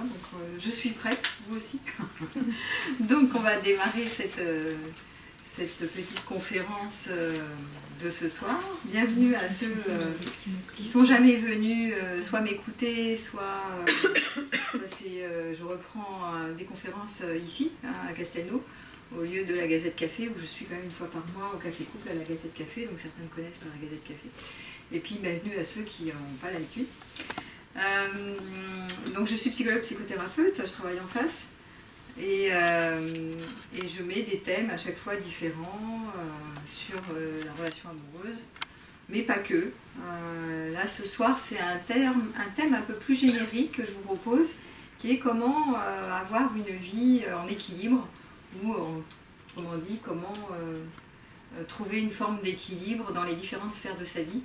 donc je suis prête, vous aussi. Donc on va démarrer cette petite conférence de ce soir. Bienvenue à ceux qui ne sont jamais venus soit m'écouter, soit je reprends des conférences ici, à Castelnau, au lieu de la Gazette Café, où je suis quand même une fois par mois au Café Couple à la Gazette Café, donc certains me connaissent par la Gazette Café. Et puis bienvenue à ceux qui n'ont pas l'habitude. Donc je suis psychologue psychothérapeute, je travaille en face. Et je mets des thèmes à chaque fois différents sur la relation amoureuse, mais pas que. Là ce soir c'est un thème un peu plus générique que je vous propose, qui est comment avoir une vie en équilibre, ou comment trouver une forme d'équilibre dans les différentes sphères de sa vie.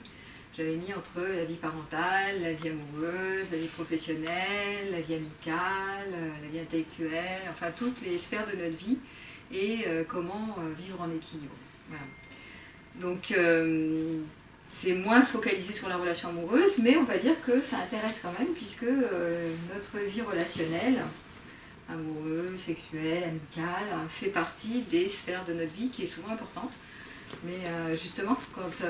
J'avais mis entre la vie parentale, la vie amoureuse, la vie professionnelle, la vie amicale, la vie intellectuelle, enfin toutes les sphères de notre vie, et comment vivre en équilibre. Voilà. Donc c'est moins focalisé sur la relation amoureuse, mais on va dire que ça intéresse quand même, puisque notre vie relationnelle, amoureuse, sexuelle, amicale, fait partie des sphères de notre vie qui est souvent importante. Mais justement, quand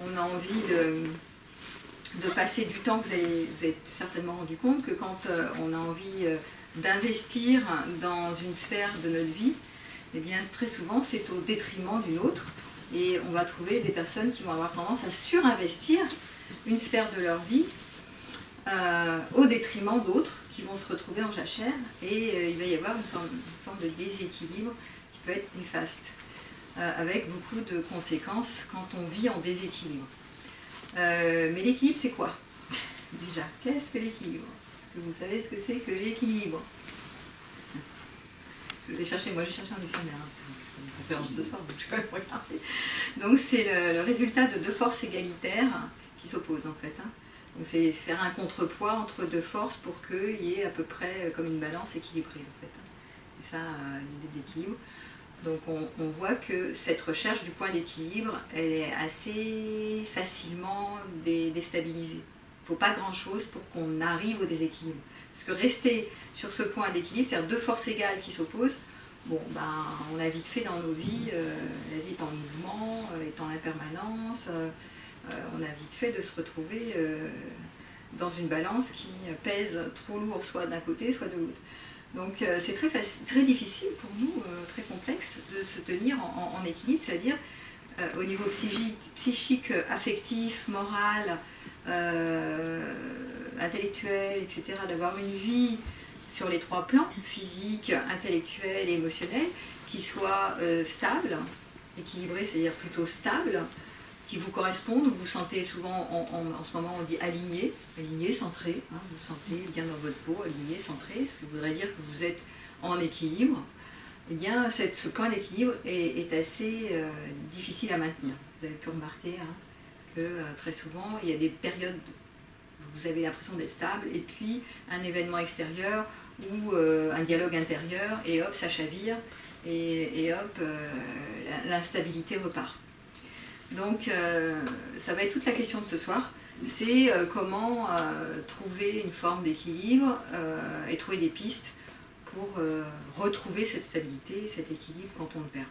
on a envie de passer du temps, vous avez certainement rendu compte que quand on a envie d'investir dans une sphère de notre vie, eh bien très souvent c'est au détriment d'une autre, et on va trouver des personnes qui vont avoir tendance à surinvestir une sphère de leur vie au détriment d'autres qui vont se retrouver en jachère, et il va y avoir une forme de déséquilibre qui peut être néfaste, avec beaucoup de conséquences quand on vit en déséquilibre. Mais l'équilibre, c'est quoi? Déjà, qu'est-ce que l'équilibre? Est-ce que vous savez ce que c'est que l'équilibre? Moi j'ai cherché un dictionnaire, une conférence ce soir, donc je peux regarder. Donc c'est le résultat de deux forces égalitaires qui s'opposent en fait. Donc c'est faire un contrepoids entre deux forces pour qu'il y ait à peu près comme une balance équilibrée en fait. C'est ça l'idée d'équilibre. Donc on voit que cette recherche du point d'équilibre, elle est assez facilement déstabilisée. Il ne faut pas grand-chose pour qu'on arrive au déséquilibre. Parce que rester sur ce point d'équilibre, c'est-à-dire deux forces égales qui s'opposent, bon, ben, on a vite fait dans nos vies, la vie est en mouvement, est en impermanence, on a vite fait de se retrouver dans une balance qui pèse trop lourd, soit d'un côté, soit de l'autre. Donc c'est très difficile pour nous, très complexe, de se tenir en équilibre, c'est-à-dire au niveau psychique, affectif, moral, intellectuel, etc., d'avoir une vie sur les trois plans, physique, intellectuel et émotionnel, qui soit stable, équilibrée, c'est-à-dire plutôt stable, qui vous correspondent, vous vous sentez souvent, en ce moment on dit aligné, centré, vous vous sentez bien dans votre peau, aligné, centré, ce qui voudrait dire que vous êtes en équilibre. Eh bien, ce point d'équilibre est assez difficile à maintenir. Vous avez pu remarquer que très souvent, il y a des périodes où vous avez l'impression d'être stable, et puis un événement extérieur ou un dialogue intérieur, et hop, ça chavire, et hop, l'instabilité repart. Donc ça va être toute la question de ce soir, c'est comment trouver une forme d'équilibre et trouver des pistes pour retrouver cette stabilité, cet équilibre quand on le perd.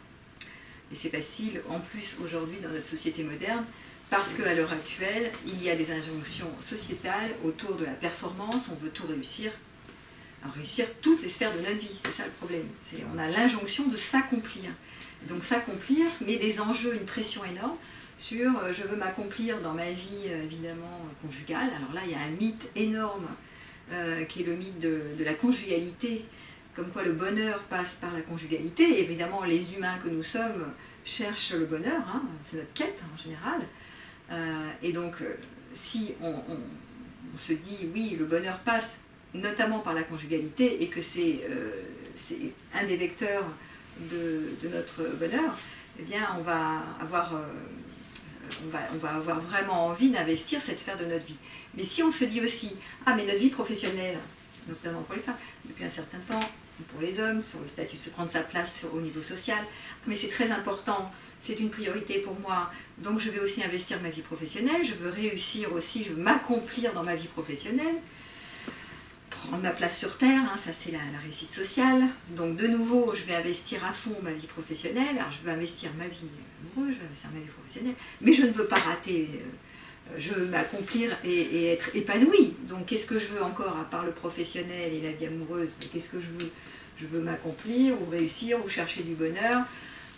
Et c'est facile en plus aujourd'hui dans notre société moderne, parce qu'à l'heure actuelle, il y a des injonctions sociétales autour de la performance, on veut tout réussir. Alors réussir toutes les sphères de notre vie, c'est ça le problème. On a l'injonction de s'accomplir. Donc s'accomplir met des enjeux, une pression énorme sur je veux m'accomplir dans ma vie évidemment conjugale. Alors là il y a un mythe énorme qui est le mythe de la conjugalité, comme quoi le bonheur passe par la conjugalité. Et évidemment les humains que nous sommes cherchent le bonheur, c'est notre quête en général. Et donc si on se dit oui le bonheur passe notamment par la conjugalité et que c'est un des vecteurs de notre bonheur, eh bien on va avoir vraiment envie d'investir cette sphère de notre vie. Mais si on se dit aussi, mais notre vie professionnelle, notamment pour les femmes, depuis un certain temps, pour les hommes, sur le statut de se prendre sa place au niveau social, mais c'est très important, c'est une priorité pour moi, donc je vais aussi investir ma vie professionnelle, je veux réussir aussi, je veux m'accomplir dans ma vie professionnelle. prendre ma place sur Terre, hein, ça c'est la réussite sociale. Donc de nouveau, je vais investir à fond ma vie professionnelle. Alors je veux investir ma vie amoureuse, je veux investir ma vie professionnelle, mais je ne veux pas rater. Je veux m'accomplir et être épanouie. Donc qu'est-ce que je veux encore à part le professionnel et la vie amoureuse? Qu'est-ce que je veux? Je veux m'accomplir ou réussir ou chercher du bonheur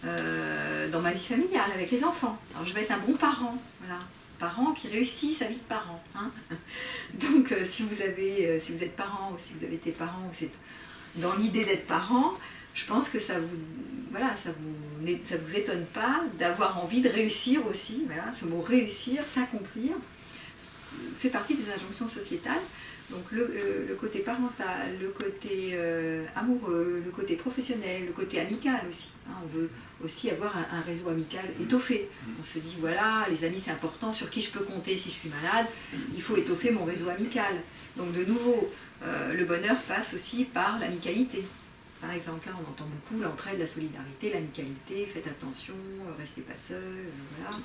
dans ma vie familiale avec les enfants. Alors je vais être un bon parent, voilà. Parent qui réussit sa vie de parent. Hein. Donc si vous êtes parent ou si vous avez été parent ou c'est dans l'idée d'être parent, je pense que ça vous étonne pas d'avoir envie de réussir aussi. Voilà, ce mot réussir, s'accomplir, fait partie des injonctions sociétales. Donc le côté parental, le côté amoureux, le côté professionnel, le côté amical aussi. Hein, on veut aussi avoir un réseau amical étoffé. On se dit voilà, les amis c'est important, sur qui je peux compter si je suis malade, il faut étoffer mon réseau amical. Donc de nouveau, le bonheur passe aussi par l'amicalité. Par exemple, là, on entend beaucoup l'entraide, la solidarité, l'amicalité, faites attention, restez pas seuls, voilà,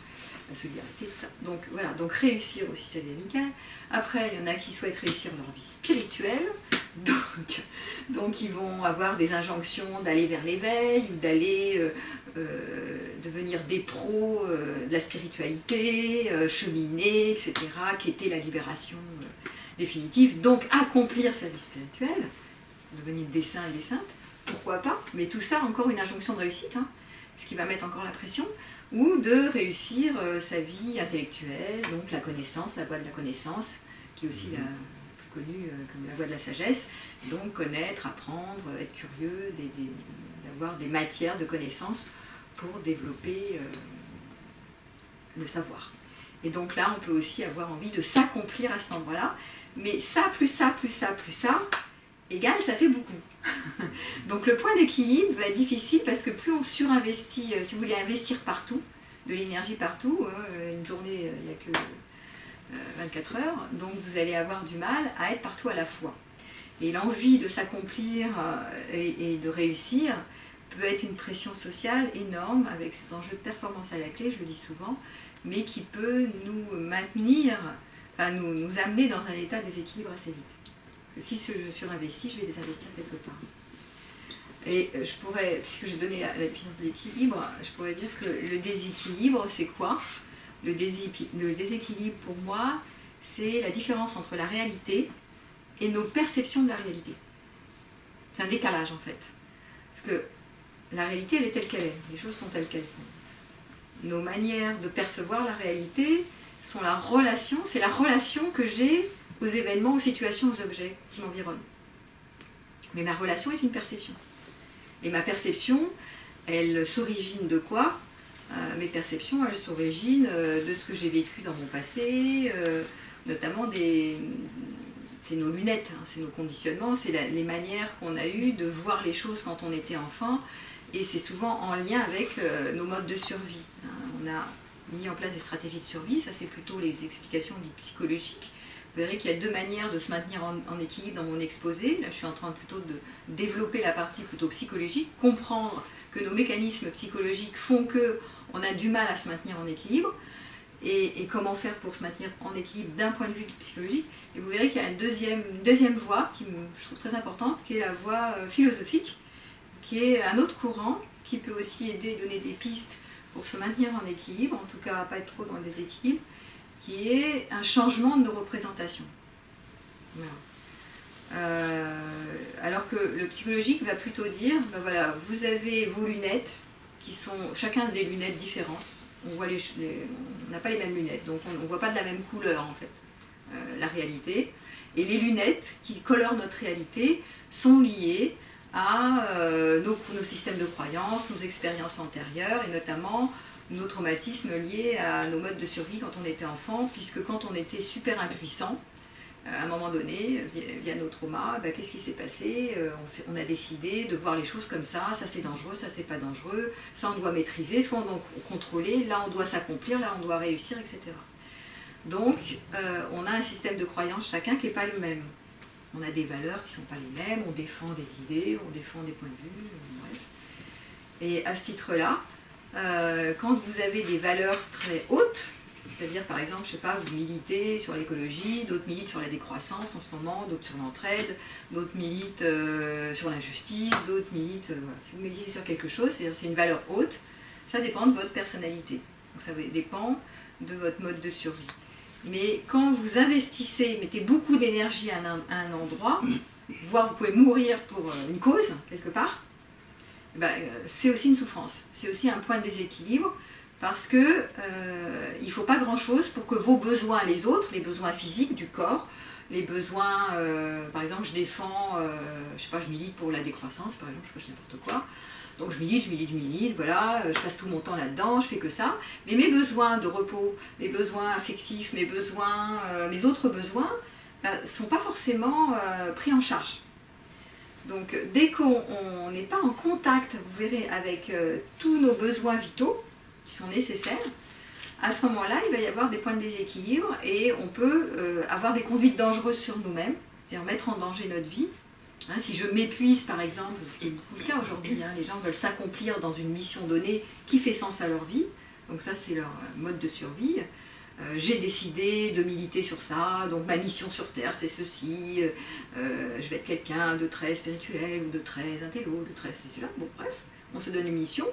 la solidarité, tout ça. Donc voilà, donc réussir aussi sa vie amicale. Après, il y en a qui souhaitent réussir leur vie spirituelle, donc ils vont avoir des injonctions d'aller vers l'éveil, ou d'aller devenir des pros de la spiritualité, cheminer, etc., quêter la libération définitive, donc accomplir sa vie spirituelle, devenir des saints et des saintes. Pourquoi pas? Mais tout ça, encore une injonction de réussite, hein, ce qui va mettre encore la pression, ou de réussir sa vie intellectuelle, donc la connaissance, la voie de la connaissance, qui est aussi la plus connue comme la voie de la sagesse, donc connaître, apprendre, être curieux, d'avoir des matières de connaissance pour développer le savoir. Et donc là, on peut aussi avoir envie de s'accomplir à cet endroit-là, mais ça, plus ça, plus ça, plus ça, égal, ça fait beaucoup. Donc le point d'équilibre va être difficile parce que plus on surinvestit, si vous voulez investir partout, de l'énergie partout, une journée, il n'y a que 24 heures, donc vous allez avoir du mal à être partout à la fois. Et l'envie de s'accomplir et de réussir peut être une pression sociale énorme avec ces enjeux de performance à la clé, je le dis souvent, mais qui peut nous maintenir, enfin nous amener dans un état de déséquilibre assez vite. Parce que si je surinvestis, je vais désinvestir quelque part. Et je pourrais, puisque j'ai donné la définition de l'équilibre, je pourrais dire que le déséquilibre, c'est quoi? Le déséquilibre, pour moi, c'est la différence entre la réalité et nos perceptions de la réalité. C'est un décalage, en fait. Parce que la réalité, elle est telle qu'elle est. Les choses sont telles qu'elles sont. Nos manières de percevoir la réalité sont la relation, c'est la relation que j'ai aux événements, aux situations, aux objets qui m'environnent. Mais ma relation est une perception. Et ma perception, elle s'origine de quoi? Mes perceptions, elles s'originent de ce que j'ai vécu dans mon passé, notamment c'est nos lunettes, hein, c'est nos conditionnements, c'est les manières qu'on a eues de voir les choses quand on était enfant, et c'est souvent en lien avec nos modes de survie. Hein. On a mis en place des stratégies de survie, ça c'est plutôt les explications dites psychologiques. Vous verrez qu'il y a deux manières de se maintenir en équilibre dans mon exposé. Là, je suis en train plutôt de développer la partie plutôt psychologique, comprendre que nos mécanismes psychologiques font qu'on a du mal à se maintenir en équilibre, et comment faire pour se maintenir en équilibre d'un point de vue psychologique. Et vous verrez qu'il y a une deuxième voie, qui je trouve très importante, qui est la voie philosophique, qui est un autre courant, qui peut aussi aider, donner des pistes pour se maintenir en équilibre, en tout cas pas être trop dans le déséquilibre, qui est un changement de nos représentations. Voilà. Alors que le psychologique va plutôt dire, ben voilà, vous avez vos lunettes, qui sont chacun des lunettes différentes. On n'a pas les mêmes lunettes, donc on ne voit pas de la même couleur en fait, la réalité. Et les lunettes qui colorent notre réalité sont liées à nos systèmes de croyances, nos expériences antérieures, et notamment nos traumatismes liés à nos modes de survie quand on était enfant, puisque quand on était super impuissant, à un moment donné, via nos traumas, ben, qu'est-ce qui s'est passé? On a décidé de voir les choses comme ça c'est dangereux, ça c'est pas dangereux, ça on doit maîtriser, ce qu'on doit contrôler, là on doit s'accomplir, là on doit réussir, etc. Donc on a un système de croyances chacun qui n'est pas le même. On a des valeurs qui ne sont pas les mêmes, on défend des idées, on défend des points de vue, bref. Et à ce titre-là, quand vous avez des valeurs très hautes, C'est-à-dire, par exemple, je sais pas, vous militez sur l'écologie, d'autres militent sur la décroissance en ce moment, d'autres sur l'entraide, d'autres militent sur l'injustice, d'autres militent... voilà. Si vous militez sur quelque chose, c'est une valeur haute, ça dépend de votre personnalité. Donc ça dépend de votre mode de survie. Mais quand vous investissez, mettez beaucoup d'énergie à un endroit, voire vous pouvez mourir pour une cause, quelque part, c'est aussi une souffrance. C'est aussi un point de déséquilibre, parce que il ne faut pas grand-chose pour que vos besoins, les autres, les besoins physiques du corps, les besoins, par exemple, je défends, je sais pas, je milite pour la décroissance, par exemple, je sais pas, je sais n'importe quoi. Donc je milite, voilà, je passe tout mon temps là-dedans, je fais que ça. Mais mes besoins de repos, mes besoins affectifs, mes besoins, mes autres besoins, ne sont pas forcément pris en charge. Donc dès qu'on n'est pas en contact, vous verrez, avec tous nos besoins vitaux, qui sont nécessaires, à ce moment-là, il va y avoir des points de déséquilibre et on peut avoir des conduites dangereuses sur nous-mêmes, c'est-à-dire mettre en danger notre vie. Hein, si je m'épuise, par exemple, ce qui est beaucoup le cas aujourd'hui, hein, les gens veulent s'accomplir dans une mission donnée qui fait sens à leur vie, donc ça c'est leur mode de survie. J'ai décidé de militer sur ça, donc ma mission sur Terre c'est ceci, je vais être quelqu'un de très spirituel ou de très intello, de très ceci, là. Bon bref, on se donne une mission.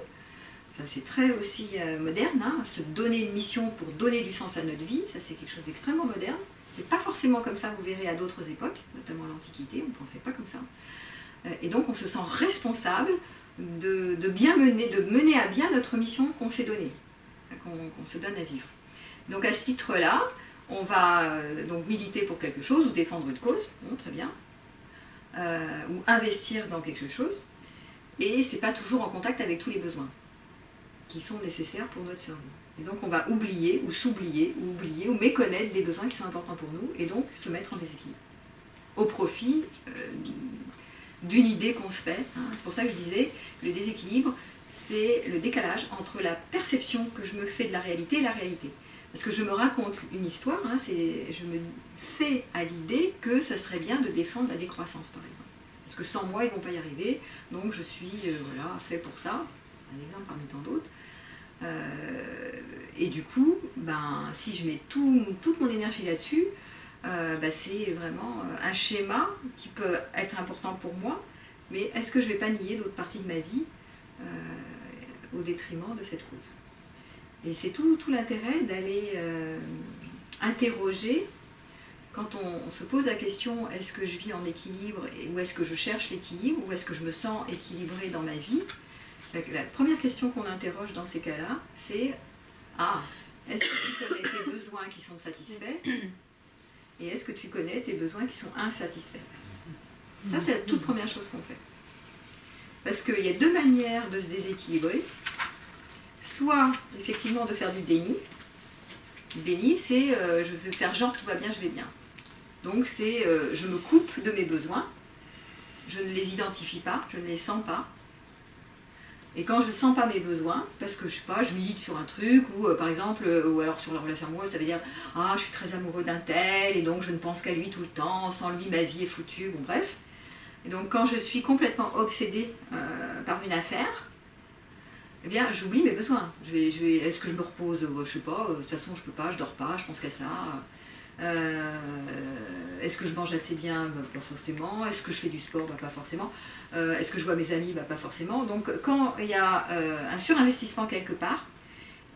Ça c'est très aussi moderne, hein, se donner une mission pour donner du sens à notre vie, ça c'est quelque chose d'extrêmement moderne. C'est pas forcément comme ça, vous verrez, à d'autres époques, notamment à l'Antiquité, on ne pensait pas comme ça. Et donc on se sent responsable de mener à bien notre mission qu'on s'est donnée, qu'on se donne à vivre. Donc à ce titre-là, on va donc militer pour quelque chose ou défendre une cause, bon, très bien, ou investir dans quelque chose, et c'est pas toujours en contact avec tous les besoins qui sont nécessaires pour notre survie. Et donc on va oublier, ou s'oublier, ou oublier, ou méconnaître des besoins qui sont importants pour nous, et donc se mettre en déséquilibre, au profit d'une idée qu'on se fait. Hein. C'est pour ça que je disais, le déséquilibre, c'est le décalage entre la perception que je me fais de la réalité et la réalité. Parce que je me raconte une histoire, hein, je me fais à l'idée que ça serait bien de défendre la décroissance, par exemple. Parce que sans moi, ils ne vont pas y arriver, donc je suis voilà, fait pour ça, un exemple parmi tant d'autres. Et du coup, si je mets toute mon énergie là-dessus, c'est vraiment un schéma qui peut être important pour moi, mais est-ce que je ne vais pas nier d'autres parties de ma vie au détriment de cette cause? Et c'est tout l'intérêt d'aller interroger, quand on se pose la question, est-ce que je vis en équilibre, ou est-ce que je cherche l'équilibre, ou est-ce que je me sens équilibré dans ma vie? La première question qu'on interroge dans ces cas-là, c'est est-ce que tu connais tes besoins qui sont satisfaits, et est-ce que tu connais tes besoins qui sont insatisfaits? Ça, c'est la toute première chose qu'on fait. Parce qu'il y a deux manières de se déséquilibrer. Soit, effectivement, de faire du déni. Le déni, c'est je veux faire genre tout va bien, je vais bien. Donc, c'est je me coupe de mes besoins, je ne les identifie pas, je ne les sens pas. Et quand je ne sens pas mes besoins, parce que je sais pas, je milite sur un truc, ou par exemple, ou alors sur la relation amoureuse, ça veut dire je suis très amoureux d'un tel, et donc je ne pense qu'à lui tout le temps, sans lui ma vie est foutue, bon bref. Et donc quand je suis complètement obsédée par une affaire, eh bien j'oublie mes besoins. Est-ce que je me repose? Je sais pas, de toute façon je peux pas, je dors pas, je pense qu'à ça. Est-ce que je mange assez bien? Pas forcément. Est-ce que je fais du sport? Pas forcément. Est-ce que je vois mes amis? Pas forcément. Donc quand il y a un surinvestissement quelque part,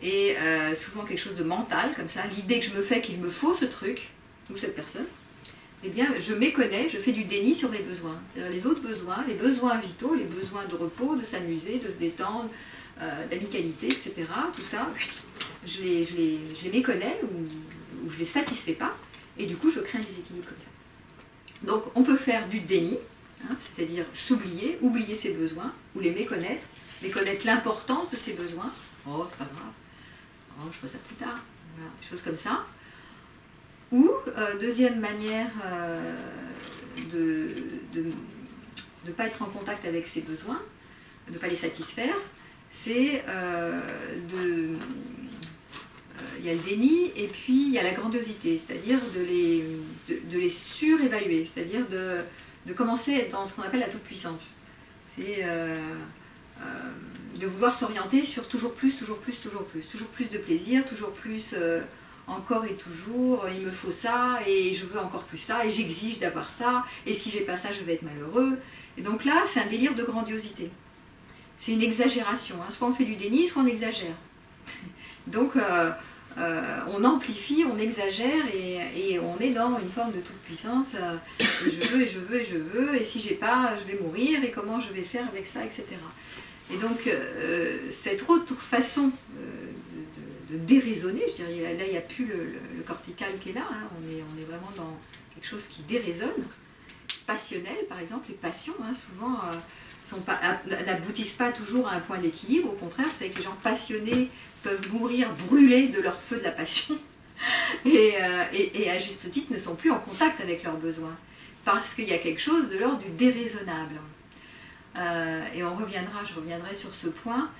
et souvent quelque chose de mental comme ça, l'idée que je me fais qu'il me faut ce truc, ou cette personne, eh bien je méconnais, je fais du déni sur mes besoins. C'est-à-dire les autres besoins, les besoins vitaux, les besoins de repos, de s'amuser, de se détendre, d'amicalité, etc. Tout ça, je les méconnais, ou je ne les satisfais pas, et du coup je crée un déséquilibre comme ça. Donc on peut faire du déni, hein, c'est-à-dire s'oublier, oublier ses besoins, ou les méconnaître l'importance de ses besoins. Oh, c'est pas grave, je ferai ça plus tard, voilà, des choses comme ça. Ou, deuxième manière de ne pas être en contact avec ses besoins, de ne pas les satisfaire, c'est il y a le déni, et puis il y a la grandiosité, c'est-à-dire de les surévaluer, c'est-à-dire de commencer à être dans ce qu'on appelle la toute-puissance. C'est de vouloir s'orienter sur toujours plus de plaisir, toujours plus encore et toujours, il me faut ça, et je veux encore plus ça, et j'exige d'avoir ça, et si j'ai pas ça, je vais être malheureux. Et donc là, c'est un délire de grandiosité. C'est une exagération. Hein. Soit on fait du déni, soit on exagère. Donc, on amplifie, on exagère, et on est dans une forme de toute-puissance. Je veux, et je veux, et je veux, et si j'ai pas, je vais mourir, et comment je vais faire avec ça, etc. Et donc, cette autre façon de déraisonner, je dirais, là il n'y a plus le cortical qui est là, hein, on est vraiment dans quelque chose qui déraisonne, passionnel par exemple, les passions hein, souvent n'aboutissent pas toujours à un point d'équilibre, au contraire, vous savez que les gens passionnés peuvent mourir brûlés de leur feu de la passion, et à juste titre ne sont plus en contact avec leurs besoins, parce qu'il y a quelque chose de l'ordre du déraisonnable. Et je reviendrai sur ce point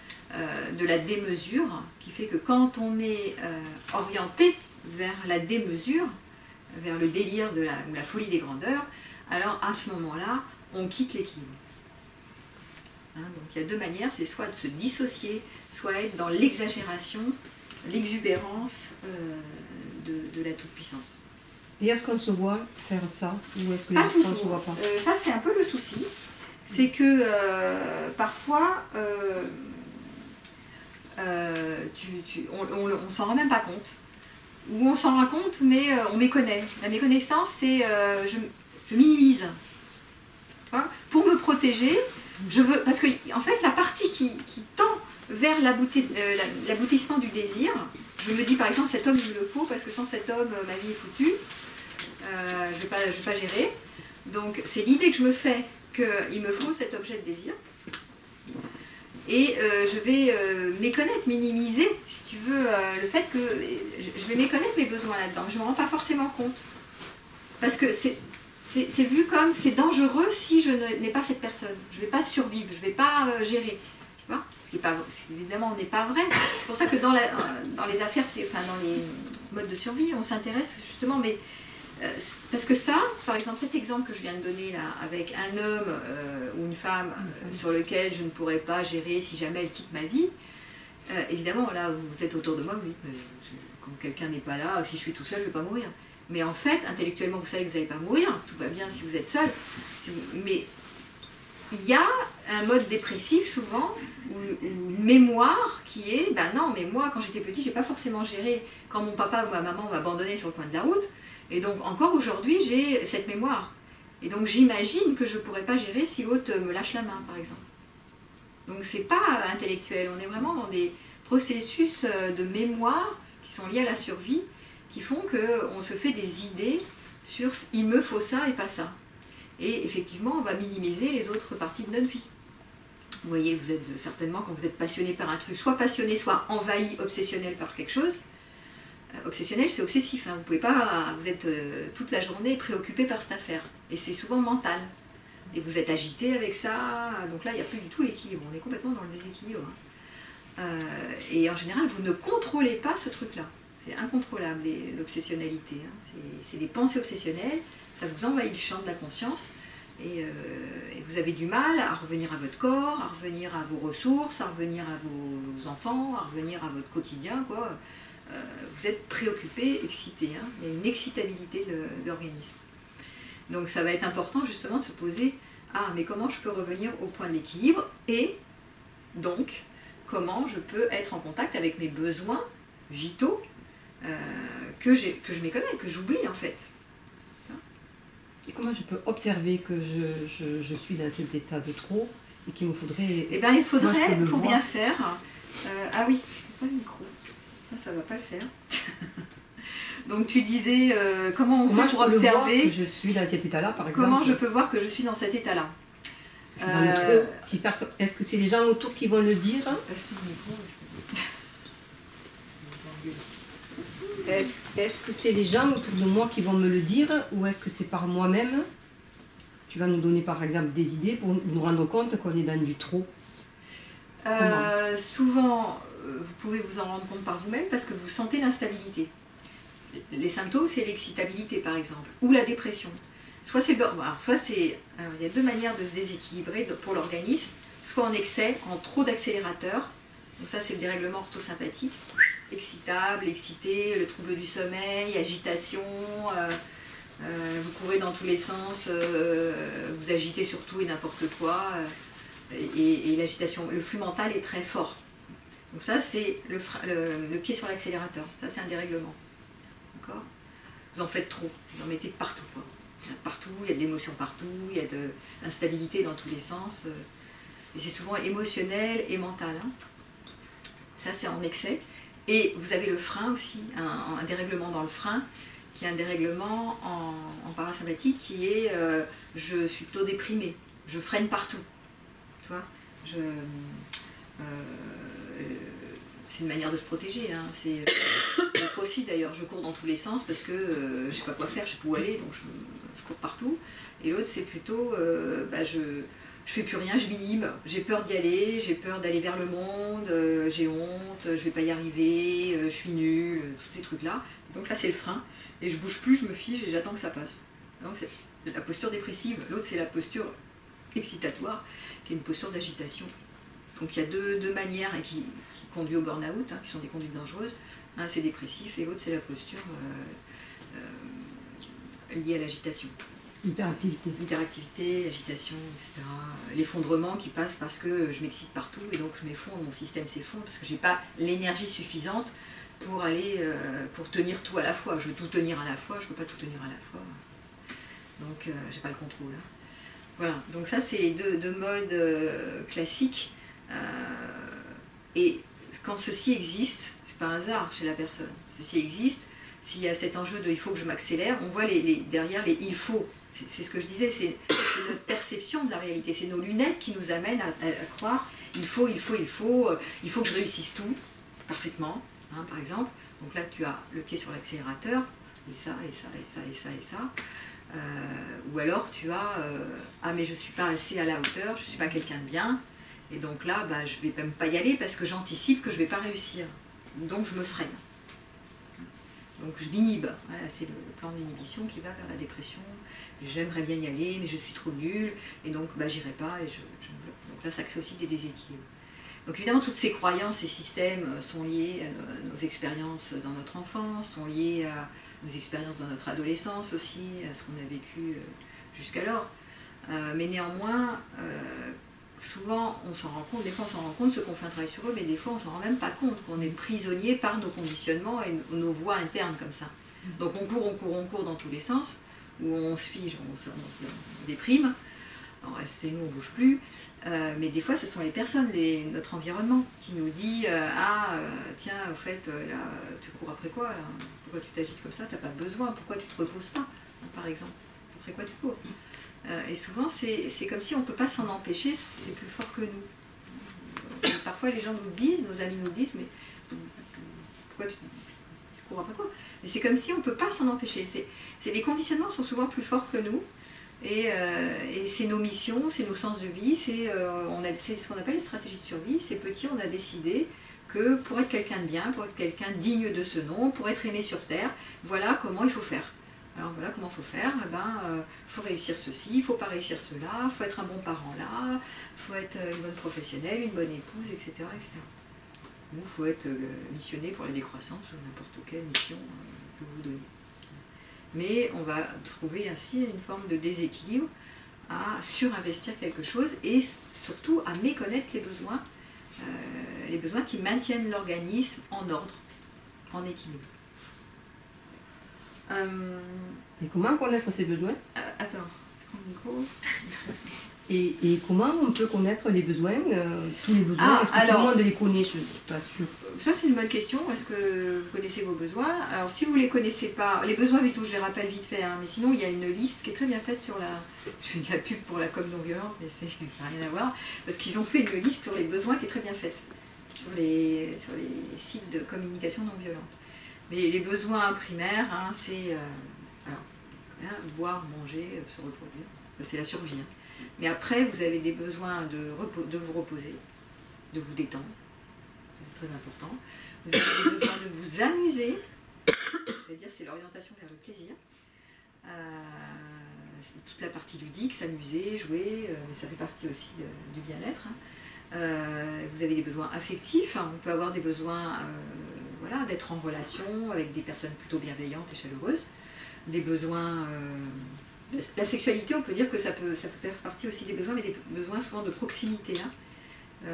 de la démesure, qui fait que quand on est orienté vers la démesure, vers le délire ou la folie des grandeurs, alors à ce moment-là, on quitte l'équilibre. Hein, donc il y a deux manières, c'est soit de se dissocier, soit être dans l'exagération, l'exubérance de la toute-puissance. Et est-ce qu'on se voit faire ça, ou est-ce que pas les gens ne se voient pas? Ça c'est un peu le souci, c'est que parfois on s'en rend même pas compte, ou on s'en rend compte mais on méconnaît. La méconnaissance c'est je minimise, tu vois, pour me protéger, je veux, parce que en fait la partie qui tend vers l'aboutissement du désir, je me dis par exemple cet homme il me le faut parce que sans cet homme ma vie est foutue, je vais pas gérer, donc c'est l'idée que je me fais qu'il me faut cet objet de désir, et je vais méconnaître, minimiser, si tu veux, le fait que je vais méconnaître mes besoins là-dedans, je ne me rends pas forcément compte, parce que c'est vu comme c'est dangereux si je n'ai pas cette personne, je ne vais pas survivre, je ne vais pas gérer, tu vois, évidemment on n'est pas vrai, c'est pour ça que dans les affaires, enfin dans les modes de survie, on s'intéresse justement, mais parce que ça, par exemple, cet exemple que je viens de donner là, avec un homme ou une femme sur lequel je ne pourrais pas gérer si jamais elle quitte ma vie, évidemment, là, vous êtes autour de moi, vous dites, quand quelqu'un n'est pas là, si je suis tout seul, je ne vais pas mourir. Mais en fait, intellectuellement, vous savez que vous n'allez pas mourir, tout va bien si vous êtes seul, mais il y a un mode dépressif souvent, ou une mémoire qui est, ben non, mais moi, quand j'étais petit, je n'ai pas forcément géré, quand mon papa ou ma maman m'a abandonné sur le coin de la route. Et donc, encore aujourd'hui, j'ai cette mémoire. Et donc, j'imagine que je ne pourrais pas gérer si l'autre me lâche la main, par exemple. Donc, ce n'est pas intellectuel. On est vraiment dans des processus de mémoire qui sont liés à la survie, qui font qu'on se fait des idées sur « il me faut ça et pas ça ». Et effectivement, on va minimiser les autres parties de notre vie. Vous voyez, vous êtes certainement, quand vous êtes passionné par un truc, soit passionné, soit envahi, obsessionnel par quelque chose. Obsessionnel, c'est obsessif, hein. Vous pouvez pas, vous êtes toute la journée préoccupé par cette affaire, et c'est souvent mental, et vous êtes agité avec ça, donc là il n'y a plus du tout l'équilibre, on est complètement dans le déséquilibre, hein. Et en général vous ne contrôlez pas ce truc là, c'est incontrôlable l'obsessionnalité, hein. C'est des pensées obsessionnelles, ça vous envahit le champ de la conscience, et vous avez du mal à revenir à votre corps, à revenir à vos ressources, à revenir à vos enfants, à revenir à votre quotidien, quoi. Vous êtes préoccupé, excité, hein. Il y a une excitabilité de l'organisme. Donc ça va être important justement de se poser, ah mais comment je peux revenir au point de l'équilibre, et donc comment je peux être en contact avec mes besoins vitaux que je méconnais, que j'oublie en fait. Et comment je peux observer que je suis dans cet état de trop et qu'il me faudrait... Eh bien il faudrait, pour bien faire, ah oui, c'est pas le micro. Ça va pas le faire. Donc tu disais comment on fait pour observer que je suis dans cet état-là, par exemple. Comment je peux voir que je suis dans cet état-là? Je suis dans le trop. Est-ce que c'est les gens autour qui vont le dire? Est-ce que c'est les gens autour de moi qui vont me le dire, ou est-ce que c'est par moi-même? Tu vas nous donner par exemple des idées pour nous rendre compte qu'on est dans du trop. Souvent, vous pouvez vous en rendre compte par vous-même parce que vous sentez l'instabilité. Les symptômes, c'est l'excitabilité par exemple, ou la dépression. Soit c'est... Alors, il y a deux manières de se déséquilibrer pour l'organisme, soit en excès, en trop d'accélérateur, donc ça c'est le dérèglement orthosympathique, excitable, excité, le trouble du sommeil, agitation, vous courez dans tous les sens, vous agitez sur tout et n'importe quoi, et l'agitation, le flux mental est très fort. Donc ça, c'est le pied sur l'accélérateur, ça c'est un dérèglement. D'accord ? Vous en faites trop, vous en mettez partout, quoi. Il y a partout, il y a de l'émotion partout, il y a de l'instabilité dans tous les sens, et c'est souvent émotionnel et mental. Hein. Ça c'est en excès. Et vous avez le frein aussi, un dérèglement dans le frein, qui est un dérèglement en parasympathique, qui est je suis plutôt déprimée, je freine partout. Tu vois, c'est une manière de se protéger. Hein. C'est l'autre aussi d'ailleurs, je cours dans tous les sens parce que je sais pas quoi faire, je sais pas où aller, donc je cours partout. Et l'autre c'est plutôt je fais plus rien, je m'inhibe, j'ai peur d'y aller, j'ai peur d'aller vers le monde, j'ai honte, je vais pas y arriver, je suis nulle, tous ces trucs-là. Donc là c'est le frein, et je bouge plus, je me fige et j'attends que ça passe. Donc c'est la posture dépressive, l'autre c'est la posture excitatoire, qui est une posture d'agitation. Donc il y a deux manières qui conduisent au burn-out, hein, qui sont des conduites dangereuses. Un c'est dépressif et l'autre c'est la posture liée à l'agitation. L'hyperactivité, l'agitation, etc. L'effondrement qui passe parce que je m'excite partout et donc je m'effondre, mon système s'effondre parce que j'ai pas l'énergie suffisante pour aller, pour tenir tout à la fois. Je veux tout tenir à la fois, je peux pas tout tenir à la fois. Donc j'ai pas le contrôle. Hein. Voilà, donc ça c'est les deux modes classiques. Et quand ceci existe, c'est pas un hasard chez la personne. Ceci existe, s'il y a cet enjeu de il faut que je m'accélère, on voit derrière les il faut. C'est ce que je disais, c'est notre perception de la réalité, c'est nos lunettes qui nous amènent à croire il faut que je réussisse tout parfaitement, hein, par exemple. Donc là tu as le pied sur l'accélérateur, et ça, et ça, et ça, et ça, et ça. Ou alors tu as ah mais je suis pas assez à la hauteur, je suis pas quelqu'un de bien, et donc là je vais même pas y aller parce que j'anticipe que je vais pas réussir, donc je me freine. Donc je m'inhibe, voilà, c'est le plan d'inhibition qui va vers la dépression. J'aimerais bien y aller, mais je suis trop nulle, et donc j'irai pas, et je me bloque. Donc là, ça crée aussi des déséquilibres. Donc évidemment, toutes ces croyances, ces systèmes sont liés à nos expériences dans notre enfance, sont liés à nos expériences dans notre adolescence aussi, à ce qu'on a vécu jusqu'alors. Mais néanmoins, souvent on s'en rend compte, des fois on s'en rend compte, ceux qu'on fait un travail sur eux, mais des fois on s'en rend même pas compte, qu'on est prisonnier par nos conditionnements et nos voies internes comme ça. Donc on court dans tous les sens, où on se fige, on se déprime, on reste chez nous, on ne bouge plus, mais des fois ce sont les personnes, notre environnement, qui nous dit tiens, au fait, là, tu cours après quoi là? Pourquoi tu t'agites comme ça? Tu n'as pas besoin, pourquoi tu ne te reposes pas, par exemple? Après quoi tu cours? Et souvent, c'est comme si on ne peut pas s'en empêcher, c'est plus fort que nous. Et parfois, les gens nous le disent, nos amis nous le disent, mais pourquoi tu cours après quoi? Mais c'est comme si on ne peut pas s'en empêcher. Les conditionnements sont souvent plus forts que nous, et c'est nos missions, c'est nos sens de vie, c'est ce qu'on appelle les stratégies de survie. C'est petit, on a décidé que pour être quelqu'un de bien, pour être quelqu'un digne de ce nom, pour être aimé sur Terre, voilà comment il faut faire. Alors voilà comment il faut faire, faut réussir ceci, il ne faut pas réussir cela, il faut être un bon parent là, il faut être une bonne professionnelle, une bonne épouse, etc. etc. Ou il faut être missionné pour la décroissance ou n'importe quelle mission que vous donnez. Mais on va trouver ainsi une forme de déséquilibre à surinvestir quelque chose et surtout à méconnaître les besoins qui maintiennent l'organisme en ordre, en équilibre. Et comment connaître ses besoins? Attends, je prends le micro. Et comment on peut connaître les besoins, tous les besoins? Est-ce que tout le monde les connaît? Je ne suis pas sûre. Ça c'est une bonne question. Est-ce que vous connaissez vos besoins? Alors si vous ne les connaissez pas, les besoins du tout, je les rappelle vite fait, hein, mais sinon il y a une liste qui est très bien faite sur la... Je fais de la pub pour la com non violente, mais ça n'a rien à voir, parce qu'ils ont fait une liste sur les besoins qui est très bien faite, sur les sites de communication non violente. Mais les besoins primaires, hein, c'est boire, manger, se reproduire, c'est la survie. Hein. Mais après, vous avez des besoins de vous reposer, de vous détendre, c'est très important. Vous avez des besoins de vous amuser, c'est-à-dire c'est l'orientation vers le plaisir. Toute la partie ludique, s'amuser, jouer, mais ça fait partie aussi du bien-être. Hein. Vous avez des besoins affectifs, hein. On peut avoir des besoins voilà, d'être en relation avec des personnes plutôt bienveillantes et chaleureuses, des besoins... la sexualité, on peut dire que ça peut faire partie aussi des besoins, mais des besoins souvent de proximité. Hein.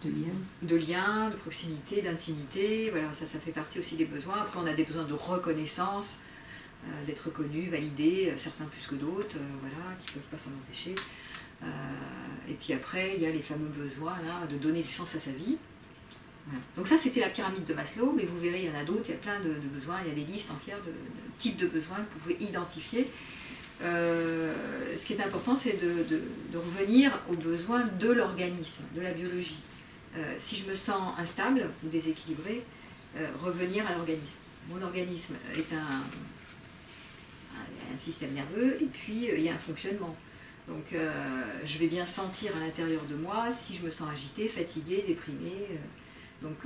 De lien, de proximité, d'intimité, voilà, ça fait partie aussi des besoins. Après, on a des besoins de reconnaissance, d'être reconnu, validé, certains plus que d'autres, voilà, qui ne peuvent pas s'en empêcher. Et puis après, il y a les fameux besoins là, de donner du sens à sa vie. Voilà. Donc ça, c'était la pyramide de Maslow, mais vous verrez, il y en a d'autres, il y a plein de besoins, il y a des listes entières de types de besoins que vous pouvez identifier. Ce qui est important, c'est de revenir aux besoins de l'organisme, de la biologie. Si je me sens instable ou déséquilibrée, revenir à l'organisme. Mon organisme est un système nerveux et puis il y a un fonctionnement. Donc je vais bien sentir à l'intérieur de moi si je me sens agitée, fatiguée, déprimée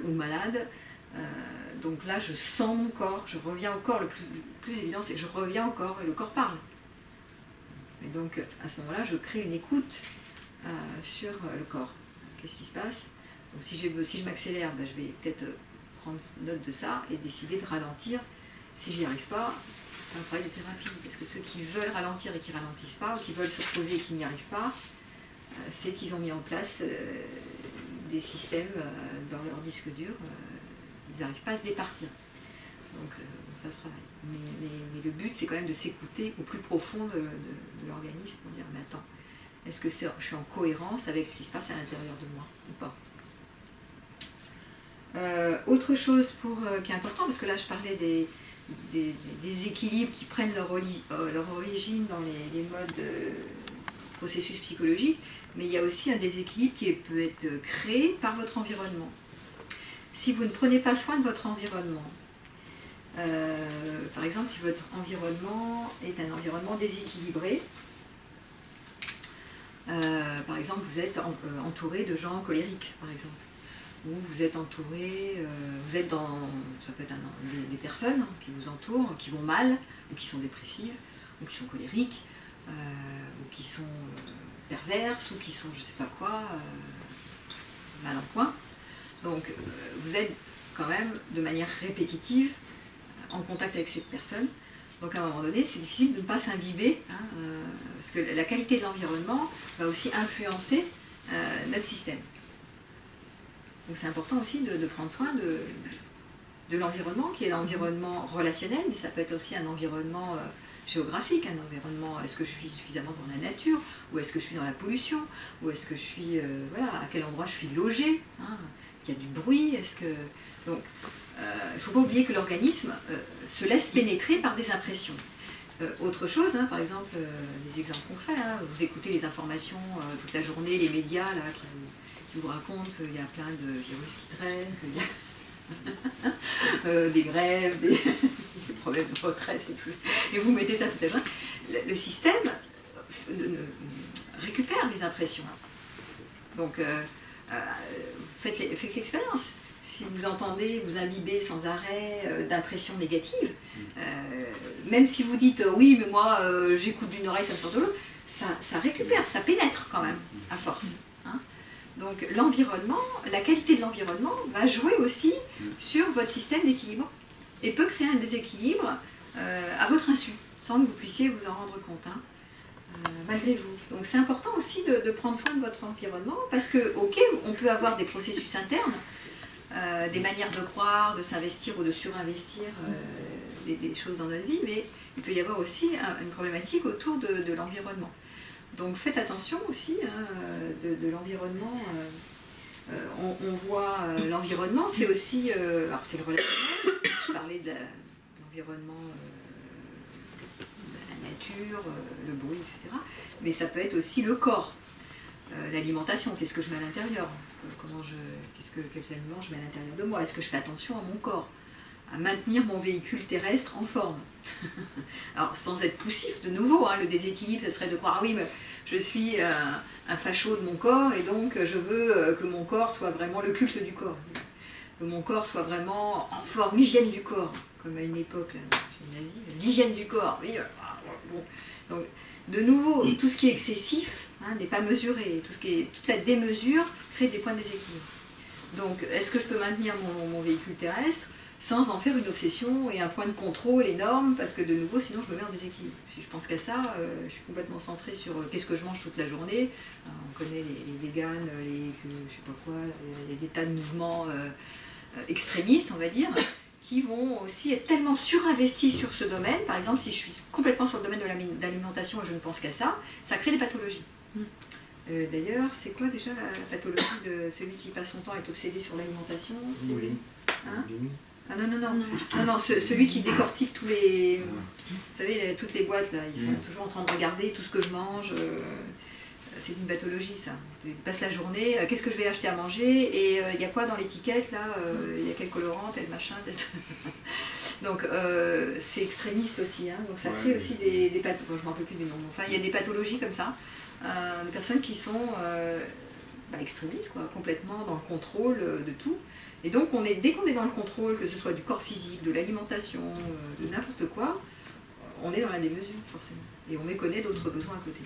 ou malade. Donc là, je sens mon corps, je reviens au corps. Le plus évident, c'est que je reviens au corps et le corps parle. Et donc, à ce moment-là, je crée une écoute sur le corps. Qu'est-ce qui se passe? Donc, si je m'accélère, ben, je vais peut-être prendre note de ça et décider de ralentir. Si j'y arrive pas, c'est un travail de thérapie. Parce que ceux qui veulent ralentir et qui ne ralentissent pas, ou qui veulent se reposer et qui n'y arrivent pas, c'est qu'ils ont mis en place des systèmes dans leur disque dur. Ils n'arrivent pas à se départir. Donc, ça se travaille. Mais le but, c'est quand même de s'écouter au plus profond de l'organisme pour dire, mais attends, est-ce que je suis en cohérence avec ce qui se passe à l'intérieur de moi ou pas? Autre chose qui est important, parce que là je parlais des équilibres qui prennent leur origine dans les modes processus psychologiques, mais il y a aussi un déséquilibre qui peut être créé par votre environnement. Si vous ne prenez pas soin de votre environnement, par exemple, si votre environnement est un environnement déséquilibré, par exemple, vous êtes entouré de gens colériques, par exemple, ou vous êtes entouré, ça peut être des personnes qui vous entourent, qui vont mal, ou qui sont dépressives, ou qui sont colériques, ou qui sont perverses, ou qui sont je sais pas quoi, mal en point. Donc, vous êtes quand même, de manière répétitive, en contact avec cette personne. Donc à un moment donné, c'est difficile de ne pas s'imbiber, hein, parce que la qualité de l'environnement va aussi influencer notre système. Donc c'est important aussi de prendre soin de l'environnement, qui est l'environnement relationnel, mais ça peut être aussi un environnement géographique, un environnement, est-ce que je suis suffisamment dans la nature, ou est-ce que je suis dans la pollution, ou est-ce que je suis, voilà, à quel endroit je suis logée, hein, est-ce qu'il y a du bruit, donc, il ne faut pas oublier que l'organisme se laisse pénétrer par des impressions. Autre chose, hein, par exemple, des exemples concrets, hein, vous écoutez les informations toute la journée, les médias là, qui vous racontent qu'il y a plein de virus qui traînent, qu'il y a des grèves, des problèmes de retraite, et vous mettez ça toute la journée. Le système récupère les impressions. Donc, faites l'expérience. Si vous entendez, vous imbibez sans arrêt d'impressions négatives, même si vous dites oui, mais moi j'écoute d'une oreille, ça me sort de l'autre, ça récupère, ça pénètre quand même, à force. Hein. Donc l'environnement, la qualité de l'environnement va jouer aussi sur votre système d'équilibre et peut créer un déséquilibre à votre insu, sans que vous puissiez vous en rendre compte, hein, malgré vous. Donc c'est important aussi de prendre soin de votre environnement, parce que, ok, on peut avoir des processus internes, des manières de croire, de s'investir ou de surinvestir des choses dans notre vie, mais il peut y avoir aussi une problématique autour de l'environnement. Donc faites attention aussi, hein, de l'environnement. On voit l'environnement, c'est aussi, alors c'est le relationnel, je parlais de l'environnement, de la nature, le bruit, etc. Mais ça peut être aussi le corps, l'alimentation, qu'est-ce que je mets à l'intérieur, quels aliments je mets à l'intérieur de moi, est-ce que je fais attention à mon corps, à maintenir mon véhicule terrestre en forme. Alors sans être poussif de nouveau, hein, le déséquilibre ce serait de croire, ah oui, mais je suis un facho de mon corps et donc je veux que mon corps soit vraiment le culte du corps, que mon corps soit vraiment en forme, l'hygiène du corps, comme à une époque là, chez les nazis, l'hygiène du corps. Oui, bon. Donc de nouveau, tout ce qui est excessif, hein, n'est pas mesuré, toute la démesure crée des points de déséquilibre. Donc, est-ce que je peux maintenir mon véhicule terrestre sans en faire une obsession et un point de contrôle énorme, parce que de nouveau, sinon je me mets en déséquilibre. Si je pense qu'à ça, je suis complètement centrée sur qu'est-ce que je mange toute la journée. On connaît les véganes, je sais pas quoi, il y a des tas de mouvements extrémistes, on va dire, qui vont aussi être tellement surinvestis sur ce domaine. Par exemple, si je suis complètement sur le domaine de l'alimentation et je ne pense qu'à ça, ça crée des pathologies. D'ailleurs, c'est quoi déjà la pathologie de celui qui passe son temps à être obsédé sur l'alimentation? Hein? Ah non, celui qui décortique tous les... Vous savez, toutes les boîtes, là, ils sont toujours en train de regarder tout ce que je mange. C'est une pathologie, ça. Tu passes la journée, qu'est-ce que je vais acheter à manger, et il y a quoi dans l'étiquette, là, il y a quel colorant, tel machin, tel... Donc, c'est extrémiste aussi, hein, donc ça crée aussi des pathologies, bon, je ne me rappelle plus du nom, enfin, il y a des pathologies comme ça, de personnes qui sont extrémistes, quoi, complètement dans le contrôle de tout. Et donc, dès qu'on est dans le contrôle, que ce soit du corps physique, de l'alimentation, de n'importe quoi, on est dans la démesure, forcément. Et on méconnaît d'autres besoins à côté.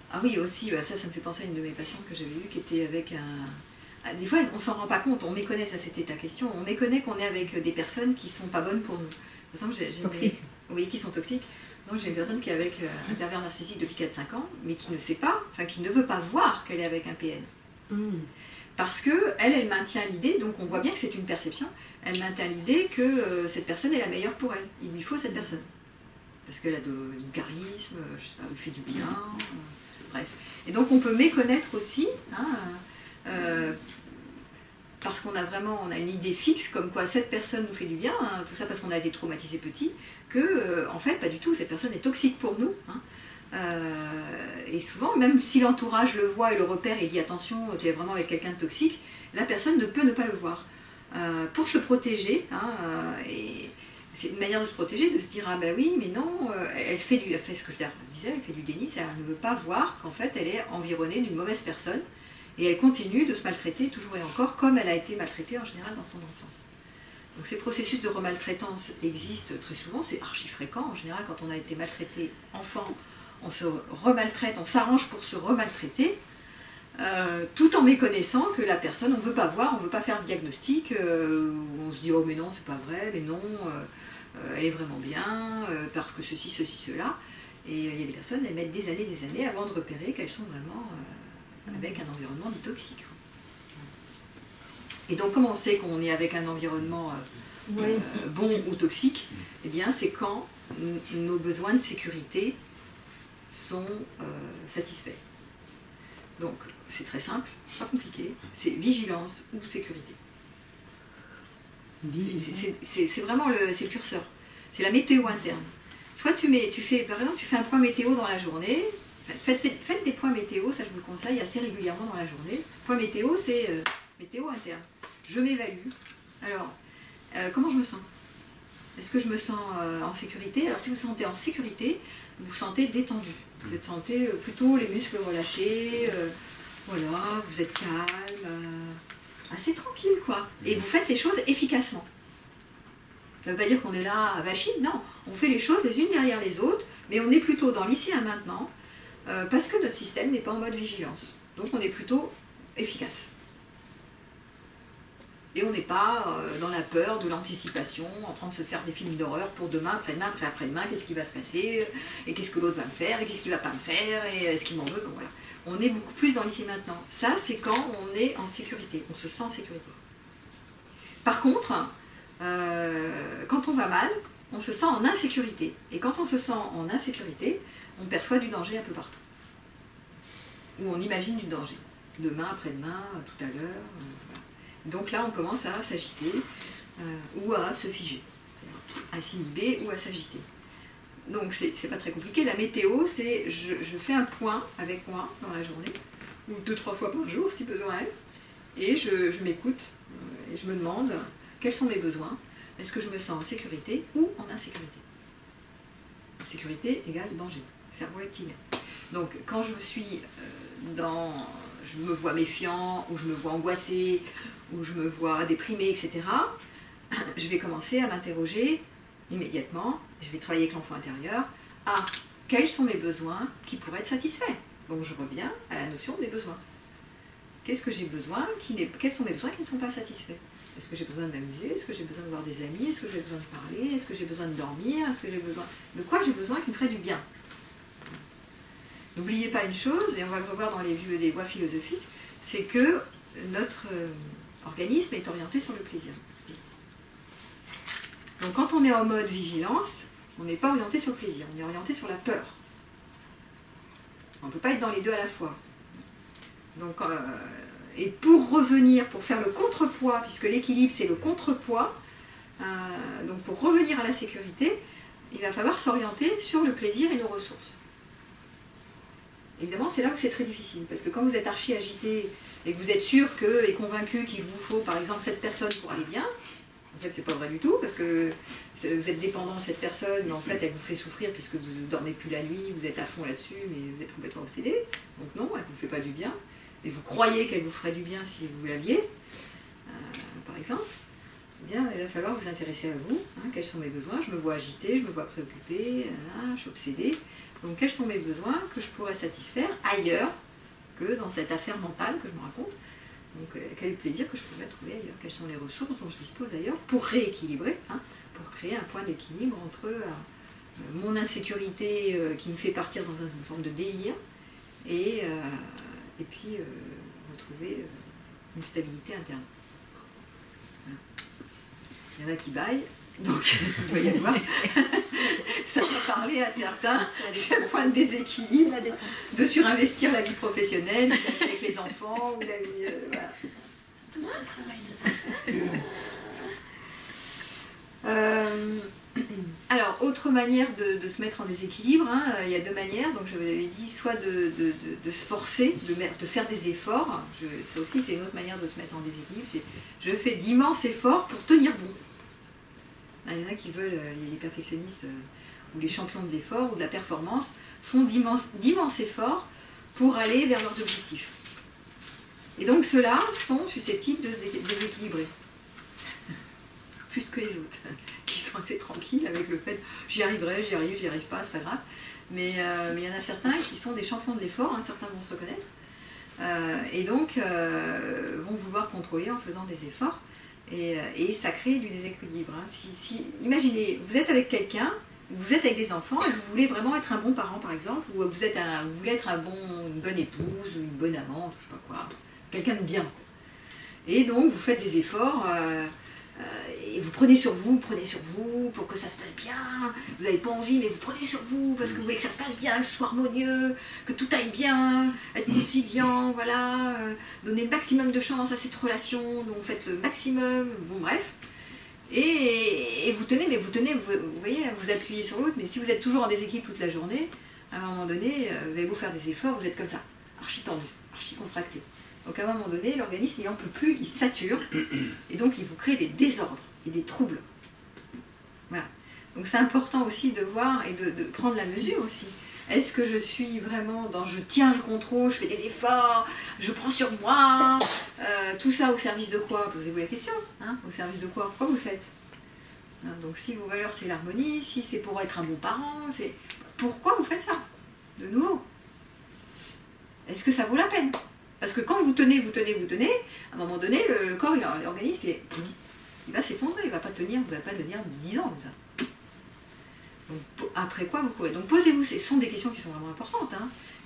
Ah oui, aussi, ça me fait penser à une de mes patientes que j'avais eue, qui était avec un... Des fois, on ne s'en rend pas compte, on méconnaît, ça c'était ta question, on méconnaît qu'on est avec des personnes qui ne sont pas bonnes pour nous. Par exemple, toxiques. Oui, qui sont toxiques. Donc j'ai une personne qui est avec un pervers narcissique depuis 4-5 ans, mais qui ne sait pas, enfin qui ne veut pas voir qu'elle est avec un PN. Parce qu'elle maintient l'idée, donc on voit bien que c'est une perception, elle maintient l'idée que cette personne est la meilleure pour elle. Il lui faut cette personne. Parce qu'elle a du charisme, je sais pas, elle fait du bien, bref. Et donc on peut méconnaître aussi, parce qu'on a une idée fixe comme quoi cette personne nous fait du bien, hein, tout ça parce qu'on a été traumatisé petit, que en fait pas du tout, cette personne est toxique pour nous. Et souvent, même si l'entourage le voit et le repère et dit attention, tu es vraiment avec quelqu'un de toxique, la personne ne peut ne pas le voir. Pour se protéger, et c'est une manière de se protéger, de se dire ah ben oui, mais non, elle fait ce que je disais, elle fait du déni, c'est-à-dire elle ne veut pas voir qu'en fait elle est environnée d'une mauvaise personne. Et elle continue de se maltraiter toujours et encore, comme elle a été maltraitée en général dans son enfance. Donc ces processus de remaltraitance existent très souvent, c'est archi fréquent. En général, quand on a été maltraité enfant, on se remaltraite, on s'arrange pour se remaltraiter, tout en méconnaissant que la personne, on ne veut pas voir, on ne veut pas faire de diagnostic, on se dit oh mais non, c'est pas vrai, mais non, elle est vraiment bien, parce que ceci, cela. Et il y a des personnes, elles mettent des années avant de repérer qu'elles sont vraiment... avec un environnement dit toxique. Et donc, comment on sait qu'on est avec un environnement bon ou toxique? Eh bien, c'est quand nos besoins de sécurité sont satisfaits. Donc, c'est très simple, pas compliqué, c'est vigilance ou sécurité. C'est vraiment le curseur, c'est la météo interne. Soit par exemple, tu fais un point météo dans la journée. Faites des points météo, ça je vous le conseille assez régulièrement dans la journée. Point météo, c'est météo interne. Je m'évalue. Alors, comment je me sens? Est-ce que je me sens en sécurité? Alors si vous vous sentez en sécurité, vous vous sentez détendu. Vous sentez plutôt les muscles relâchés, voilà, vous êtes calme, assez tranquille quoi. Et vous faites les choses efficacement. Ça ne veut pas dire qu'on est là à vacher, non. On fait les choses les unes derrière les autres, mais on est plutôt dans l'ici et maintenant. Parce que notre système n'est pas en mode vigilance. Donc on est plutôt efficace. Et on n'est pas dans la peur de l'anticipation, en train de se faire des films d'horreur pour demain, après-demain, après-demain, qu'est-ce qui va se passer, et qu'est-ce que l'autre va me faire, et qu'est-ce qu'il ne va pas me faire, et est-ce qu'il m'en veut, donc voilà. On est beaucoup plus dans l'ici et maintenant. Ça, c'est quand on est en sécurité, on se sent en sécurité. Par contre, quand on va mal, on se sent en insécurité. Et quand on se sent en insécurité, on perçoit du danger un peu partout. Ou on imagine du danger. Demain, après-demain, tout à l'heure. Voilà. Donc là, on commence à s'agiter ou à se figer. À s'inhiber ou à s'agiter. Donc c'est pas très compliqué. La météo, c'est je fais un point avec moi dans la journée, ou 2-3 fois par jour si besoin est, et je m'écoute et je me demande quels sont mes besoins. Est-ce que je me sens en sécurité ou en insécurité? Sécurité égale danger. Cerveau reptilien. Donc quand je suis je me vois méfiant, ou je me vois angoissé, ou je me vois déprimé, etc., je vais commencer à m'interroger immédiatement, je vais travailler avec l'enfant intérieur. Ah, quels sont mes besoins qui pourraient être satisfaits. Donc je reviens à la notion des besoins. Qu'est-ce que j'ai besoin, quels sont mes besoins qui ne sont pas satisfaits? Est-ce que j'ai besoin de m'amuser? Est-ce que j'ai besoin de voir des amis? Est-ce que j'ai besoin de parler? Est-ce que j'ai besoin de dormir? Est-ce que j'ai besoin... De quoi j'ai besoin qui me ferait du bien? N'oubliez pas une chose, et on va le revoir dans les voies philosophiques, c'est que notre organisme est orienté sur le plaisir. Donc quand on est en mode vigilance, on n'est pas orienté sur le plaisir, on est orienté sur la peur. On ne peut pas être dans les deux à la fois. Donc, et pour revenir, pour faire le contrepoids, puisque l'équilibre c'est le contrepoids, donc pour revenir à la sécurité, il va falloir s'orienter sur le plaisir et nos ressources. Évidemment, c'est là où c'est très difficile, parce que quand vous êtes archi agité et que vous êtes sûr et convaincu qu'il vous faut par exemple cette personne pour aller bien, en fait c'est pas vrai du tout, parce que vous êtes dépendant de cette personne, mais en fait elle vous fait souffrir puisque vous ne dormez plus la nuit, vous êtes à fond là-dessus, mais vous êtes complètement obsédé, donc non, elle ne vous fait pas du bien, et vous croyez qu'elle vous ferait du bien si vous l'aviez, par exemple. Eh bien, il va falloir vous intéresser à vous, quels sont mes besoins, je me vois agité, je me vois préoccupé, je suis obsédée. Donc quels sont mes besoins que je pourrais satisfaire ailleurs que dans cette affaire mentale que je me raconte. Donc quel est le plaisir que je pourrais trouver ailleurs, quelles sont les ressources dont je dispose ailleurs pour rééquilibrer, pour créer un point d'équilibre entre mon insécurité qui me fait partir dans une forme de délire et puis retrouver une stabilité interne. Voilà. Il y en a qui baillent, donc il doit y avoir... Ça peut parler à certains, c'est un point de déséquilibre, de surinvestir la vie professionnelle, avec les enfants, ou la vie... voilà. C'est tout ça le travail. Alors, autre manière de se mettre en déséquilibre, il y a deux manières, donc je vous avais dit, soit de se forcer, de faire des efforts, ça aussi c'est une autre manière de se mettre en déséquilibre, je fais d'immenses efforts pour tenir bon. Il y en a qui veulent, les perfectionnistes ou les champions de l'effort ou de la performance, font d'immenses efforts pour aller vers leurs objectifs. Et donc ceux-là sont susceptibles de se déséquilibrer, plus que les autres, qui sont assez tranquilles avec le fait j'y arriverai, j'y arrive pas, c'est pas grave. Mais il y en a certains qui sont des champions de l'effort, certains vont se reconnaître, et donc vont vouloir contrôler en faisant des efforts. Et ça crée du déséquilibre. Imaginez, vous êtes avec quelqu'un, vous êtes avec des enfants et vous voulez vraiment être un bon parent par exemple, ou vous voulez être une bonne épouse, ou une bonne amante, je sais pas quoi, quelqu'un de bien. Et donc vous faites des efforts et vous prenez sur vous pour que ça se passe bien. Vous n'avez pas envie, mais vous prenez sur vous parce que vous voulez que ça se passe bien, que ce soit harmonieux, que tout aille bien, être conciliant, voilà, donner le maximum de chance à cette relation, donc vous faites le maximum, bon bref. Et vous tenez, vous voyez, vous appuyez sur l'autre, mais si vous êtes toujours en déséquilibre toute la journée, à un moment donné, vous allez beau faire des efforts, vous êtes comme ça, archi tendu, archi contracté. Donc à un moment donné, l'organisme il n'en peut plus, il sature, et donc il vous crée des désordres et des troubles. Voilà. Donc c'est important aussi de voir et de prendre la mesure aussi. Est-ce que je suis vraiment dans je tiens le contrôle, je fais des efforts, je prends sur moi, tout ça au service de quoi? Posez-vous la question, au service de quoi? Pourquoi vous le faites? Donc si vos valeurs c'est l'harmonie, si c'est pour être un bon parent, c'est pourquoi vous faites ça? De nouveau. Est-ce que ça vaut la peine? Parce que quand vous tenez, à un moment donné, le corps, l'organisme, il va s'effondrer, il ne va pas tenir, vous ne va pas tenir 10 ans comme ça. Donc, après quoi vous courez? Donc posez-vous, ce sont des questions qui sont vraiment importantes.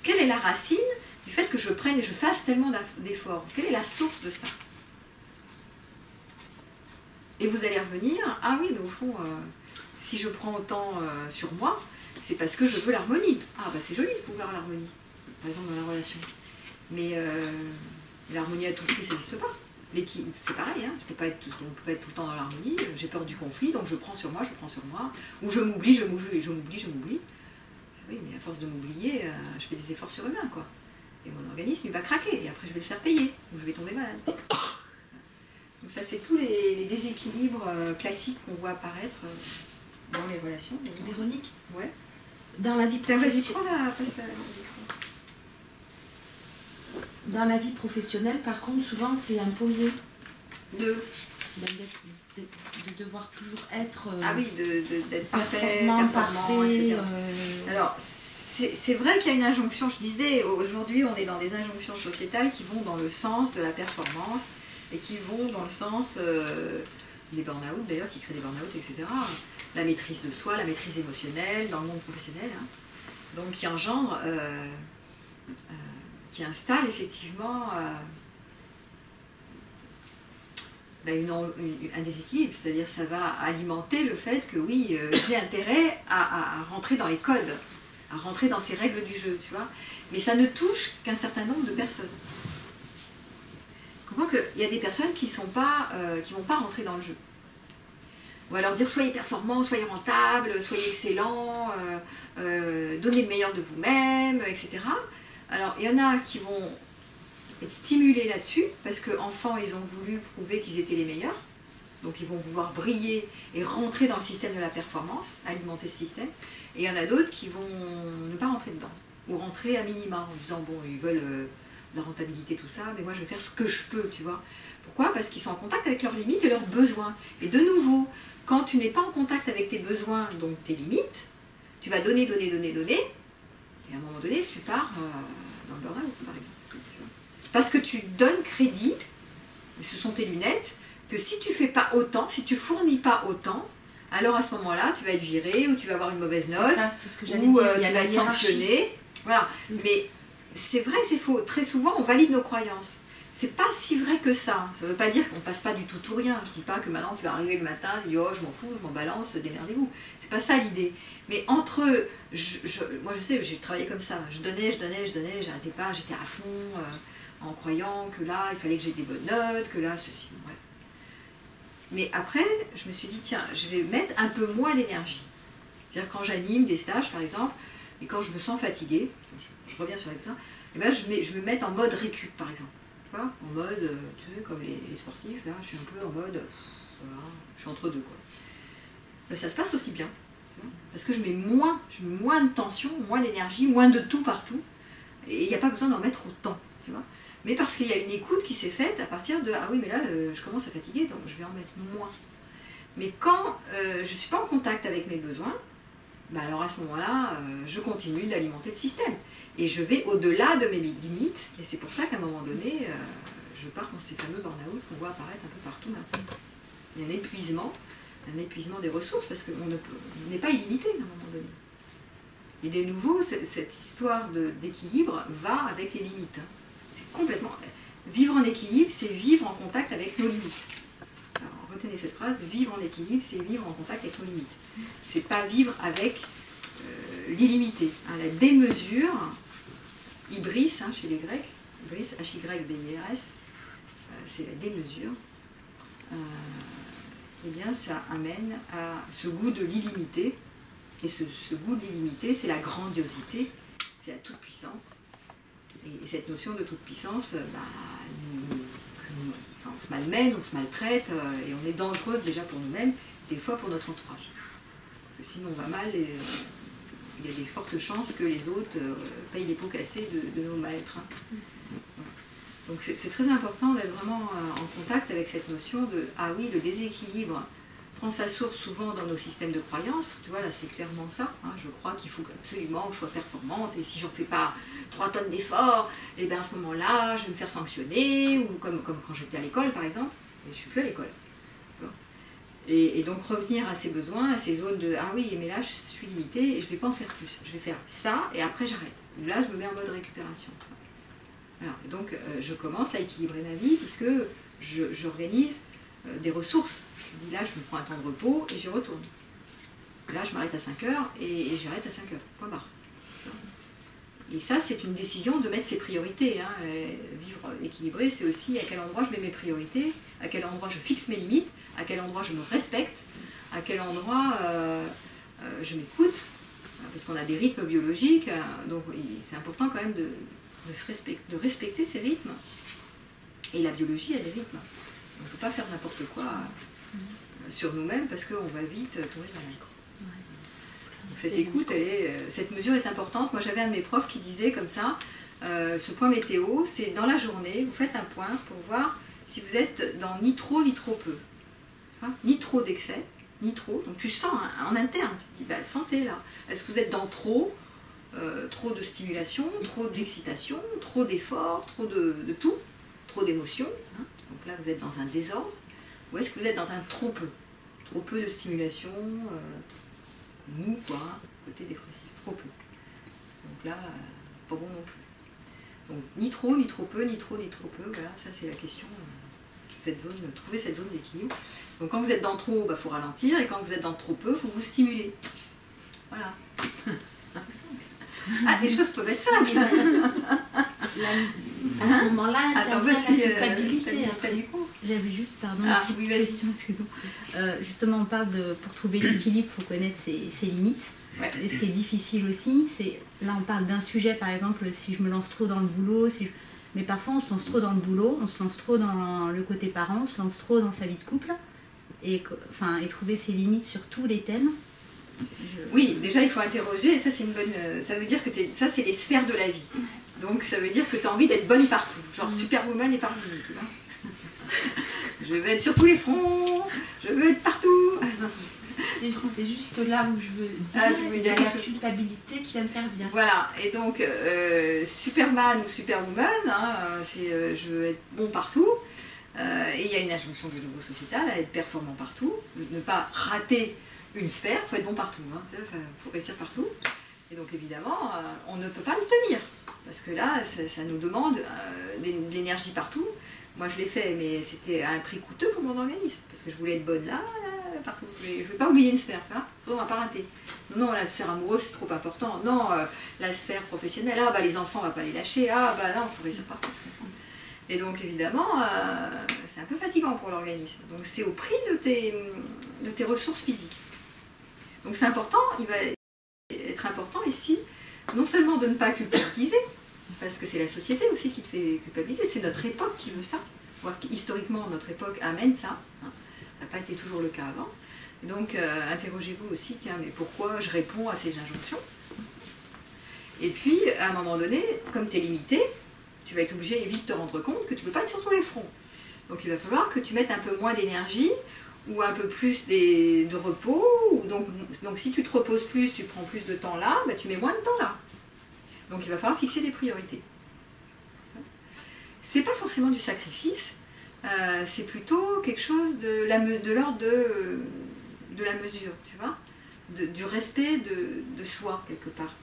Quelle est la racine du fait que je prenne et je fasse tellement d'efforts? Quelle est la source de ça? Et vous allez revenir, ah oui, mais au fond, si je prends autant sur moi, c'est parce que je veux l'harmonie. Ah bah c'est joli de vouloir l'harmonie, par exemple dans la relation. Mais l'harmonie à tout prix, ça n'existe pas. C'est pareil, on ne peut pas être tout le temps dans l'harmonie. J'ai peur du conflit, donc je prends sur moi. Ou je m'oublie. Oui, mais à force de m'oublier, je fais des efforts surhumains, quoi. Et mon organisme, il va craquer. Et après, je vais le faire payer. Ou je vais tomber malade. Donc ça, c'est tous les déséquilibres classiques qu'on voit apparaître dans les relations. Véronique, ouais. Dans la vie professionnelle... Dans la vie professionnelle, par contre, souvent, c'est imposé de devoir toujours être d'être parfait, etc. Alors, c'est vrai qu'il y a une injonction, je disais, aujourd'hui on est dans des injonctions sociétales qui vont dans le sens de la performance et qui vont dans le sens des burn-out d'ailleurs, qui créent des burn-out, etc. La maîtrise de soi, la maîtrise émotionnelle dans le monde professionnel, hein. Donc qui engendre, qui installe effectivement un déséquilibre, c'est-à-dire ça va alimenter le fait que oui, j'ai intérêt à rentrer dans les codes, à rentrer dans ces règles du jeu, tu vois, mais ça ne touche qu'un certain nombre de personnes. Je comprends qu'il y a des personnes qui vont pas rentrer dans le jeu. On va leur dire soyez performants, soyez rentables, soyez excellents, donnez le meilleur de vous-même, etc. Alors il y en a qui vont être stimulés là-dessus, parce qu'enfants, ils ont voulu prouver qu'ils étaient les meilleurs, donc ils vont vouloir briller et rentrer dans le système de la performance, alimenter ce système, et il y en a d'autres qui vont ne pas rentrer dedans, ou rentrer à minima, en disant, bon, ils veulent la rentabilité, tout ça, mais moi je vais faire ce que je peux, tu vois. Pourquoi? Parce qu'ils sont en contact avec leurs limites et leurs besoins. Et de nouveau, quand tu n'es pas en contact avec tes besoins, donc tes limites, tu vas donner, et à un moment donné, tu pars dans le burn-out, par exemple. Parce que tu donnes crédit, et ce sont tes lunettes, que si tu fais pas autant, si tu fournis pas autant, alors à ce moment-là, tu vas être viré, ou tu vas avoir une mauvaise note, c'est ce que j'allais ou dire, tu vas être sanctionné. Voilà. Mais c'est vrai, c'est faux. Très souvent, on valide nos croyances. C'est pas si vrai que ça. Ça veut pas dire qu'on passe pas du tout ou rien. Je dis pas que maintenant tu vas arriver le matin, tu dis oh je m'en fous, je m'en balance, démerdez-vous. C'est pas ça l'idée. Mais entre, moi je sais, j'ai travaillé comme ça. Je donnais, j'arrêtais pas, j'étais à fond. En croyant que là, il fallait que j'ai des bonnes notes, que là, ceci, bref. Mais après, je me suis dit, tiens, je vais mettre un peu moins d'énergie. C'est-à-dire quand j'anime des stages, par exemple, et quand je me sens fatiguée, je reviens sur les besoins, et ben je me mets en mode récup, par exemple. Tu vois, en mode, tu sais, comme les sportifs, là, je suis un peu en mode, voilà, je suis entre deux, quoi. Ben, ça se passe aussi bien. Tu vois, parce que je mets moins de tension, moins d'énergie, moins de tout partout, et il n'y a pas besoin d'en mettre autant, tu vois. Mais parce qu'il y a une écoute qui s'est faite à partir de « Ah oui, mais là, je commence à fatiguer, donc je vais en mettre moins. » Mais quand je ne suis pas en contact avec mes besoins, bah alors à ce moment-là, je continue d'alimenter le système. Et je vais au-delà de mes limites. Et c'est pour ça qu'à un moment donné, je pars dans ces fameux burn-out qu'on voit apparaître un peu partout maintenant. Il y a un épuisement des ressources, parce qu'on n'est pas illimité à un moment donné. Et de nouveau, cette histoire d'équilibre va avec les limites. Hein. C'est complètement... Vivre en équilibre, c'est vivre en contact avec nos limites. Alors, retenez cette phrase, vivre en équilibre, c'est vivre en contact avec nos limites. C'est pas vivre avec l'illimité. Hein. La démesure, hybris, hein, chez les Grecs, hybris, H-Y-B-I-R-S, c'est la démesure. Eh bien, ça amène à ce goût de l'illimité. Et ce goût de l'illimité, c'est la grandiosité, c'est la toute-puissance. Et cette notion de toute-puissance, on se malmène, on se maltraite, et on est dangereux déjà pour nous-mêmes, des fois pour notre entourage. Parce que sinon on va mal, et il y a des fortes chances que les autres payent les pots cassés de nos mal-être. Hein. Donc c'est très important d'être vraiment en contact avec cette notion de « Ah oui, le déséquilibre prend sa source souvent dans nos systèmes de croyances. » Tu vois, là c'est clairement ça. Hein. Je crois qu'il faut absolument que je sois performante, et si j'en fais pas 3 tonnes d'efforts, et bien à ce moment-là, je vais me faire sanctionner, ou comme quand j'étais à l'école par exemple, et je suis plus à l'école. Et donc revenir à ses besoins, à ces zones de « Ah oui, mais là je suis limitée, et je ne vais pas en faire plus. Je vais faire ça, et après j'arrête. » Là je me mets en mode récupération. Alors, et donc je commence à équilibrer ma vie, puisque j'organise des ressources. Je dis là, je me prends un temps de repos et j'y retourne. Là, je m'arrête à 5 heures et j'arrête à 5 heures. Point barre. Et ça, c'est une décision de mettre ses priorités. Hein. Vivre équilibré, c'est aussi à quel endroit je mets mes priorités, à quel endroit je fixe mes limites, à quel endroit je me respecte, à quel endroit je m'écoute. Parce qu'on a des rythmes biologiques, donc c'est important quand même de respecter ces rythmes. Et la biologie a des rythmes. On ne peut pas faire n'importe quoi sur nous-mêmes parce qu'on va vite tomber malade. Cette écoute, cette mesure est importante. Moi j'avais un de mes profs qui disait comme ça, ce point météo, c'est dans la journée, vous faites un point pour voir si vous êtes dans ni trop ni trop peu. Hein, ni trop d'excès, ni trop. Donc tu sens en interne, tu te dis, bah, sentez là. Est-ce que vous êtes dans trop trop de stimulation, trop d'excitation, trop d'efforts, trop de tout, trop d'émotions. Hein. Donc là, vous êtes dans un désordre. Ou est-ce que vous êtes dans un trop peu? Trop peu de stimulation, mou, quoi, hein, côté dépressif, trop peu. Donc là, pas bon non plus. Donc ni trop peu, ni trop peu, voilà, ça c'est la question. Trouver cette zone d'équilibre. Donc quand vous êtes dans trop, il faut ralentir, et quand vous êtes dans trop peu, il faut vous stimuler. Voilà. Ah, les choses peuvent être simples. À ce moment-là, intervient la culpabilité. J'avais juste, une question, excusez-moi. Justement, on parle pour trouver l'équilibre, il faut connaître ses limites. Ouais. Et ce qui est difficile aussi, c'est, là on parle d'un sujet, par exemple, si je me lance trop dans le boulot, mais parfois on se lance trop dans le boulot, on se lance trop dans le côté parent, on se lance trop dans sa vie de couple, et trouver ses limites sur tous les thèmes. Oui, déjà il faut interroger, et ça c'est une bonne. Ça veut dire que ça c'est les sphères de la vie. Donc ça veut dire que tu as envie d'être bonne partout, genre Superwoman et partout. Tu vois. Je veux être sur tous les fronts, je veux être partout. C'est juste là où je veux dire, il y a la culpabilité qui intervient. Voilà, et donc Superman ou Superwoman, hein, c'est je veux être bon partout. Et il y a une injonction du niveau sociétal à être performant partout, ne pas rater une sphère, il faut être bon partout, hein, faut réussir partout. Et donc évidemment, on ne peut pas le tenir, parce que là, ça nous demande de l'énergie partout. Moi je l'ai fait, mais c'était à un prix coûteux pour mon organisme, parce que je voulais être bonne là, partout. Je ne vais pas oublier une sphère, hein, on ne va pas rater. Non, la sphère amoureuse c'est trop important, non, la sphère professionnelle, les enfants on ne va pas les lâcher, non, il faut réussir partout. Et donc évidemment, c'est un peu fatigant pour l'organisme. Donc c'est au prix de tes ressources physiques. Donc c'est important, il va être important ici, non seulement de ne pas culpabiliser, parce que c'est la société aussi qui te fait culpabiliser, c'est notre époque qui veut ça. Voir qu'historiquement, notre époque amène ça. Hein. Ça n'a pas été toujours le cas avant. Et donc, interrogez-vous aussi, tiens, mais pourquoi je réponds à ces injonctions? Et puis, à un moment donné, comme tu es limité, tu vas être obligé vite de te rendre compte que tu ne peux pas être sur tous les fronts. Donc, il va falloir que tu mettes un peu moins d'énergie ou un peu plus de repos. Donc, si tu te reposes plus, tu prends plus de temps là, tu mets moins de temps là. Donc, il va falloir fixer des priorités. C'est pas forcément du sacrifice, c'est plutôt quelque chose de l'ordre de la mesure, tu vois, du respect de soi, quelque part.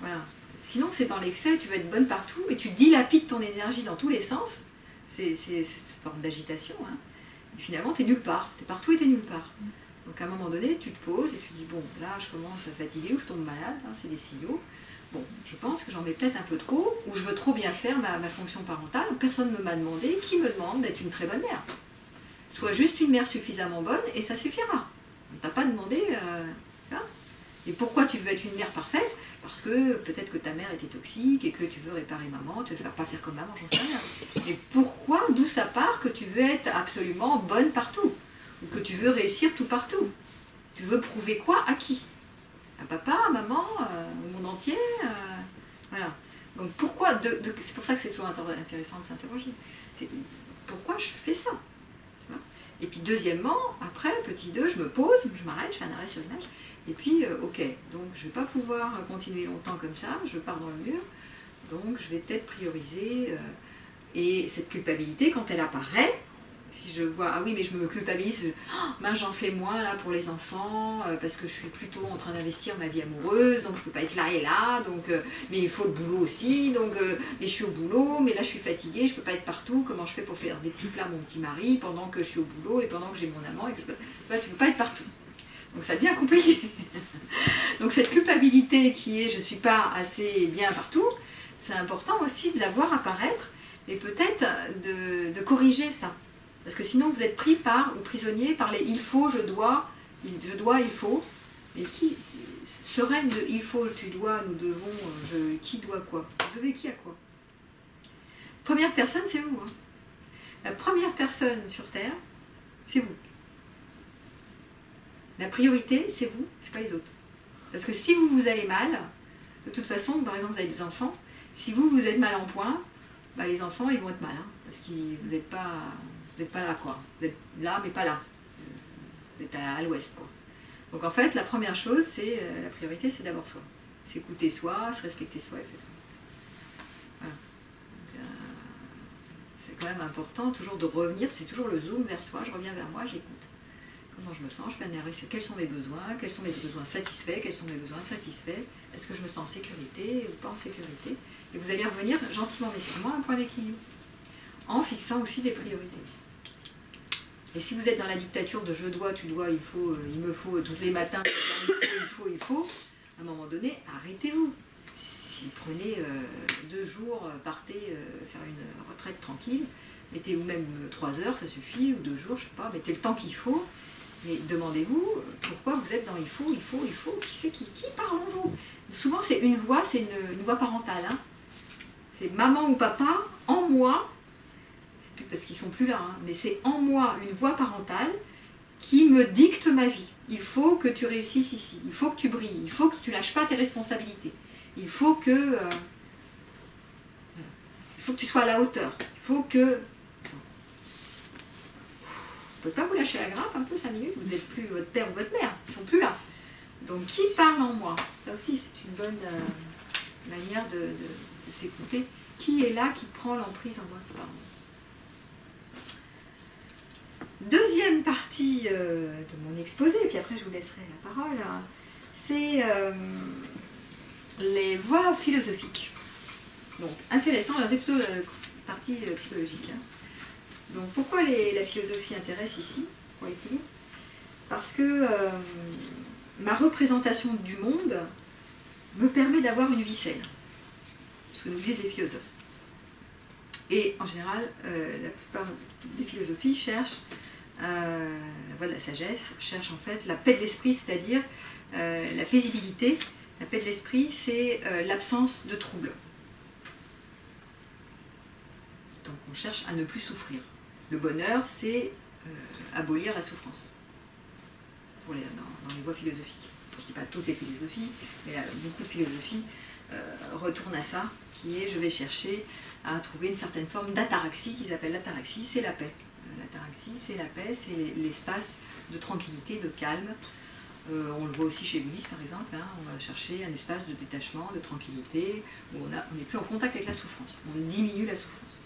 Voilà. Sinon, c'est dans l'excès, tu vas être bonne partout et tu dilapides ton énergie dans tous les sens. C'est une forme d'agitation. Hein. Et finalement, tu es nulle part. Tu es partout et tu es nulle part. Donc, à un moment donné, tu te poses et tu dis, bon, là, je commence à fatiguer ou je tombe malade, hein, c'est des signaux. Bon, je pense que j'en mets peut-être un peu trop, ou je veux trop bien faire ma fonction parentale, personne ne m'a demandé, qui me demande d'être une très bonne mère? Sois juste une mère suffisamment bonne et ça suffira. On ne t'a pas demandé... Et pourquoi tu veux être une mère parfaite? Parce que peut-être que ta mère était toxique et que tu veux réparer maman, tu veux pas faire comme maman, j'en sais rien. Et pourquoi, d'où ça part que tu veux être absolument bonne partout? Ou que tu veux réussir tout partout? Tu veux prouver quoi à qui? À papa, à maman, au monde entier, voilà. Donc pourquoi, c'est pour ça que c'est toujours intéressant de s'interroger. Pourquoi je fais ça? Et puis deuxièmement, après, petit 2, je me pose, je m'arrête, je fais un arrêt sur l'image, et puis, ok, donc je ne vais pas pouvoir continuer longtemps comme ça, je pars dans le mur, donc je vais peut-être prioriser, et cette culpabilité, quand elle apparaît, si je vois, ah oui, mais je me culpabilise, j'en fais moins là pour les enfants, parce que je suis plutôt en train d'investir ma vie amoureuse, donc je ne peux pas être là et là, donc, mais il faut le boulot aussi, donc, mais je suis au boulot, mais là je suis fatiguée, je ne peux pas être partout, comment je fais pour faire des petits plats à mon petit mari pendant que je suis au boulot et pendant que j'ai mon amant, et que tu ne peux pas être partout. Donc ça devient compliqué. Donc cette culpabilité qui est je ne suis pas assez bien partout, c'est important aussi de la voir apparaître et peut-être de corriger ça. Parce que sinon vous êtes pris par, ou prisonnier par les il faut, je dois, il faut. Et qui sereine de il faut, tu dois, nous devons, qui doit quoi? Vous devez qui à quoi? Première personne, c'est vous. Hein. La première personne sur Terre, c'est vous. La priorité, c'est vous, c'est pas les autres. Parce que si vous allez mal, de toute façon, par exemple, vous avez des enfants, si vous êtes mal en point, les enfants, ils vont être mal. Hein, parce que vous n'êtes pas là, quoi. Vous êtes là, mais pas là. Vous êtes à l'ouest, quoi. Donc en fait, la première chose, c'est la priorité, c'est d'abord soi. s'écouter soi, se respecter soi, etc. Voilà. C'est quand même important toujours de revenir, c'est toujours le zoom vers soi, je reviens vers moi, j'écoute. Comment je me sens, je fais un arrêt sur quels sont mes besoins satisfaits, quels sont mes besoins satisfaits, est-ce que je me sens en sécurité ou pas en sécurité. Et vous allez revenir gentiment mais sûrement à un point d'équilibre, en fixant aussi des priorités. Et si vous êtes dans la dictature de je dois, tu dois, il faut, il me faut, tous les matins, il faut, à un moment donné, arrêtez-vous. Si prenez 2 jours, partez faire une retraite tranquille, mettez ou même 3 heures, ça suffit, ou 2 jours, je sais pas, mettez le temps qu'il faut, mais demandez-vous pourquoi vous êtes dans il faut, qui c'est qui parle en vous. Souvent c'est une voix parentale, hein. C'est maman ou papa, en moi, parce qu'ils sont plus là, hein, mais c'est en moi une voix parentale qui me dicte ma vie. Il faut que tu réussisses ici, il faut que tu brilles, il faut que tu lâches pas tes responsabilités, il faut que tu sois à la hauteur, il faut que... Vous ne pouvez pas vous lâcher la grappe un peu 5 minutes, vous n'êtes plus votre père ou votre mère, ils ne sont plus là. Donc qui parle en moi? Ça aussi c'est une bonne manière de s'écouter. Qui est là, qui prend l'emprise en moi? Deuxième partie de mon exposé, puis après je vous laisserai la parole, hein, c'est les voies philosophiques. Donc intéressant, alors c'est plutôt la partie psychologique. Hein. Donc pourquoi la philosophie intéresse ici, pour l'équilibre? Parce que ma représentation du monde me permet d'avoir une vie saine, ce que nous disent les philosophes. Et en général, la plupart des philosophies cherchent la voie de la sagesse, cherche en fait la paix de l'esprit, c'est-à-dire la paisibilité. La paix de l'esprit, c'est l'absence de trouble. Donc on cherche à ne plus souffrir. Le bonheur, c'est abolir la souffrance dans les voies philosophiques. Je ne dis pas toutes les philosophies, mais beaucoup de philosophies retournent à ça, qui est je vais chercher à trouver une certaine forme d'ataraxie, qu'ils appellent l'ataraxie, c'est la paix. L'ataraxie, c'est la paix, c'est l'espace de tranquillité, de calme. On le voit aussi chez les bouddhistes, par exemple, hein, on va chercher un espace de détachement, de tranquillité, où on n'est plus en contact avec la souffrance, on diminue la souffrance.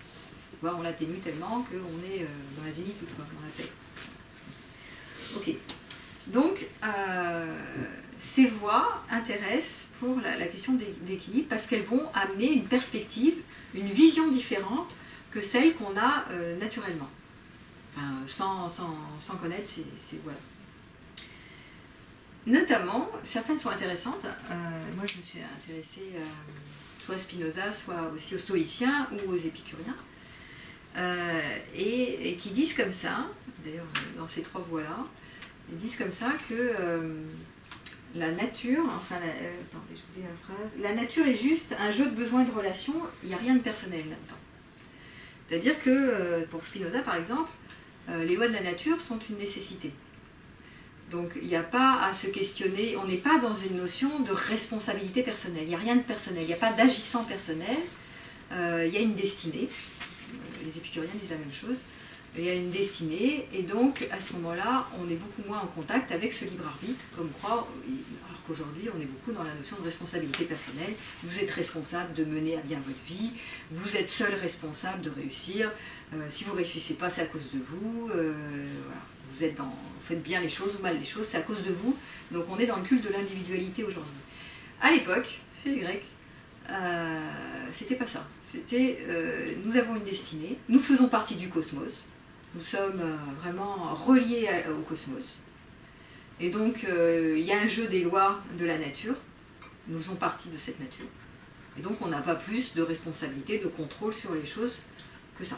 Voire on l'atténue tellement qu'on est dans la zénitude, dans la paix. Ok. Donc, ces voies intéressent pour la question d'équilibre parce qu'elles vont amener une perspective, une vision différente que celle qu'on a naturellement, enfin, sans connaître ces voies-là. Notamment, certaines sont intéressantes. Moi, je me suis intéressée soit à Spinoza, soit aussi aux stoïciens ou aux épicuriens, et qui disent comme ça, d'ailleurs dans ces 3 voies-là, ils disent comme ça que la nature, enfin, attendez, je vous dis la phrase, la nature est juste un jeu de besoins et de relations, il n'y a rien de personnel là-dedans. C'est-à-dire que, pour Spinoza par exemple, les lois de la nature sont une nécessité. Donc il n'y a pas à se questionner, on n'est pas dans une notion de responsabilité personnelle, il n'y a rien de personnel, il n'y a pas d'agissant personnel, il y a une destinée, les épicuriens disent la même chose, il y a une destinée, et donc à ce moment-là, on est beaucoup moins en contact avec ce libre arbitre, comme croit, alors qu'aujourd'hui on est beaucoup dans la notion de responsabilité personnelle, vous êtes responsable de mener à bien votre vie, vous êtes seul responsable de réussir, si vous ne réussissez pas, c'est à cause de vous, voilà. Vous faites bien les choses ou mal les choses, c'est à cause de vous. Donc on est dans le culte de l'individualité aujourd'hui. À l'époque, chez les Grecs, c'était pas ça. C'était, nous avons une destinée, nous faisons partie du cosmos, nous sommes vraiment reliés au cosmos. Et donc il y a un jeu des lois de la nature, nous faisons partie de cette nature. Et donc on n'a pas plus de responsabilité, de contrôle sur les choses que ça.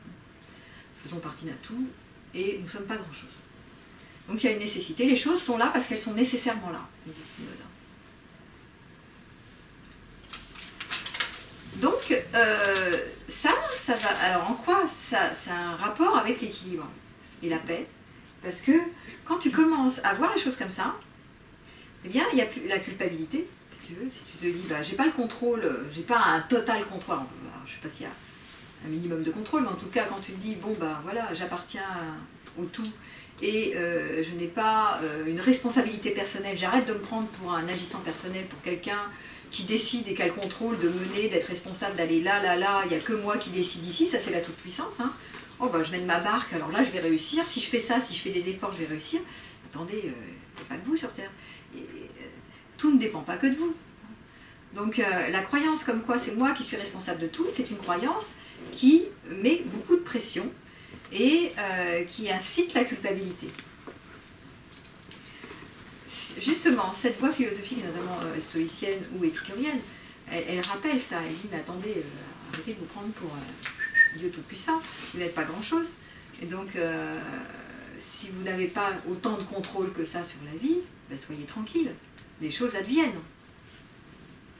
Nous faisons partie d'un tout. Et nous ne sommes pas grand-chose. Donc il y a une nécessité. Les choses sont là parce qu'elles sont nécessairement là, nous dit Spinoza. Donc, ça va. Alors en quoi ça a un rapport avec l'équilibre et la paix? Parce que quand tu commences à voir les choses comme ça, eh bien, il y a la culpabilité, si tu veux. Si tu te dis, bah, j'ai pas le contrôle, j'ai pas un total contrôle. Alors, je ne sais pas s'il y a un minimum de contrôle, mais en tout cas, quand tu te dis, bon, bah voilà, j'appartiens au tout et je n'ai pas une responsabilité personnelle, j'arrête de me prendre pour un agissant personnel, pour quelqu'un qui décide et qui a le contrôle de mener, d'être responsable, d'aller là, il n'y a que moi qui décide ici, ça c'est la toute-puissance. Hein. Oh ben je mène ma barque, alors là je vais réussir, si je fais ça, si je fais des efforts, je vais réussir. Attendez, il n'y a pas que vous sur Terre. Tout ne dépend pas que de vous. Donc la croyance comme quoi c'est moi qui suis responsable de tout, c'est une croyance qui met beaucoup de pression et qui incite la culpabilité. Justement, cette voie philosophique, notamment stoïcienne ou épicurienne, elle rappelle ça. Elle dit, mais attendez, arrêtez de vous prendre pour Dieu Tout-Puissant, vous n'êtes pas grand-chose. Et donc, si vous n'avez pas autant de contrôle que ça sur la vie, ben, soyez tranquille, les choses adviennent.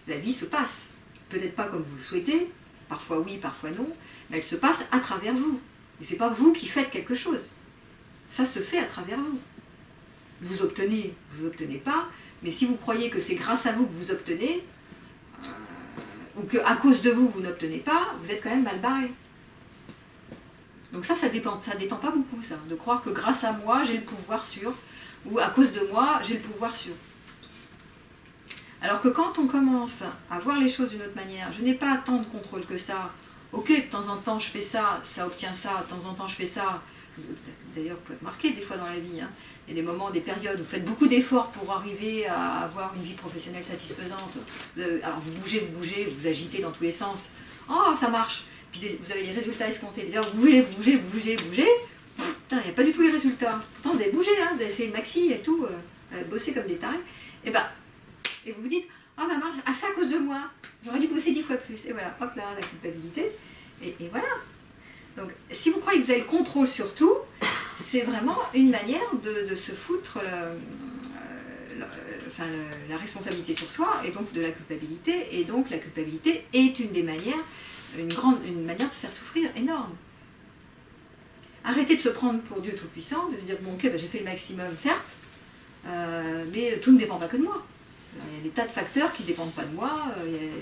La vie se passe, peut-être pas comme vous le souhaitez, parfois oui, parfois non, mais elle se passe à travers vous. Et c'est pas vous qui faites quelque chose, ça se fait à travers vous. Vous obtenez pas, mais si vous croyez que c'est grâce à vous que vous obtenez, ou qu'à cause de vous, vous n'obtenez pas, vous êtes quand même mal barré. Donc ça dépend pas beaucoup, ça, de croire que grâce à moi, j'ai le pouvoir sur, ou à cause de moi, j'ai le pouvoir sur. Alors que quand on commence à voir les choses d'une autre manière, je n'ai pas tant de contrôle que ça, ok, de temps en temps je fais ça, ça obtient ça, de temps en temps je fais ça, d'ailleurs vous pouvez remarquer des fois dans la vie, hein, il y a des moments, des périodes où vous faites beaucoup d'efforts pour arriver à avoir une vie professionnelle satisfaisante, alors vous bougez, vous agitez dans tous les sens, oh ça marche, puis vous avez les résultats escomptés, vous bougez, putain, il n'y a pas du tout les résultats, pourtant vous avez bougé, hein, vous avez fait le maxi et tout, bossé comme des tarés, et vous vous dites, ah bah mince, c'est à cause de moi, j'aurais dû bosser 10 fois plus, et voilà, hop là, la culpabilité, et voilà. Donc, si vous croyez que vous avez le contrôle sur tout, c'est vraiment une manière de se foutre la responsabilité sur soi, et donc de la culpabilité, et donc la culpabilité est une des manières, une manière de se faire souffrir énorme. Arrêtez de se prendre pour Dieu Tout-Puissant, de se dire, bon ok, bah, j'ai fait le maximum, certes, mais tout ne dépend pas que de moi. Il y a des tas de facteurs qui ne dépendent pas de moi,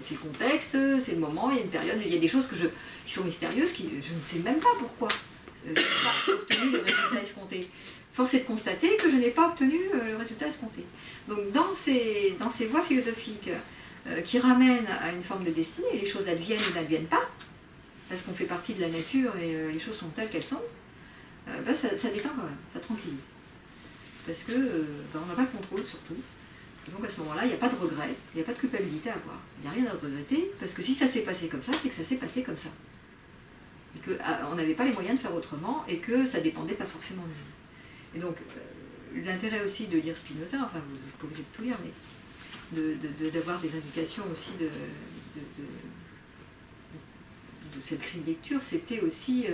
c'est le contexte, c'est le moment, il y a une période, il y a des choses qui sont mystérieuses, je ne sais même pas pourquoi. Je n'ai pas obtenu le résultat escompté. Force est de constater que je n'ai pas obtenu le résultat escompté. Donc dans ces voies philosophiques qui ramènent à une forme de destinée, les choses adviennent ou n'adviennent pas, parce qu'on fait partie de la nature et les choses sont telles qu'elles sont, ça détend quand même, ça tranquillise. Parce que on n'a pas le contrôle sur tout. Et donc à ce moment-là, il n'y a pas de regret, il n'y a pas de culpabilité à avoir. Il n'y a rien à regretter, parce que si ça s'est passé comme ça, c'est que ça s'est passé comme ça. Et qu'on n'avait pas les moyens de faire autrement, et que ça ne dépendait pas forcément de nous. Et donc, l'intérêt aussi de lire Spinoza, enfin vous pouvez tout lire, mais d'avoir des indications aussi de cette grille de lecture, c'était aussi...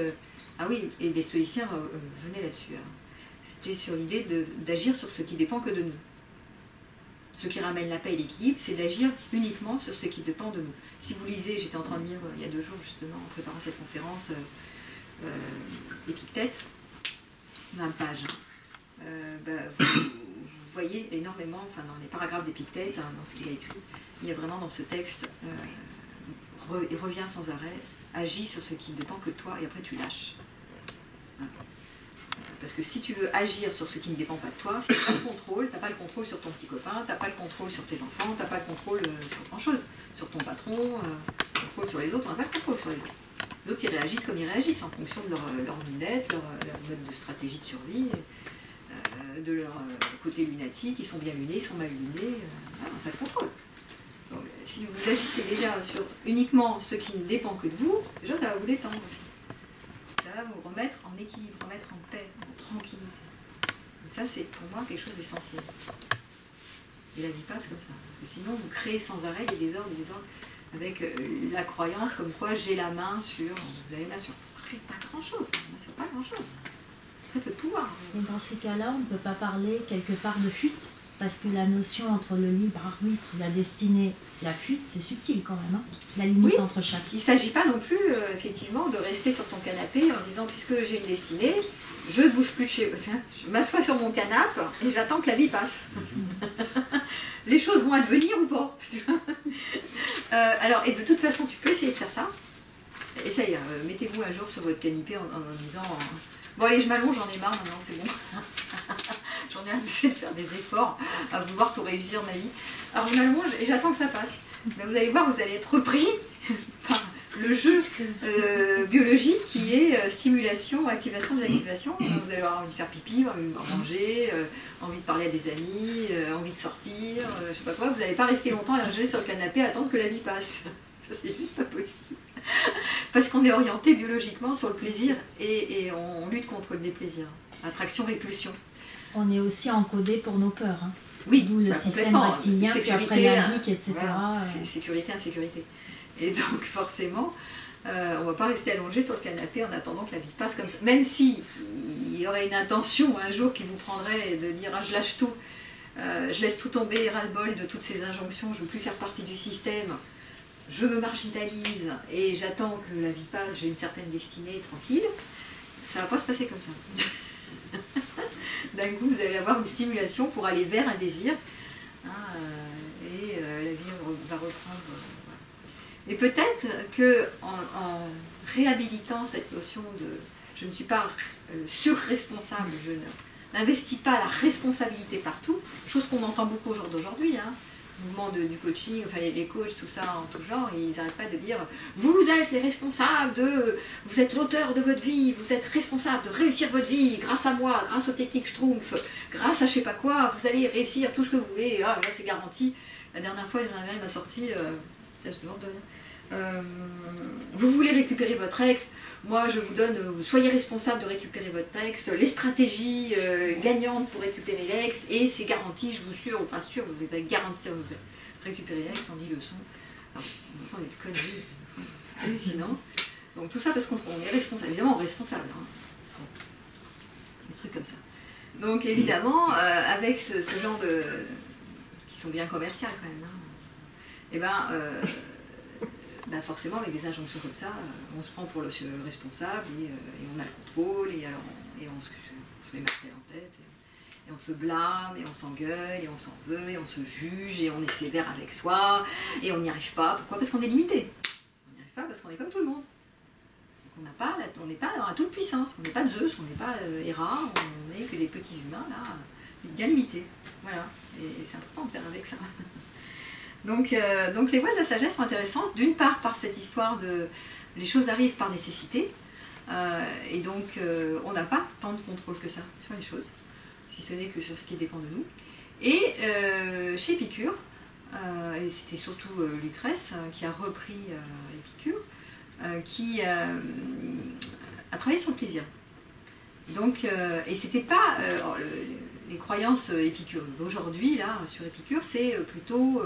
ah oui, et les stoïciens venaient là-dessus. C'était sur l'idée d'agir sur ce qui dépend que de nous. Ce qui ramène la paix et l'équilibre, c'est d'agir uniquement sur ce qui dépend de nous. Si vous lisez, j'étais en train de lire il y a 2 jours justement, en préparant cette conférence, Épictète, 20 pages. Vous voyez énormément, enfin dans les paragraphes d'Épictète, dans ce qu'il a écrit, il y a vraiment dans ce texte, il revient sans arrêt, agis sur ce qui ne dépend que de toi et après tu lâches. Parce que si tu veux agir sur ce qui ne dépend pas de toi, si tu n'as pas le contrôle, tu n'as pas le contrôle sur ton petit copain, tu n'as pas le contrôle sur tes enfants, tu n'as pas le contrôle sur grand-chose, sur ton patron, le contrôle sur les autres, on n'a pas le contrôle sur les autres. Les autres, ils réagissent comme ils réagissent, en fonction de leur lunette, leur mode de stratégie de survie, de leur côté lunatique, ils sont bien lunés, ils sont mal lunés, on n'a pas de contrôle. Donc, si vous agissez déjà sur uniquement ce qui ne dépend que de vous, déjà ça va vous détendre aussi. Ça va vous remettre en équilibre, remettre en paix, en tranquillité. Donc ça, c'est pour moi quelque chose d'essentiel. Et la vie passe comme ça. Parce que sinon, vous créez sans arrêt des désordres, avec la croyance comme quoi j'ai la main sur... Vous avez la main sur pas grand-chose. Sur pas grand-chose. Très peu de pouvoir. Et dans ces cas-là, on ne peut pas parler quelque part de fuite, parce que la notion entre le libre arbitre, la destinée, la fuite, c'est subtil quand même, hein, la limite entre chaque. Il ne s'agit pas non plus, effectivement, de rester sur ton canapé en disant, puisque j'ai une destinée, je ne bouge plus de chez moi. Je m'assois sur mon canapé et j'attends que la vie passe. Les choses vont advenir ou pas. Alors, et de toute façon, tu peux essayer de faire ça. Essayez, mettez-vous un jour sur votre canapé en disant bon allez, je m'allonge, j'en ai marre maintenant, c'est bon. J'en ai assez de faire des efforts à vouloir tout réussir ma vie. Alors je m'allonge et j'attends que ça passe. Mais vous allez voir, vous allez être repris par le jeu biologique qui est stimulation, activation, désactivation. Vous allez avoir envie de faire pipi, envie de manger, envie de parler à des amis, envie de sortir, je sais pas quoi. Vous n'allez pas rester longtemps allongé sur le canapé à attendre que la vie passe. Ça, c'est juste pas possible. Parce qu'on est orienté biologiquement sur le plaisir et on lutte contre le déplaisir. Attraction-répulsion. On est aussi encodé pour nos peurs. Hein. Oui, d'où le système reptilien, puis après l'erbique, etc. Voilà, sécurité, insécurité. Et donc forcément, on ne va pas rester allongé sur le canapé en attendant que la vie passe comme ça. Même si il y aurait une intention un jour qui vous prendrait de dire ah, je lâche tout, je laisse tout tomber, ras-le-bol de toutes ces injonctions, je ne veux plus faire partie du système, je me marginalise et j'attends que la vie passe, j'ai une certaine destinée tranquille, ça ne va pas se passer comme ça. D'un coup, vous allez avoir une stimulation pour aller vers un désir et la vie va reprendre. Mais peut-être qu'en réhabilitant cette notion de je ne suis pas surresponsable, je n'investis pas la responsabilité partout, chose qu'on entend beaucoup au jour d'aujourd'hui, hein, le mouvement du coaching, enfin les coachs, tout ça en tout genre, ils n'arrêtent pas de dire vous êtes les responsables vous êtes l'auteur de votre vie, vous êtes responsable de réussir votre vie, grâce à moi, grâce aux techniques Schtroumpf, grâce à je sais pas quoi, vous allez réussir tout ce que vous voulez, là c'est garanti. La dernière fois, il y en avait un qui m'a sorti, je te demande de rien. Vous voulez récupérer votre ex, moi je vous donne, vous soyez responsable de récupérer votre ex, les stratégies gagnantes pour récupérer l'ex, et c'est garanti, je vous sûr ou pas sûr, vous allez garantir de récupérer l'ex en 10 leçons. Alors, on entend des conneries hallucinantes. Donc tout ça parce qu'on est responsable, évidemment on est responsable. Hein. Des trucs comme ça. Donc évidemment, avec ce genre de... qui sont bien commerciales quand même, hein, et forcément avec des injonctions comme ça, on se prend pour le responsable et on a le contrôle et on se met marqué en tête et on se blâme et on s'engueule et on s'en veut et on se juge et on est sévère avec soi et on n'y arrive pas. Pourquoi? Parce qu'on est limité. On n'y arrive pas parce qu'on est comme tout le monde. Donc on n'est pas dans la toute puissance, on n'est pas Zeus, on n'est pas Héra, on n'est que des petits humains là, bien limités. Voilà, et c'est important de faire avec ça. Donc les voies de la sagesse sont intéressantes, d'une part par cette histoire de les choses arrivent par nécessité, et donc on n'a pas tant de contrôle que ça sur les choses, si ce n'est que sur ce qui dépend de nous. Et chez Épicure, et c'était surtout Lucrèce qui a repris Épicure, qui a travaillé sur le plaisir. Donc, et c'était pas... les croyances épicures d'aujourd'hui, là, sur Épicure, c'est plutôt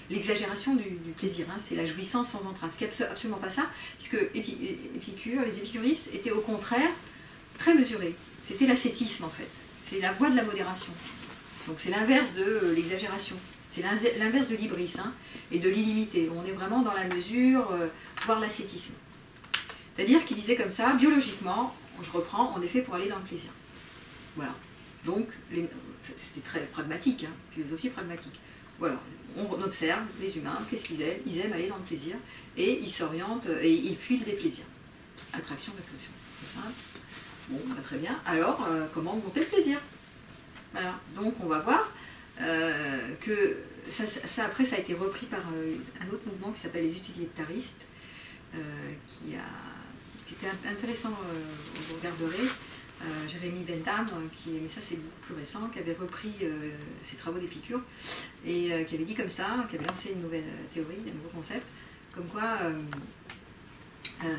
l'exagération du plaisir, hein, c'est la jouissance sans entrave, ce qui n'est absolument pas ça, puisque Épicure, les épicuristes étaient au contraire très mesurés, c'était l'ascétisme en fait, c'est la voie de la modération, donc c'est l'inverse de l'exagération, c'est l'inverse de l'hybris, hein, et de l'illimité, on est vraiment dans la mesure, voire l'ascétisme. C'est-à-dire qu'il disait comme ça, biologiquement, je reprends, on est fait pour aller dans le plaisir. Voilà. Donc, c'était très pragmatique, hein, philosophie pragmatique. Voilà, on observe les humains, qu'est-ce qu'ils aiment? Ils aiment aller dans le plaisir, et ils s'orientent, et ils fuient le déplaisir. Attraction, réflexion, c'est simple. Bon, très bien. Alors, comment augmenter le plaisir? Voilà, donc on va voir que ça, après, ça a été repris par un autre mouvement qui s'appelle les utilitaristes, qui était intéressant, vous regarderez. Jérémy Bentham, mais ça c'est beaucoup plus récent, qui avait repris ses travaux d'Épicure et qui avait dit comme ça, qui avait lancé une nouvelle théorie, un nouveau concept, comme quoi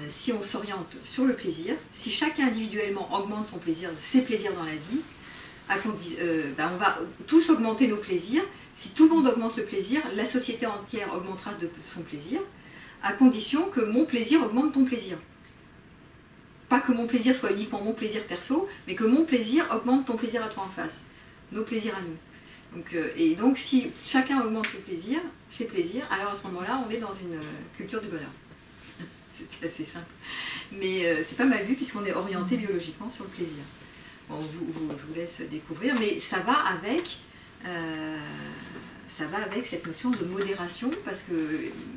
si on s'oriente sur le plaisir, si chacun individuellement augmente son plaisir, ses plaisirs dans la vie, on va tous augmenter nos plaisirs. Si tout le monde augmente le plaisir, la société entière augmentera de son plaisir, à condition que mon plaisir augmente ton plaisir. Pas que mon plaisir soit uniquement mon plaisir perso, mais que mon plaisir augmente ton plaisir à toi en face. Nos plaisirs à nous. Et donc, si chacun augmente ses plaisirs, alors à ce moment-là, on est dans une culture du bonheur. C'est assez simple. Mais c'est pas mal vu, puisqu'on est orienté biologiquement sur le plaisir. Bon, je vous laisse découvrir, mais ça va avec ça va avec cette notion de modération, parce que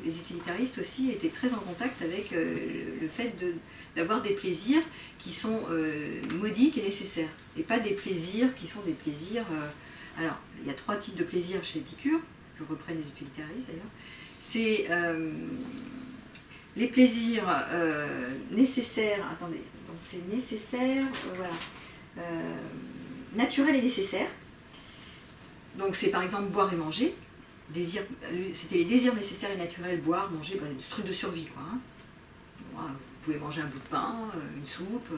les utilitaristes aussi étaient très en contact avec le fait d'avoir des plaisirs qui sont modiques et nécessaires, et pas des plaisirs qui sont des plaisirs... alors, il y a 3 types de plaisirs chez Épicure, que reprennent les utilitaristes d'ailleurs. C'est les plaisirs nécessaires, attendez, donc c'est nécessaire, voilà, naturel et nécessaire. Donc c'est par exemple boire et manger. C'était les désirs nécessaires et naturels, boire, manger, bah, du truc de survie, quoi. Hein. Bon, vous pouvez manger un bout de pain, une soupe,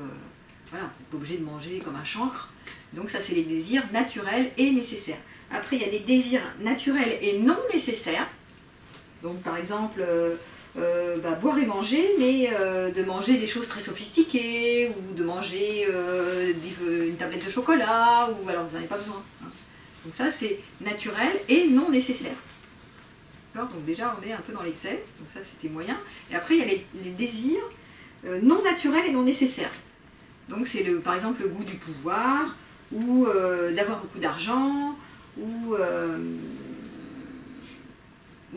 voilà, vous n'êtes pas obligé de manger comme un chancre. Donc ça, c'est les désirs naturels et nécessaires. Après, il y a des désirs naturels et non nécessaires. Donc par exemple, boire et manger, mais de manger des choses très sophistiquées, ou de manger une tablette de chocolat, ou alors vous n'en avez pas besoin. Hein. Donc ça, c'est naturel et non nécessaire. Donc déjà, on est un peu dans l'excès, donc ça, c'était moyen. Et après, il y a les désirs non naturels et non nécessaires. Donc c'est par exemple le goût du pouvoir, ou d'avoir beaucoup d'argent, ou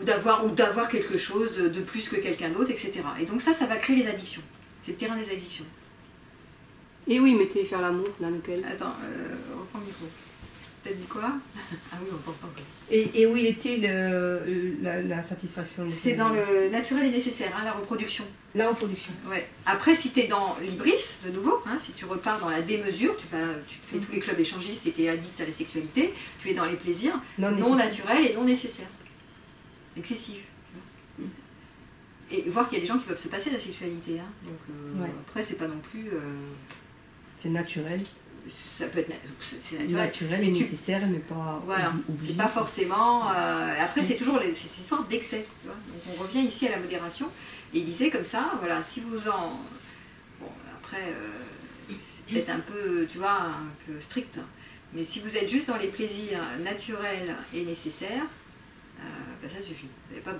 d'avoir quelque chose de plus que quelqu'un d'autre, etc. Et donc ça va créer les addictions. C'est le terrain des addictions. Et oui, mettez faire l'amour dans lequel... Attends, reprends le micro. T'as dit quoi? Ah oui, on t'entend pas. Et où il était la satisfaction? C'est dans le naturel et nécessaire, hein, la reproduction. La reproduction. Ouais. Après, si tu es dans l'hybris, de nouveau, hein, si tu repars dans la démesure, tu fais tous les clubs échangistes et tu es addict à la sexualité, tu es dans les plaisirs non naturels et non nécessaires. Excessifs. Et voir qu'il y a des gens qui peuvent se passer de la sexualité. Hein. Donc, après, c'est pas non plus... C'est naturel. Ça peut être naturel et nécessaire, mais pas... Voilà, c'est pas forcément... après, c'est toujours ces histoires d'excès. Donc, on revient ici à la modération. Et il disait comme ça, voilà, si vous en... Bon, après, c'est peut-être un peu, tu vois, un peu strict. Mais si vous êtes juste dans les plaisirs naturels et nécessaires, ça suffit.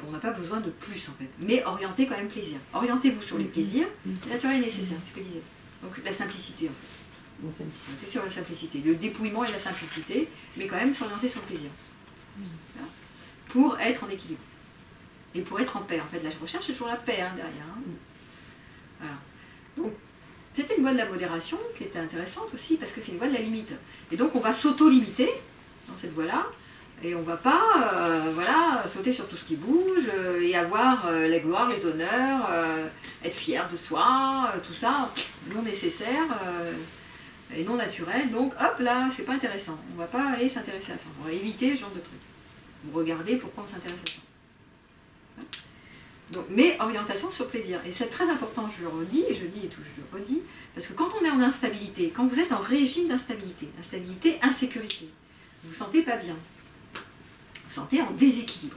On n'a pas besoin de plus, en fait. Mais orientez quand même plaisir. Orientez-vous sur les plaisirs naturels et nécessaires, c'est ce que je disais. Donc, la simplicité, en fait. C'est sur la simplicité, le dépouillement et la simplicité, mais quand même s'orienter sur le plaisir. Voilà. Pour être en équilibre. Et pour être en paix, en fait. La recherche, c'est toujours la paix, hein, derrière. Hein. Voilà. Donc, c'était une voie de la modération qui était intéressante aussi, parce que c'est une voie de la limite. Et donc, on va s'auto-limiter dans cette voie-là, et on ne va pas voilà, sauter sur tout ce qui bouge, et avoir la gloire, les honneurs, être fier de soi, tout ça, non nécessaire. Et non naturel, donc hop là, c'est pas intéressant. On va pas aller s'intéresser à ça. On va éviter ce genre de truc. Vous regardez pourquoi on s'intéresse à ça. Donc, mais orientation sur plaisir. Et c'est très important, je le redis, et je le dis et tout, je le redis, parce que quand on est en instabilité, quand vous êtes en régime d'instabilité, instabilité, insécurité, vous vous sentez pas bien. Vous vous sentez en déséquilibre.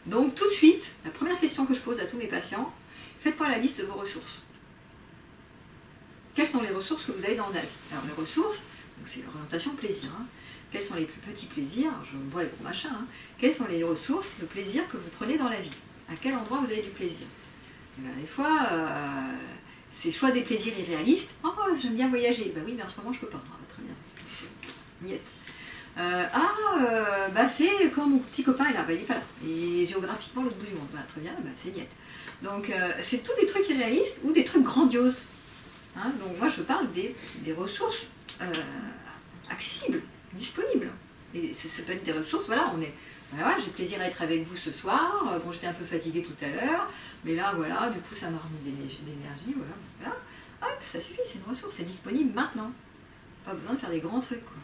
Donc tout de suite, la première question que je pose à tous mes patients, faites-moi la liste de vos ressources. Quelles sont les ressources que vous avez dans la vie? Alors les ressources, c'est l'orientation plaisir. Hein. Quels sont les plus petits plaisirs? Je me vois les gros machins. Hein. Quelles sont les ressources, le plaisir que vous prenez dans la vie? À quel endroit vous avez du plaisir? Et bien, des fois, c'est choix des plaisirs irréalistes. Oh, j'aime bien voyager. Ben oui, mais en ce moment, je ne peux pas. Ah, très bien. Niet. C'est quand mon petit copain est là. Ben, il n'est pas là. Et géographiquement, l'autre bout du monde. Ben, très bien, ben, c'est niet. Donc, c'est tous des trucs irréalistes ou des trucs grandioses. Hein, donc moi je parle des ressources accessibles, disponibles. Et ça peut être des ressources, voilà, j'ai plaisir à être avec vous ce soir, bon j'étais un peu fatiguée tout à l'heure, mais là voilà, du coup ça m'a remis d'énergie, voilà. Hop, ça suffit, c'est une ressource, c'est disponible maintenant. Pas besoin de faire des grands trucs, quoi.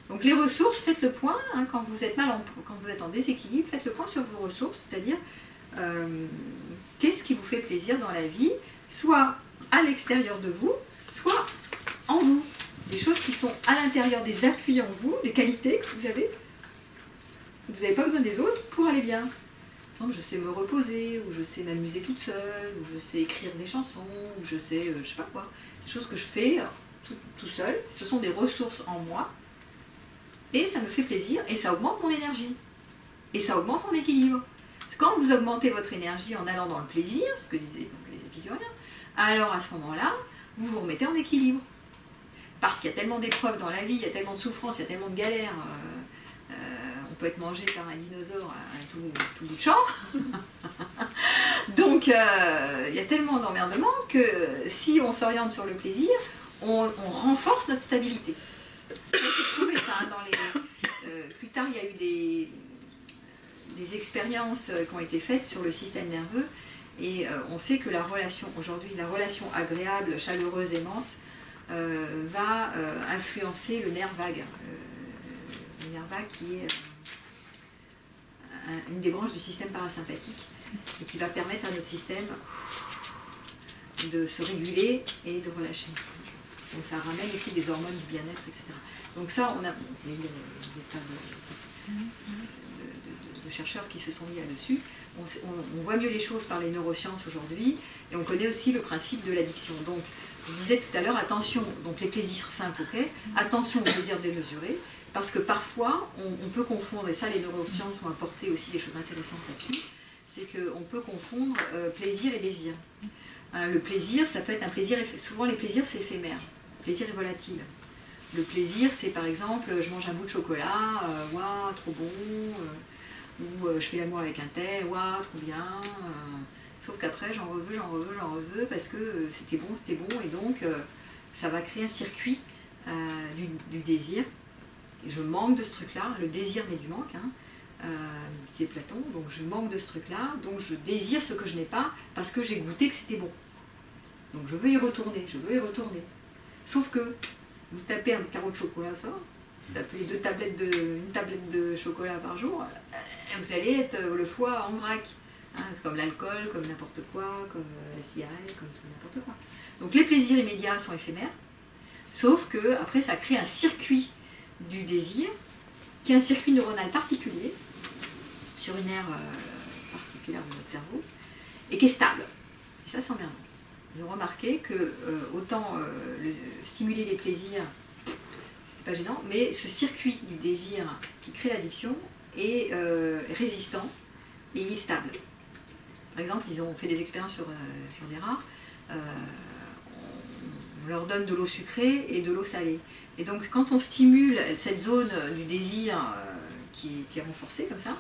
Donc les ressources, faites le point, hein, quand vous êtes quand vous êtes en déséquilibre, faites le point sur vos ressources, c'est-à-dire qu'est-ce qui vous fait plaisir dans la vie, soit à l'extérieur de vous, soit en vous. Des choses qui sont à l'intérieur, des appuis en vous, des qualités que vous avez. Vous n'avez pas besoin des autres pour aller bien. Par exemple, je sais me reposer, ou je sais m'amuser toute seule, ou je sais écrire des chansons, ou je sais, je sais pas quoi. Des choses que je fais tout seul. Ce sont des ressources en moi. Et ça me fait plaisir, et ça augmente mon énergie. Et ça augmente mon équilibre. Parce que quand vous augmentez votre énergie en allant dans le plaisir, ce que disaient donc les épicuriens, alors à ce moment-là, vous vous remettez en équilibre. Parce qu'il y a tellement d'épreuves dans la vie, il y a tellement de souffrances, il y a tellement de galères, peut être mangé par un dinosaure à tout bout de champ. Donc il y a tellement d'emmerdements que si on s'oriente sur le plaisir, on renforce notre stabilité. On peut trouver ça plus tard, il y a eu des expériences qui ont été faites sur le système nerveux, et on sait que aujourd'hui, la relation agréable, chaleureuse, aimante, va influencer le nerf vague. Le nerf vague qui est une des branches du système parasympathique et qui va permettre à notre système de se réguler et de relâcher. Donc ça ramène aussi des hormones du bien-être, etc. Donc ça, on a des tas de chercheurs qui se sont mis là-dessus. On voit mieux les choses par les neurosciences aujourd'hui, et on connaît aussi le principe de l'addiction. Donc, je disais tout à l'heure, attention, donc les plaisirs simples, ok, attention aux plaisirs démesurés, parce que parfois, on peut confondre, et ça les neurosciences ont apporté aussi des choses intéressantes là-dessus, c'est qu'on peut confondre plaisir et désir. Le plaisir, ça peut être un plaisir, souvent les plaisirs c'est éphémère, le plaisir est volatile. Le plaisir, c'est par exemple, je mange un bout de chocolat, waouh, trop bon, ou je fais l'amour avec un tel, waouh, trop bien. Sauf qu'après, j'en veux, parce que c'était bon, et donc ça va créer un circuit du désir. Et je manque de ce truc-là, le désir naît du manque, c'est Platon, donc je manque de ce truc-là, donc je désire ce que je n'ai pas, parce que j'ai goûté que c'était bon. Donc je veux y retourner, Sauf que vous tapez un carreau de chocolat, ça, vous tapez une tablette de chocolat par jour, vous allez être le foie en vrac. C'est comme l'alcool, comme n'importe quoi, comme la cigarette, comme tout n'importe quoi. Donc les plaisirs immédiats sont éphémères, sauf que après ça crée un circuit du désir, qui est un circuit neuronal particulier, sur une aire particulière de notre cerveau, et qui est stable. Et ça, c'est emmerdant. Ils ont remarqué que autant stimuler les plaisirs, c'était pas gênant, mais ce circuit du désir qui crée l'addiction est résistant et il est stable. Par exemple, ils ont fait des expériences sur des rats. On leur donne de l'eau sucrée et de l'eau salée. Et donc, quand on stimule cette zone du désir qui est renforcée comme ça,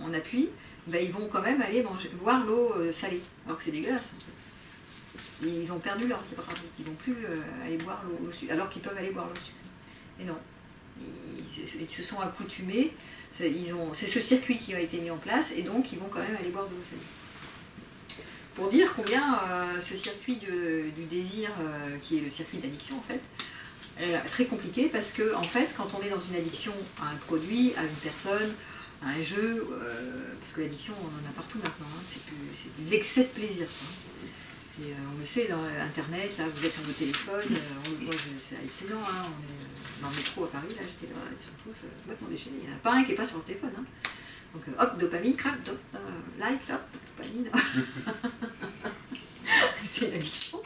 on appuie, ben, ils vont quand même aller boire l'eau salée, alors que c'est dégueulasse. En fait. Ils ont perdu leur libre arbitre, ils ne vont plus aller boire l'eau sucrée, alors qu'ils peuvent aller boire l'eau sucrée. Mais non, ils se sont accoutumés, c'est ce circuit qui a été mis en place, et donc ils vont quand même aller boire de l'eau salée. Pour dire combien ce circuit du désir, qui est le circuit d'addiction en fait, est très compliqué, parce que en fait, quand on est dans une addiction à un produit, à une personne, à un jeu, parce que l'addiction on en a partout maintenant, c'est de l'excès de plaisir ça. Et on le sait dans Internet, là vous êtes sur vos téléphones, c'est hallucinant, on est dans le métro à Paris, là j'étais là, ils sont tous complètement déchaînés, il n'y en a pas un qui n'est pas sur le téléphone. Donc hop, dopamine, crac, like, hop, dopamine. C'est l'addiction.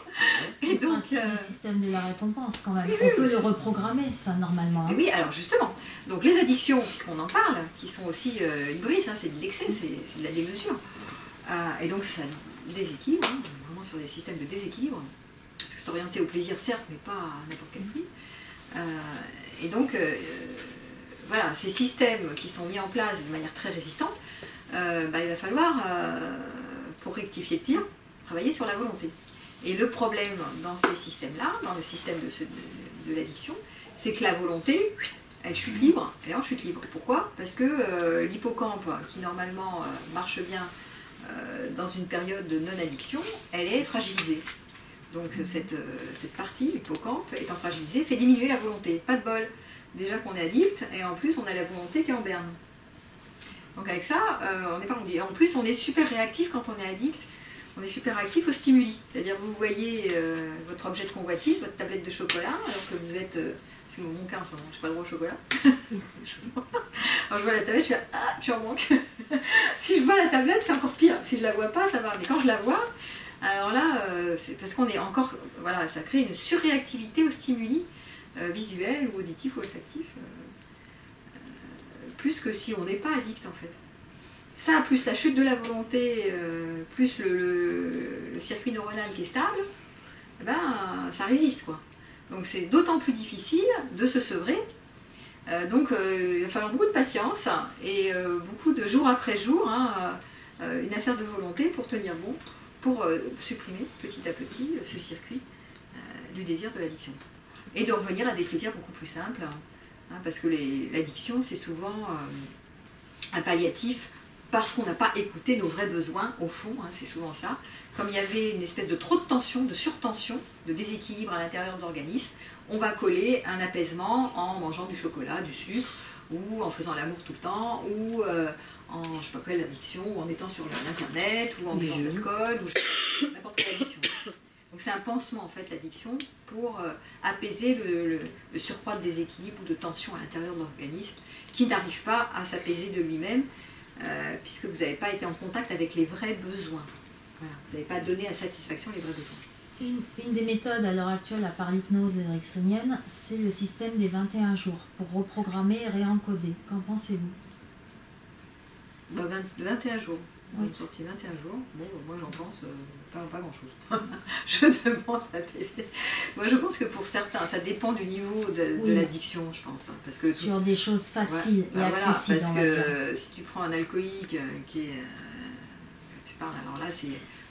C'est le principe du système de la récompense quand même. On peut le reprogrammer, ça, normalement. Oui, alors justement. Donc les addictions, puisqu'on en parle, qui sont aussi hybrides, c'est de l'excès, c'est de la démesure. Et donc ça déséquilibre, vraiment sur des systèmes de déséquilibre. Parce que c'est orienté au plaisir, certes, mais pas à n'importe quel prix. Et donc, voilà, ces systèmes qui sont mis en place de manière très résistante, il va falloir, pour rectifier le tir, travailler sur la volonté. Et le problème dans ces systèmes-là, dans le système de l'addiction, c'est que la volonté, elle chute libre, elle est en chute libre. Pourquoi? Parce que l'hippocampe, qui normalement marche bien dans une période de non-addiction, elle est fragilisée. Donc cette partie, l'hippocampe, étant fragilisée, fait diminuer la volonté. Pas de bol. Déjà qu'on est addict, et en plus on a la volonté qui est en berne. Donc avec ça, on n'est pas rendu. Et en plus, on est super réactif quand on est addict. On est super réactif aux stimuli. C'est-à-dire vous voyez votre objet de convoitise, votre tablette de chocolat, alors que vous êtes... c'est mon cas en ce moment, je n'ai pas le droit au chocolat. Alors je vois la tablette, je fais « Ah, tu en manques !» Si je vois la tablette, c'est encore pire. Si je la vois pas, ça va. Mais quand je la vois, alors là, c'est parce qu'on est encore... Voilà, ça crée une surréactivité aux stimuli visuels ou auditifs ou olfactifs. Plus que si on n'est pas addict en fait. Ça, plus la chute de la volonté, plus le circuit neuronal qui est stable, ça résiste quoi. Donc c'est d'autant plus difficile de se sevrer Donc il va falloir beaucoup de patience et beaucoup de jour après jour, une affaire de volonté pour tenir bon, pour supprimer petit à petit ce circuit du désir de l'addiction. Et de revenir à des plaisirs beaucoup plus simples, parce que l'addiction c'est souvent un palliatif parce qu'on n'a pas écouté nos vrais besoins au fond, c'est souvent ça. Comme il y avait une espèce de trop de tension, de surtension, de déséquilibre à l'intérieur de l'organisme, on va coller un apaisement en mangeant du chocolat, du sucre, ou en faisant l'amour tout le temps, ou en, je sais pas quoi, l'addiction, ou en étant sur l'internet, ou en buvant de l'alcool, ou n'importe quelle addiction. Donc c'est un pansement en fait l'addiction pour apaiser le surcroît de déséquilibre ou de tension à l'intérieur de l'organisme qui n'arrive pas à s'apaiser de lui-même puisque vous n'avez pas été en contact avec les vrais besoins. Voilà. Vous n'avez pas donné à satisfaction les vrais besoins. Une des méthodes à l'heure actuelle, à part l'hypnose ericksonienne, c'est le système des 21 jours pour reprogrammer et réencoder. Qu'en pensez-vous? 21 jours. Oui. Une sortie 21 jours, bon, moi j'en pense pas grand-chose. Je demande à tester. Moi je pense que pour certains, ça dépend du niveau de l'addiction, je pense. Parce que sur des choses faciles et accessibles. Parce que si tu prends un alcoolique qui est... tu parles, alors là,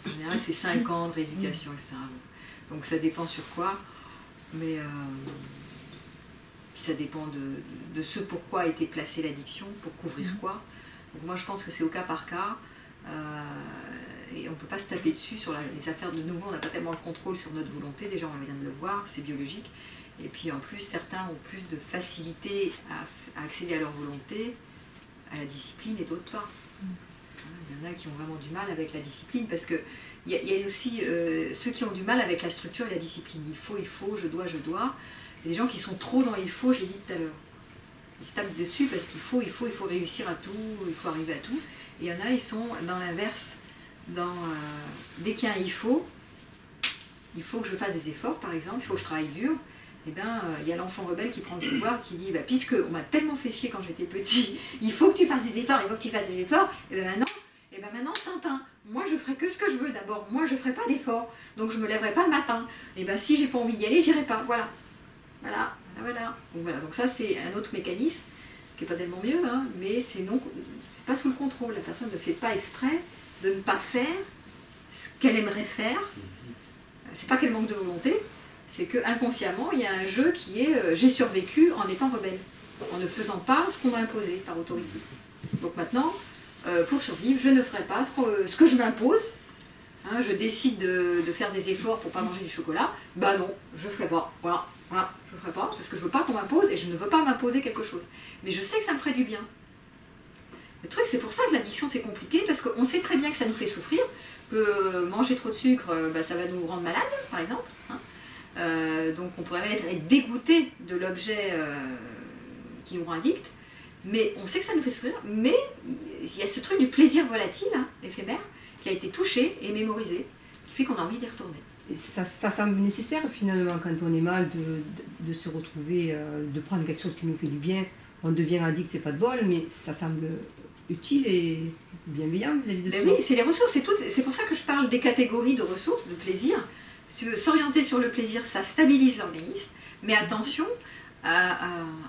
en général c'est 5 ans de rééducation, etc. Donc ça dépend sur quoi, mais puis ça dépend de ce pourquoi a été placée l'addiction, pour couvrir quoi. Donc moi je pense que c'est au cas par cas. Et on ne peut pas se taper dessus sur les affaires de nouveau, on n'a pas tellement le contrôle sur notre volonté, déjà on vient de le voir, c'est biologique, et puis en plus certains ont plus de facilité à accéder à leur volonté, à la discipline et d'autres pas. Il y en a qui ont vraiment du mal avec la discipline parce que il y a aussi ceux qui ont du mal avec la structure et la discipline, il faut, je dois, il y a des gens qui sont trop dans il faut, je l'ai dit tout à l'heure. Ils se tapent dessus parce qu'il faut réussir à tout, il faut arriver à tout. Et il y en a, ils sont dans l'inverse. Dès qu'il y a un il faut que je fasse des efforts, par exemple, il faut que je travaille dur. Et bien, il y a l'enfant rebelle qui prend le pouvoir, qui dit, puisque on m'a tellement fait chier quand j'étais petit, il faut que tu fasses des efforts, et bien maintenant, Tintin, moi je ferai que ce que je veux d'abord, moi je ferai pas d'efforts, donc je me lèverai pas le matin. Et bien si j'ai pas envie d'y aller, j'irai pas, voilà. Donc ça c'est un autre mécanisme qui n'est pas tellement mieux, mais c'est pas sous le contrôle. La personne ne fait pas exprès de ne pas faire ce qu'elle aimerait faire. C'est pas qu'elle manque de volonté, c'est que inconsciemment il y a un jeu qui est j'ai survécu en étant rebelle, en ne faisant pas ce qu'on m'a imposé par autorité. Donc maintenant, pour survivre, je ne ferai pas ce que je m'impose. Je décide de faire des efforts pour pas manger du chocolat. Non, je ferai pas. Voilà, je ferai pas parce que je veux pas qu'on m'impose et je ne veux pas m'imposer quelque chose. Mais je sais que ça me ferait du bien. Le truc, c'est pour ça que l'addiction c'est compliqué parce qu'on sait très bien que ça nous fait souffrir, que manger trop de sucre, ça va nous rendre malades, par exemple. Donc on pourrait être dégoûté de l'objet qui nous rend addict. Mais on sait que ça nous fait souffrir, mais il y a ce truc du plaisir volatile, éphémère, qui a été touché et mémorisé, qui fait qu'on a envie d'y retourner. Et ça semble nécessaire finalement quand on est mal de se retrouver, de prendre quelque chose qui nous fait du bien. On devient addict, c'est pas de bol, mais ça semble utile et bienveillant vis-à-vis de soi. Oui, c'est les ressources, c'est pour ça que je parle des catégories de ressources, de plaisir. Si tu veux s'orienter sur le plaisir, ça stabilise l'organisme, mais attention à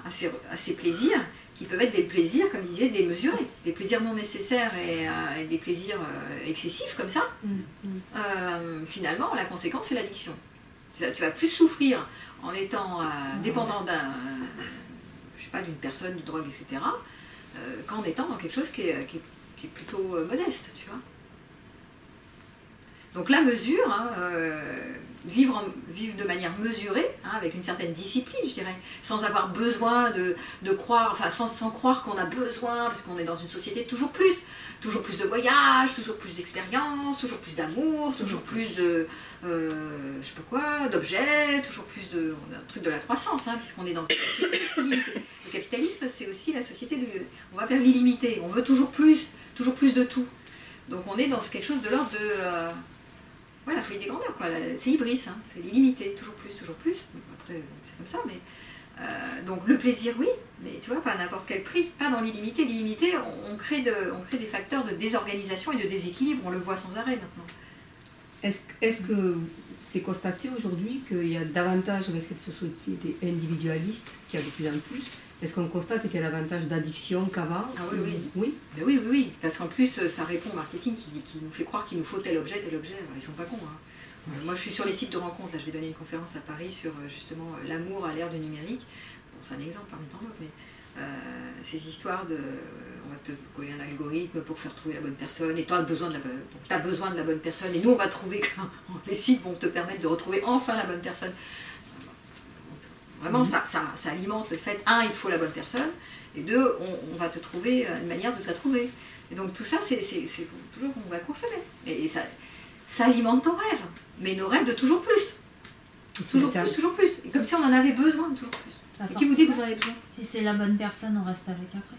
ces plaisirs qui peuvent être des plaisirs, comme disait, démesurés, des plaisirs non nécessaires et des plaisirs excessifs comme ça. Finalement, la conséquence, c'est l'addiction. Tu vas plus souffrir en étant dépendant d'une personne, d'une drogue, etc., qu'en étant dans quelque chose qui est plutôt modeste, tu vois. Donc la mesure, vivre de manière mesurée, avec une certaine discipline, je dirais, sans avoir besoin de croire, sans croire qu'on a besoin, parce qu'on est dans une société de toujours plus de voyages, toujours plus d'expériences, toujours plus d'amour, toujours plus de, je sais pas quoi, d'objets, toujours plus de truc de la croissance, puisqu'on est dans une société illimitée. Le capitalisme, c'est aussi la société on va vers l'illimité, on veut toujours plus de tout. Donc on est dans quelque chose de l'ordre de... la folie des grandeurs, quoi. C'est Ibris, c'est l'illimité, toujours plus. Après, c'est comme ça, mais... donc le plaisir, oui, mais tu vois, pas à n'importe quel prix, pas dans l'illimité. L'illimité, on crée des facteurs de désorganisation et de déséquilibre, on le voit sans arrêt maintenant. Est-ce que c'est constaté aujourd'hui qu'il y a davantage, avec cette société individualiste, qui a de plus en plus, est-ce qu'on constate qu'il y a davantage d'addiction qu'avant? Ah oui, oui. Oui. Ben oui, oui, oui. Parce qu'en plus, ça répond au marketing qui nous fait croire qu'il nous faut tel objet, tel objet. Alors, ils sont pas cons. Hein. Moi, je suis sur les sites de rencontres. Là, je vais donner une conférence à Paris sur justement l'amour à l'ère du numérique. Bon, c'est un exemple parmi tant d'autres, mais ces histoires de... on va te coller un algorithme pour faire trouver la bonne personne, et toi, tu as besoin de la bonne personne, et nous, on va trouver... les sites vont te permettre de retrouver enfin la bonne personne. Vraiment, ça alimente le fait, un, il te faut la bonne personne, et deux, on va te trouver une manière de te la trouver. Et donc tout ça, c'est toujours qu'on va consommer. Et ça alimente nos rêves, mais nos rêves de toujours plus. Toujours plus. Et comme si on en avait besoin de toujours plus. Et qui vous dit que vous en avez besoin? Si c'est la bonne personne, on reste avec après.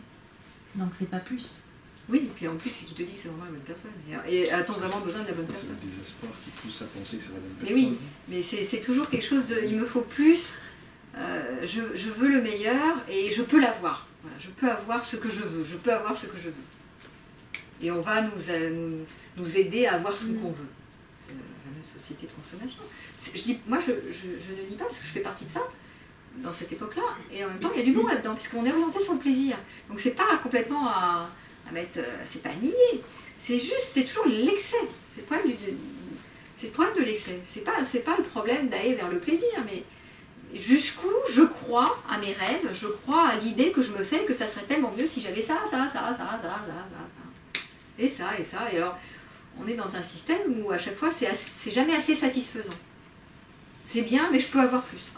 Donc c'est pas plus. Oui, et puis en plus, c'est qui te dit que c'est vraiment la bonne personne. Et a-t-on vraiment besoin de la bonne personne? C'est le désespoir qui pousse à penser que c'est la bonne Mais personne. oui, mais c'est toujours quelque chose de... il me faut plus, je veux le meilleur et je peux l'avoir. Voilà, je peux avoir ce que je veux, je peux avoir ce que je veux. Et on va nous aider à avoir ce qu'on veut. C'est la même société de consommation. Moi, je ne dis pas parce que je fais partie de ça, dans cette époque-là, et en même temps, il y a du bon là-dedans, puisqu'on est orienté sur le plaisir. Donc c'est pas complètement à mettre... c'est pas à nier. C'est juste, c'est toujours l'excès. C'est le problème de l'excès. C'est pas le problème d'aller vers le plaisir, mais jusqu'où je crois à mes rêves, je crois à l'idée que je me fais que ça serait tellement mieux si j'avais ça. Et ça. Et alors, on est dans un système où à chaque fois, c'est jamais assez satisfaisant. C'est bien, mais je peux avoir plus.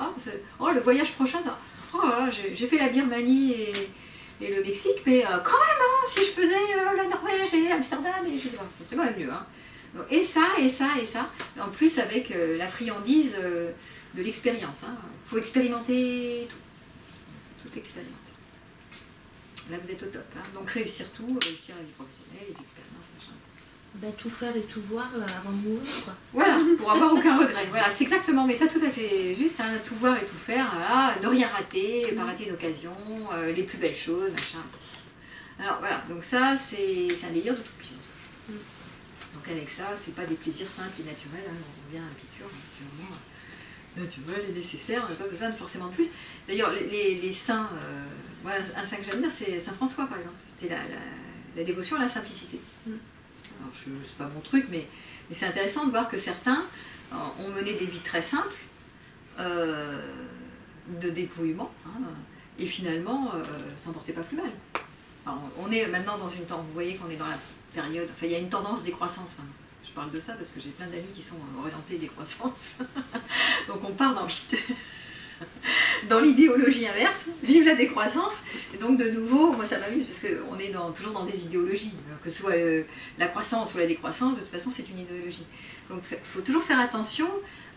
Oh, le voyage prochain, ça. Oh là là, j'ai fait la Birmanie et le Mexique, mais quand même, hein, si je faisais la Norvège et Amsterdam, et je sais pas, ça serait quand même mieux. Hein. Donc, et ça. Et en plus, avec la friandise de l'expérience. Il faut expérimenter tout. Tout expérimenter. Là, vous êtes au top. Hein. Donc, réussir tout, réussir la vie professionnelle, les expériences, machin. Ben, tout faire et tout voir avant de mourir, quoi. Voilà, pour avoir aucun regret. Voilà, c'est exactement, mais t'as tout à fait juste, hein, tout voir et tout faire, voilà, ne rien rater, pas rater une occasion, les plus belles choses, machin. Alors voilà, donc ça, c'est un délire de toute puissance. Donc avec ça, c'est pas des plaisirs simples et naturels, hein, on revient à Épicure, vraiment naturel et nécessaire, on n'a pas besoin de forcément de plus. D'ailleurs, les saints, moi, un saint que j'admire, c'est Saint François, par exemple. C'était la dévotion à la simplicité. Alors, c'est pas mon truc, mais c'est intéressant de voir que certains ont mené des vies très simples, de dépouillement, hein, et finalement s'en portaient pas plus mal. Alors, on est maintenant dans une tendance, vous voyez qu'on est dans la période, enfin il y a une tendance décroissance maintenant. Je parle de ça parce que j'ai plein d'amis qui sont orientés décroissance. Donc on part dans l'idéologie inverse, vive la décroissance, et donc de nouveau, moi ça m'amuse parce qu'on est toujours dans des idéologies, que ce soit la croissance ou la décroissance, de toute façon c'est une idéologie. Donc il faut toujours faire attention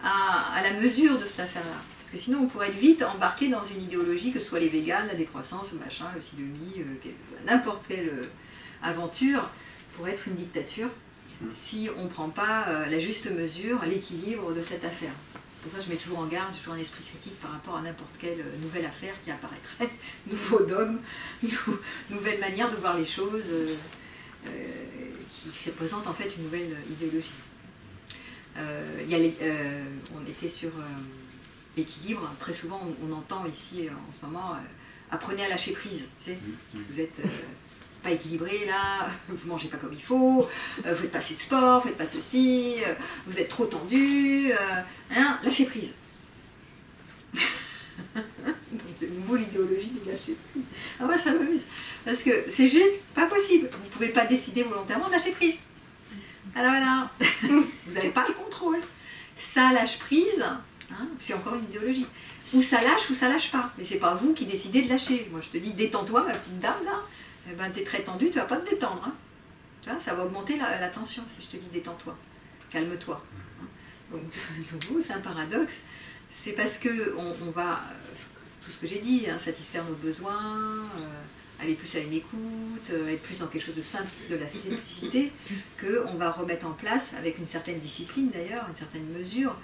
à la mesure de cette affaire-là, parce que sinon on pourrait être vite embarqué dans une idéologie, que ce soit les véganes, la décroissance, le machin, le ci-le-mi, n'importe quelle aventure pourrait être une dictature si on ne prend pas la juste mesure, l'équilibre de cette affaire. Pour ça, je mets toujours en garde, j'ai toujours un esprit critique par rapport à n'importe quelle nouvelle affaire qui apparaîtrait, nouveau dogme, nouvelle manière de voir les choses, qui représente en fait une nouvelle idéologie. On était sur l'équilibre, très souvent on entend ici en ce moment, apprenez à lâcher prise, tu sais, vous êtes... pas équilibré là, vous mangez pas comme il faut, vous faites pas assez de sport, vous faites pas ceci, vous êtes trop tendu, lâchez prise. Donc de nouveau l'idéologie du lâcher prise. Ah ouais, ça m'amuse, parce que c'est juste pas possible, vous pouvez pas décider volontairement de lâcher prise. Alors voilà, vous n'avez pas le contrôle. Ça lâche prise, hein, c'est encore une idéologie. Ou ça lâche pas, mais c'est pas vous qui décidez de lâcher. Moi je te dis détends-toi ma petite dame là. Eh ben, tu es très tendu, tu vas pas te détendre. Hein. Tu vois, ça va augmenter la tension si je te dis détends-toi, calme-toi. Hein. Donc, c'est un paradoxe. C'est parce que on va, tout ce que j'ai dit, hein, satisfaire nos besoins, aller plus à une écoute, être plus dans quelque chose de la simplicité, qu'on va remettre en place, avec une certaine discipline d'ailleurs, une certaine mesure,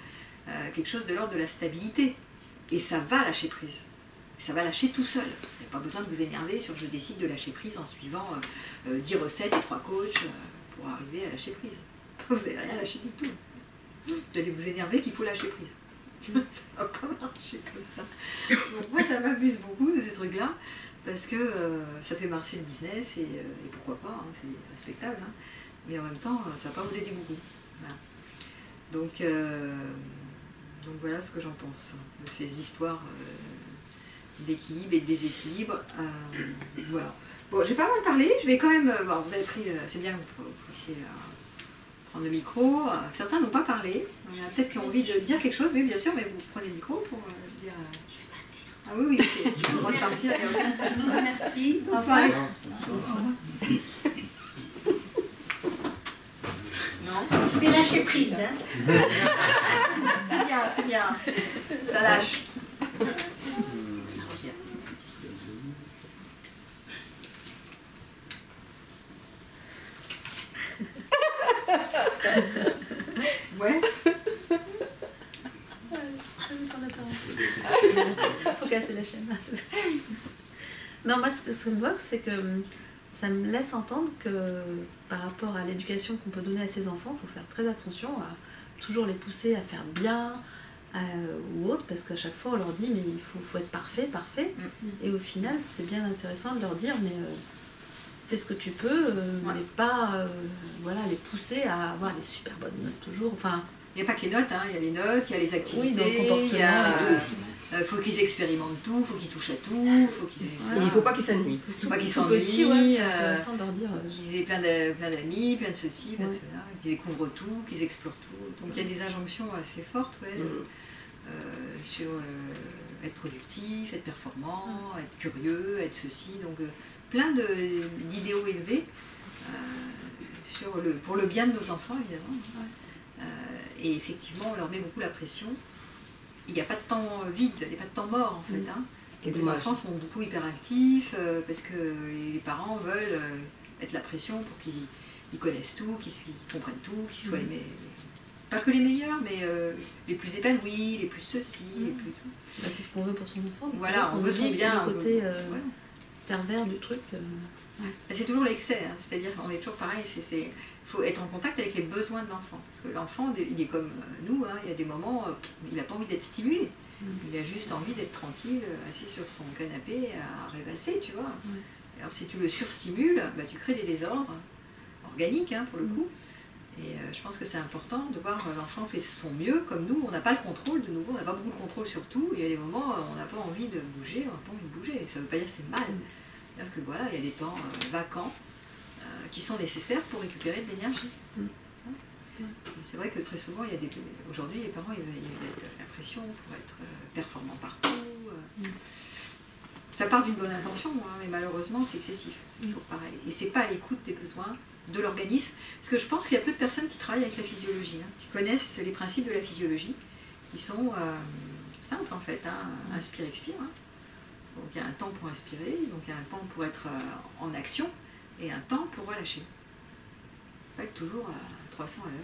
quelque chose de l'ordre de la stabilité. Et ça va lâcher prise. Ça va lâcher tout seul. Il n'y a pas besoin de vous énerver sur je décide de lâcher prise en suivant 10 recettes et 3 coachs pour arriver à lâcher prise. Vous n'avez rien lâché du tout. vous allez vous énerver qu'il faut lâcher prise. Ça va pas marcher comme ça. Donc moi, ça m'abuse beaucoup de ces trucs-là, parce que ça fait marcher le business, et pourquoi pas, hein, c'est respectable, hein, mais en même temps, ça va pas vous aider beaucoup. Voilà. Donc voilà ce que j'en pense, de ces histoires d'équilibre et de déséquilibre. Voilà. Bon, j'ai pas mal parlé, je vais quand même... bon, vous avez pris... c'est bien que vous puissiez prendre le micro. Certains n'ont pas parlé. Il y en a peut-être qui ont envie de dire quelque chose, oui, bien sûr, mais vous prenez le micro pour dire... Je vais pas dire. Ah oui, oui, je vais le droit de partir, il n'y a aucun souci. Merci. Bonsoir. Non, je vais lâcher prise. Hein. C'est bien, c'est bien. Ça lâche. Ça revient. Ouais. Faut casser la chaîne. Non, moi, ce que je vois, c'est que ça me laisse entendre que par rapport à l'éducation qu'on peut donner à ses enfants, il faut faire très attention à toujours les pousser à faire bien ou autre, parce qu'à chaque fois on leur dit mais il faut être parfait. Et au final, c'est bien intéressant de leur dire mais fais ce que tu peux, mais pas voilà, les pousser à avoir des super bonnes notes toujours. Enfin, il n'y a pas que les notes, hein. Il y a les notes, il y a les activités, oui, dans le comportement, faut qu'ils expérimentent tout, faut qu'ils touchent à tout, faut qu'ils... Et il ne faut pas qu'ils s'ennuient. Il ne faut pas qu'ils s'ennuient, c'est intéressant de leur dire... qu'ils aient plein d'amis, plein de ceci, plein de cela, qu'ils découvrent tout, qu'ils explorent tout. Donc il y a des injonctions assez fortes, ouais, sur être productif, être performant, être curieux, être ceci, donc plein d'idéaux élevés pour le bien de nos enfants, évidemment. Et effectivement, on leur met beaucoup la pression. Il n'y a pas de temps vide, il n'y a pas de temps mort en fait. Hein. Les enfants sont beaucoup hyperactifs parce que les parents veulent mettre la pression pour qu'ils connaissent tout, qu'ils comprennent tout, qu'ils soient pas que les meilleurs, mais les plus épanouis, les plus ceci, les plus tout. Bah, c'est ce qu'on veut pour son enfant. Voilà, on veut son bien. Le côté pervers du truc. C'est toujours l'excès, hein. C'est-à-dire qu'on est toujours pareil. Il faut être en contact avec les besoins de l'enfant. Parce que l'enfant, il est comme nous, hein. Il y a des moments, il n'a pas envie d'être stimulé. Il a juste envie d'être tranquille, assis sur son canapé, à rêvasser, tu vois. Alors si tu le surstimules, bah, tu crées des désordres organiques, hein, pour le coup. Et je pense que c'est important de voir l'enfant fait son mieux, comme nous, on n'a pas le contrôle, de nouveau, on n'a pas beaucoup de contrôle sur tout. Il y a des moments, on n'a pas envie de bouger, on n'a pas envie de bouger. Ça ne veut pas dire que c'est mal. C'est-à-dire que voilà, il y a des temps vacants qui sont nécessaires pour récupérer de l'énergie. C'est vrai que très souvent, aujourd'hui, les parents, ils mettent la pression pour être performants partout. Ça part d'une bonne intention, hein, mais malheureusement, c'est excessif. Toujours pareil. Et c'est pas à l'écoute des besoins de l'organisme. Parce que je pense qu'il y a peu de personnes qui travaillent avec la physiologie, hein, qui connaissent les principes de la physiologie, qui sont simples en fait. Hein, inspire, expire. Hein. Donc il y a un temps pour inspirer, donc il y a un temps pour être en action, et un temps pour relâcher. Pas être toujours à 300 à l'heure.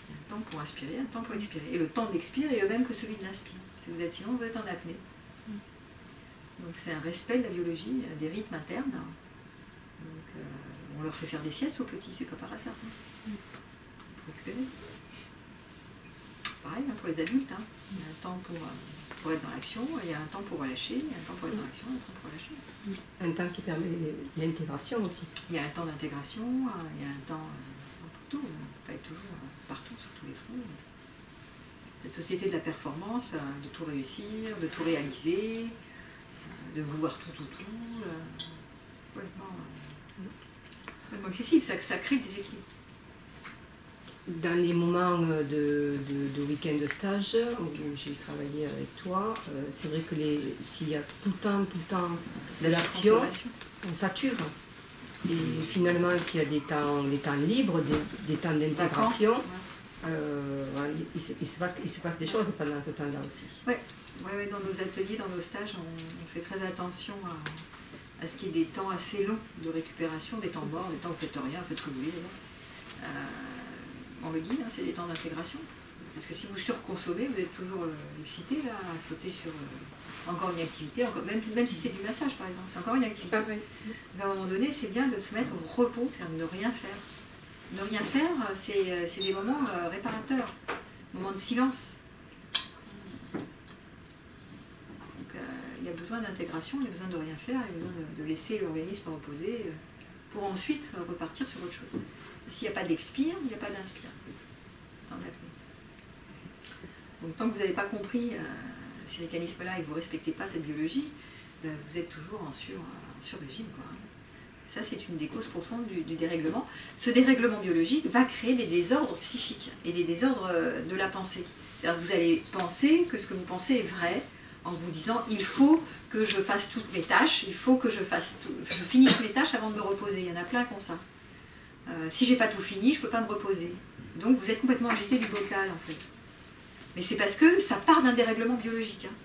Il y a un temps pour inspirer, un temps pour expirer. Et le temps de l'expire est le même que celui de l'inspire. Si vous êtes sinon, vous êtes en apnée. Donc c'est un respect de la biologie, des rythmes internes. Donc on leur fait faire des siestes aux petits, c'est pas par hasard. Pour récupérer. Pareil hein, pour les adultes. Hein. Il y a un temps pour être dans l'action, il y a un temps pour relâcher, il y a un temps pour être dans l'action, un temps pour relâcher. Un temps qui permet l'intégration aussi. Il y a un temps d'intégration, il y a un temps pour tout. On ne peut pas être toujours partout, sur tous les fronts. Cette société de la performance, de tout réussir, de tout réaliser, de vouloir tout, complètement excessif, ça crée le déséquilibre. Dans les moments de week-end de stage où j'ai travaillé avec toi, c'est vrai que s'il y a tout le temps de l'action, on sature. Et finalement, s'il y a des temps libres, des temps d'intégration, voilà, il se passe des choses pendant ce temps-là aussi. Oui, dans nos ateliers, dans nos stages, on fait très attention à ce qu'il y ait des temps assez longs de récupération, des temps morts, des temps où vous ne faites rien, faites ce que vous voulez. On le dit, hein, c'est des temps d'intégration. Parce que si vous surconsommez, vous êtes toujours excité là, à sauter sur encore une activité, même si c'est du massage par exemple, c'est encore une activité. Mais à un moment donné, c'est bien de se mettre au repos, de ne rien faire. Ne rien faire, c'est des moments réparateurs, moments de silence. Donc il y a besoin d'intégration, il y a besoin de rien faire, il y a besoin de laisser l'organisme reposer pour ensuite repartir sur autre chose. S'il n'y a pas d'expire, il n'y a pas d'inspire dans l'apnée. Donc tant que vous n'avez pas compris ces mécanismes-là et que vous ne respectez pas cette biologie, vous êtes toujours en sur-régime, quoi. Ça, c'est une des causes profondes du dérèglement. Ce dérèglement biologique va créer des désordres psychiques et des désordres de la pensée. Vous allez penser que ce que vous pensez est vrai en vous disant « il faut que je fasse toutes mes tâches, il faut que je finisse mes tâches avant de me reposer ». Il y en a plein qui ont ça. Si j'ai pas tout fini, je ne peux pas me reposer. Donc vous êtes complètement agité du bocal, en fait. Mais c'est parce que ça part d'un dérèglement biologique. Hein.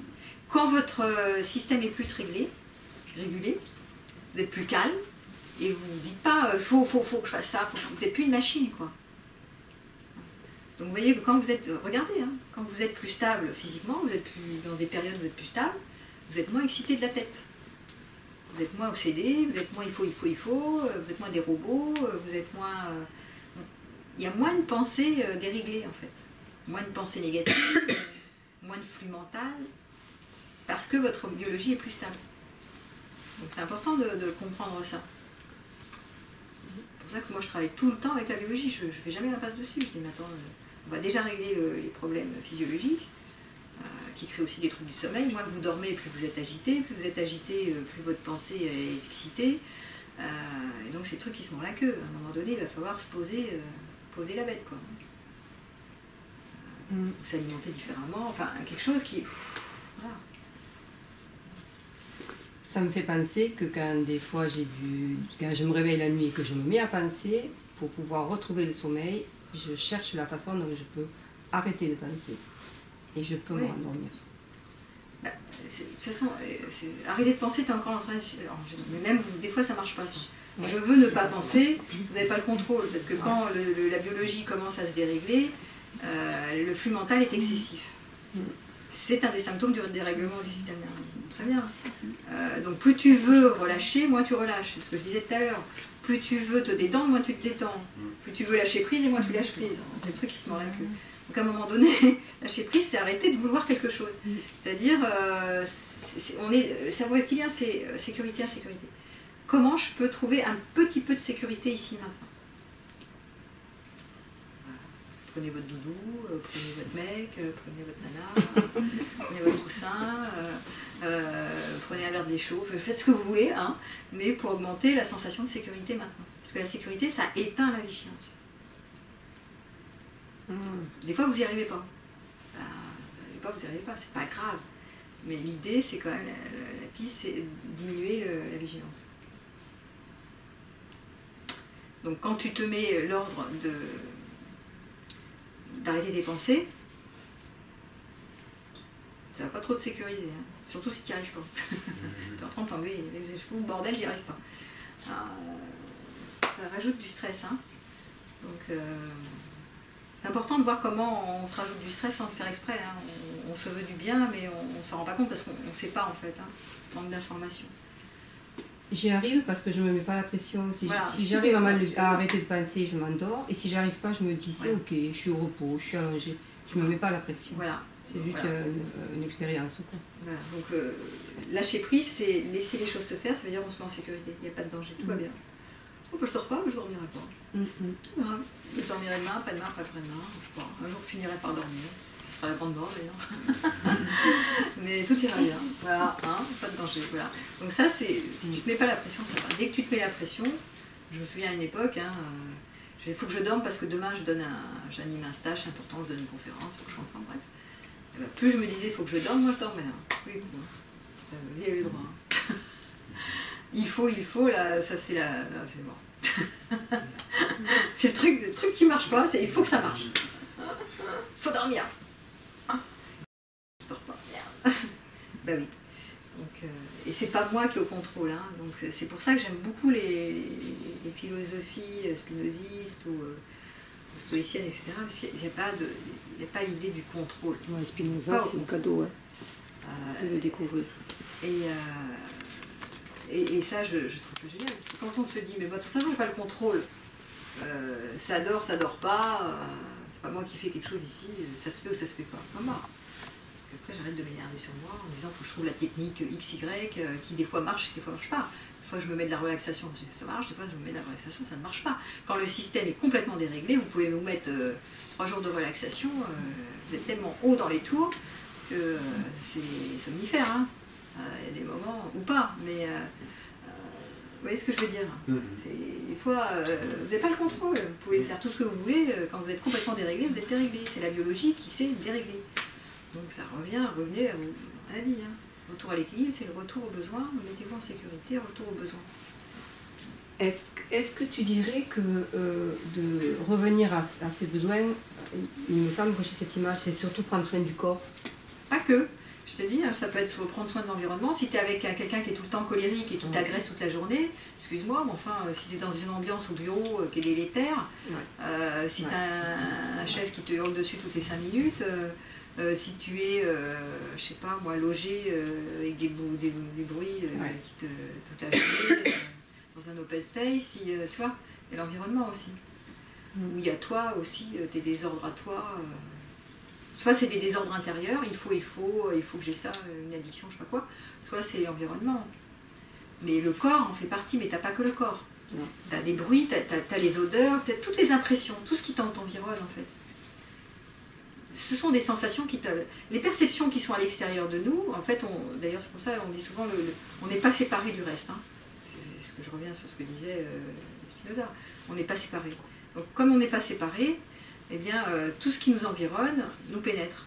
Quand votre système est plus régulé, vous êtes plus calme, et vous ne dites pas faut que je fasse ça, vous n'êtes plus une machine, quoi. Donc vous voyez que quand vous êtes, regardez, hein, quand vous êtes plus stable physiquement, vous êtes plus, dans des périodes où vous êtes plus stable, vous êtes moins excité de la tête. Vous êtes moins obsédé, vous êtes moins il faut, vous êtes moins des robots, vous êtes moins... il y a moins de pensées déréglées, en fait. Moins de pensées négatives, moins de flux mental, parce que votre biologie est plus stable. Donc c'est important de comprendre ça. C'est pour ça que moi je travaille tout le temps avec la biologie, je ne fais jamais l'impasse dessus. Je dis mais attends, on va déjà régler les problèmes physiologiques, qui créent aussi des troubles du sommeil. Moins vous dormez, plus vous êtes agité, plus votre pensée est excitée. Et donc c'est des trucs qui se mordent la queue. À un moment donné, il va falloir se poser la bête, quoi. Ou s'alimenter différemment, enfin quelque chose qui... voilà. Ça me fait penser que quand des fois quand je me réveille la nuit et que je me mets à penser, pour pouvoir retrouver le sommeil, je cherche la façon dont je peux arrêter de penser. Et je peux me rendormir. Bah, de toute façon, arrêter de penser, tu es encore en train de... Mais même des fois ça ne marche pas ça. Ouais. Je veux ne pas penser, vous n'avez pas le contrôle, parce que quand la biologie commence à se dérégler, le flux mental est excessif. C'est un des symptômes du dérèglement du système nerveux. Très bien. Donc plus tu veux relâcher, moins tu relâches. C'est ce que je disais tout à l'heure. Plus tu veux te détendre, moins tu te détends. Plus tu veux lâcher prise, et moins tu lâches prise. C'est le truc qui se mord la queue. Donc à un moment donné, lâcher prise, c'est arrêter de vouloir quelque chose. C'est-à-dire, cerveau reptilien, c'est sécurité, insécurité. Comment je peux trouver un petit peu de sécurité ici maintenant? Prenez votre doudou, prenez votre mec, prenez votre nana, prenez votre coussin, prenez un verre d'eau chaud, faites ce que vous voulez, hein, mais pour augmenter la sensation de sécurité maintenant. Parce que la sécurité, ça éteint la vigilance. Des fois, vous n'y arrivez pas. Vous n'y arrivez pas, c'est pas grave. Mais l'idée, c'est quand même, la piste, c'est diminuer la vigilance. Donc quand tu te mets l'ordre d'arrêter tes pensées, ça va pas trop te sécuriser, hein. Surtout si tu n'y arrives pas. Tu es en train de t'enlever les chevaux, bordel, j'y arrive pas. Ça rajoute du stress, hein. Donc c'est important de voir comment on se rajoute du stress sans le faire exprès, hein. On se veut du bien, mais on s'en rend pas compte parce qu'on ne sait pas en fait, hein. Manque d'informations. J'y arrive parce que je ne me mets pas la pression. Si j'arrive à arrêter de penser, je m'endors. Et si j'arrive pas, je me dis c'est ok, je suis au repos, je suis allongée. Je ne me mets pas la pression. Voilà. C'est juste une expérience. Quoi. Voilà. Donc lâcher prise, c'est laisser les choses se faire, ça veut dire qu'on se met en sécurité. Il n'y a pas de danger, tout va bien. Oh, bah, je dors pas, je dormirai pas. Voilà. Je dormirai demain, pas demain, pas après-demain. Je sais pas. Un jour je finirai par dormir. Ce sera la grande mort d'ailleurs. Mais tout ira bien. Voilà, hein, pas de danger. Voilà. Donc ça, c'est si tu te mets pas la pression, ça va. Dès que tu te mets la pression, je me souviens à une époque, hein, il faut que je dorme parce que demain j'anime un stage, c'est important, je donne une conférence, il faut que je rentre, bref. Et ben, plus je me disais il faut que je dorme, moi je dormais. Hein. Oui, vous avez eu le droit. Hein. il faut, là, ça c'est la. Là, c'est bon. C'est le truc qui marche pas, c'est il faut que ça marche. Faut dormir. Je dors pas, merde. Bah oui. Donc, et c'est pas moi qui ai au contrôle, hein. Donc c'est pour ça que j'aime beaucoup les philosophies spinozistes ou stoïciennes, etc. Parce qu'il n'y a pas l'idée du contrôle. Ouais, Spinoza, c'est un cadeau, hein. Faut le découvrir. Et ça, je trouve ça génial. Parce que quand on se dit, mais bah, de toute façon, je n'ai pas le contrôle, ça dort pas, c'est pas moi qui fais quelque chose ici, ça se fait ou ça se fait pas. Pas moi. Après, j'arrête de m'énerver sur moi en disant faut que je trouve la technique XY qui des fois marche, des fois marche pas. Des fois je me mets de la relaxation, ça marche, des fois je me mets de la relaxation, ça ne marche pas. Quand le système est complètement déréglé, vous pouvez vous mettre 3 jours de relaxation, vous êtes tellement haut dans les tours que c'est somnifère. Hein. Il y a des moments, ou pas, mais vous voyez ce que je veux dire. Des fois, vous n'avez pas le contrôle, vous pouvez faire tout ce que vous voulez, quand vous êtes complètement déréglé, vous êtes déréglé. C'est la biologie qui s'est déréglée. Donc ça revenez à vos maladies. Hein. Retour à l'équilibre, c'est le retour aux besoins. Mettez-vous en sécurité, retour aux besoins. Est-ce que tu dirais que de revenir à ces besoins, il me semble que chez cette image, c'est surtout prendre soin du corps? Pas que. Je te dis, hein, ça peut être prendre soin de l'environnement. Si tu es avec quelqu'un qui est tout le temps colérique et qui t'agresse toute la journée, excuse-moi, mais enfin, si tu es dans une ambiance au bureau qui est délétère, si tu as un chef qui te hurle dessus toutes les 5 minutes, si tu es, je sais pas moi, logé avec des bruits qui toute la journée, dans un open space, tu vois, et l'environnement aussi. Où il y a toi aussi, tes désordres à toi. Soit c'est des désordres intérieurs, il faut que j'ai ça, une addiction, je sais pas quoi. Soit c'est l'environnement. Mais le corps en fait partie, mais t'as pas que le corps. Tu as des bruits, t'as les odeurs, t'as toutes les impressions, tout ce qui t'environne en fait. Ce sont des sensations les perceptions qui sont à l'extérieur de nous, en fait, d'ailleurs c'est pour ça on dit souvent, on n'est pas séparé du reste. Hein. C'est ce que je reviens sur ce que disait Spinoza. On n'est pas séparé. Donc comme on n'est pas séparé, eh bien, tout ce qui nous environne nous pénètre,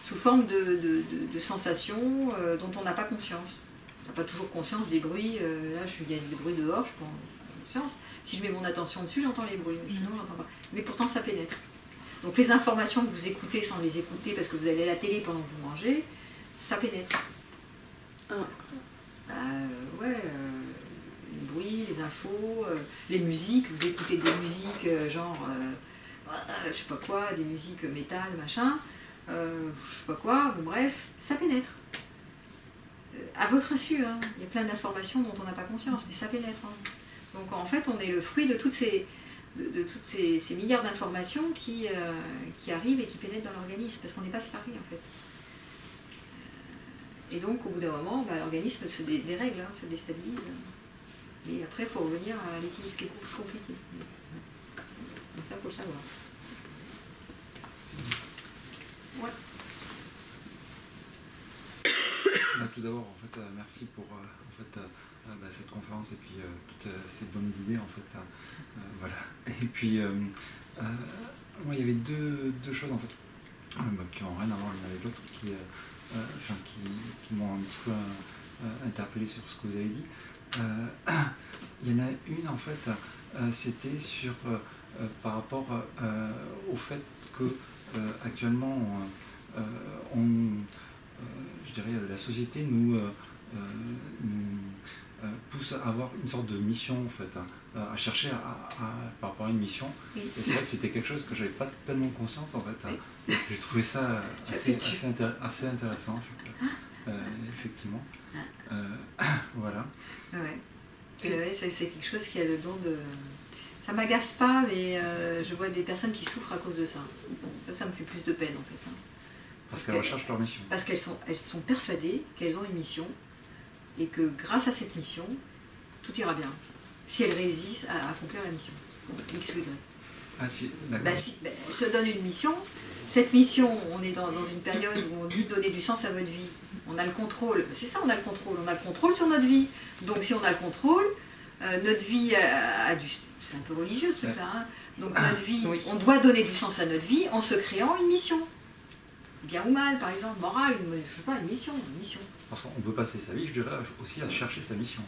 sous forme de sensations dont on n'a pas conscience. On n'a pas toujours conscience des bruits, là il y a des bruits dehors, je prends conscience. Si je mets mon attention dessus, j'entends les bruits, mais sinon j'entends pas. Mais pourtant ça pénètre. Donc les informations que vous écoutez sans les écouter parce que vous allez à la télé pendant que vous mangez, ça pénètre. Les bruits, les infos, les musiques, vous écoutez des musiques genre... je sais pas quoi, des musiques métal, machin, je sais pas quoi, bon, bref, ça pénètre. À votre insu, hein, il y a plein d'informations dont on n'a pas conscience, mais ça pénètre. Hein. Donc en fait, on est le fruit de toutes ces milliards d'informations qui arrivent et qui pénètrent dans l'organisme, parce qu'on n'est pas séparés en fait. Et donc au bout d'un moment, l'organisme se dérègle, hein, se déstabilise. Et après, il faut revenir à l'équilibre, ce qui est plus compliqué. Donc ça, il faut le savoir. Ouais. Tout d'abord, en fait, merci pour cette conférence et puis toutes ces bonnes idées, en fait. Voilà. Et puis, moi, il y avait deux choses, en fait, qui n'ont rien à voir l'une avec l'autre, qui m'ont un petit peu interpellé sur ce que vous avez dit. Il y en a une, en fait, c'était sur... par rapport au fait que actuellement je dirais la société nous pousse à avoir une sorte de mission en fait, à chercher par rapport à une mission. Oui. Et c'est vrai que c'était quelque chose que j'avais pas tellement conscience en fait. Oui. J'ai trouvé ça assez intéressant en fait. Effectivement. Voilà. Ouais. C'est quelque chose qui a le don de... Ça m'agace pas, mais je vois des personnes qui souffrent à cause de ça. Ça me fait plus de peine en fait. Hein. Parce qu'elles recherchent leur mission. Parce qu'elles sont persuadées qu'elles ont une mission et que grâce à cette mission, tout ira bien. Si elles réussissent à accomplir la mission. X ou Y. Ah si, d'accord. Elles se donnent une mission. Cette mission, on est dans une période où on dit donner du sens à votre vie. On a le contrôle. C'est ça, on a le contrôle. On a le contrôle sur notre vie. Donc si on a le contrôle, notre vie a du... C'est un peu religieux ce truc-là. Hein. Donc notre vie, oui. On doit donner du sens à notre vie en se créant une mission. Bien ou mal, par exemple, morale, je sais pas, une mission. Parce qu'on peut passer sa vie, je dirais, aussi à chercher sa mission.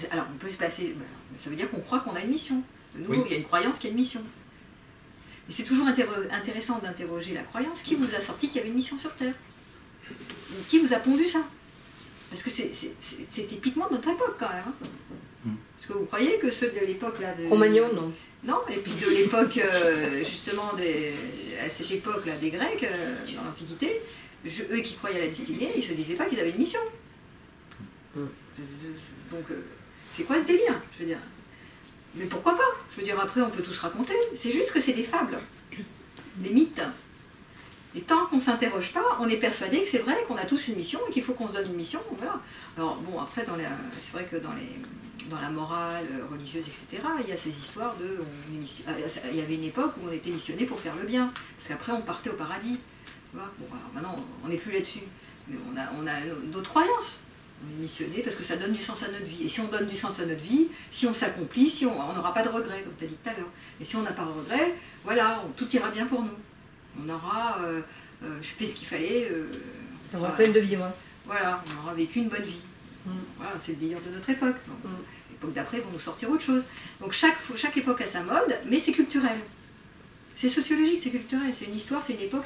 Alors on peut se passer... Ça veut dire qu'on croit qu'on a une mission. De nouveau, oui. Il y a une croyance qui a une mission. Et c'est toujours intéressant d'interroger la croyance. Qui vous a sorti qu'il y avait une mission sur Terre? Qui vous a pondu ça? Parce que c'est typiquement de notre époque quand même. Hein. Parce que vous croyez que ceux de l'époque là... Cro-Magnon, non. Non, et puis de l'époque, justement, à cette époque-là des Grecs, dans l'Antiquité, eux qui croyaient à la destinée, ils ne se disaient pas qu'ils avaient une mission. Donc, c'est quoi ce délire? Je veux dire, Mais pourquoi pas? Je veux dire, après, on peut tous raconter. C'est juste que c'est des fables, des mythes. Et tant qu'on ne s'interroge pas, on est persuadé que c'est vrai qu'on a tous une mission et qu'il faut qu'on se donne une mission. Voilà. Alors, bon, après, c'est vrai que dans la morale religieuse, etc., il y a ces histoires de... il y avait une époque où on était missionné pour faire le bien, parce qu'après, on partait au paradis. Voilà. Bon, alors maintenant, on n'est plus là-dessus. Mais on a d'autres croyances. On est missionné parce que ça donne du sens à notre vie. Et si on donne du sens à notre vie, si on s'accomplit, on n'aura pas de regrets, comme tu as dit tout à l'heure. Et si on n'a pas de regrets, voilà, tout ira bien pour nous. On aura fait ce qu'il fallait. Ça vaut la peine de vivre. Voilà, on aura vécu une bonne vie. Voilà, c'est le délire de notre époque. L'époque d'après vont nous sortir autre chose. Donc chaque époque a sa mode, mais c'est culturel. C'est sociologique, c'est culturel, c'est une histoire, c'est une époque,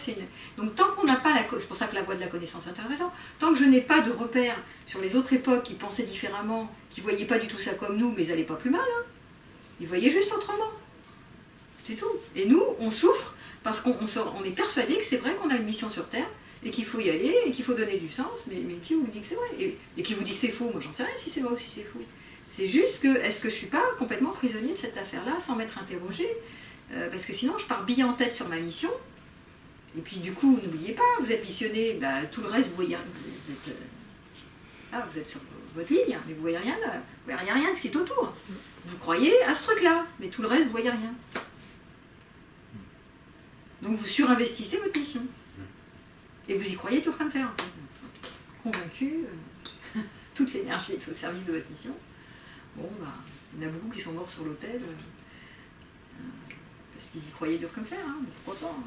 Donc tant qu'on n'a pas c'est pour ça que la voie de la connaissance est intéressante, tant que je n'ai pas de repères sur les autres époques qui pensaient différemment, qui ne voyaient pas du tout ça comme nous, mais ils n'allaient pas plus mal, hein. Ils voyaient juste autrement. C'est tout. Et nous, on souffre parce qu'on est persuadé que c'est vrai qu'on a une mission sur Terre, et qu'il faut y aller, et qu'il faut donner du sens, mais qui vous dit que c'est vrai? Et qui vous dit que c'est faux? Moi j'en sais rien si c'est vrai ou si c'est faux. C'est juste que, est-ce que je ne suis pas complètement prisonnier de cette affaire-là, sans m'être interrogée? Parce que sinon je pars bille en tête sur ma mission, et puis du coup n'oubliez pas, vous êtes missionné, bah, tout le reste vous voyez, vous êtes sur votre ligne, mais vous voyez rien de ce qui est autour. Vous croyez à ce truc là, mais tout le reste vous voyez rien. Donc vous surinvestissez votre mission, et vous y croyez dur comme fer, convaincu, toute l'énergie est au service de votre mission. Bon, bah, il y en a beaucoup qui sont morts sur l'autel. Parce qu'ils y croyaient dur comme fer, hein, mais pourquoi pas, hein.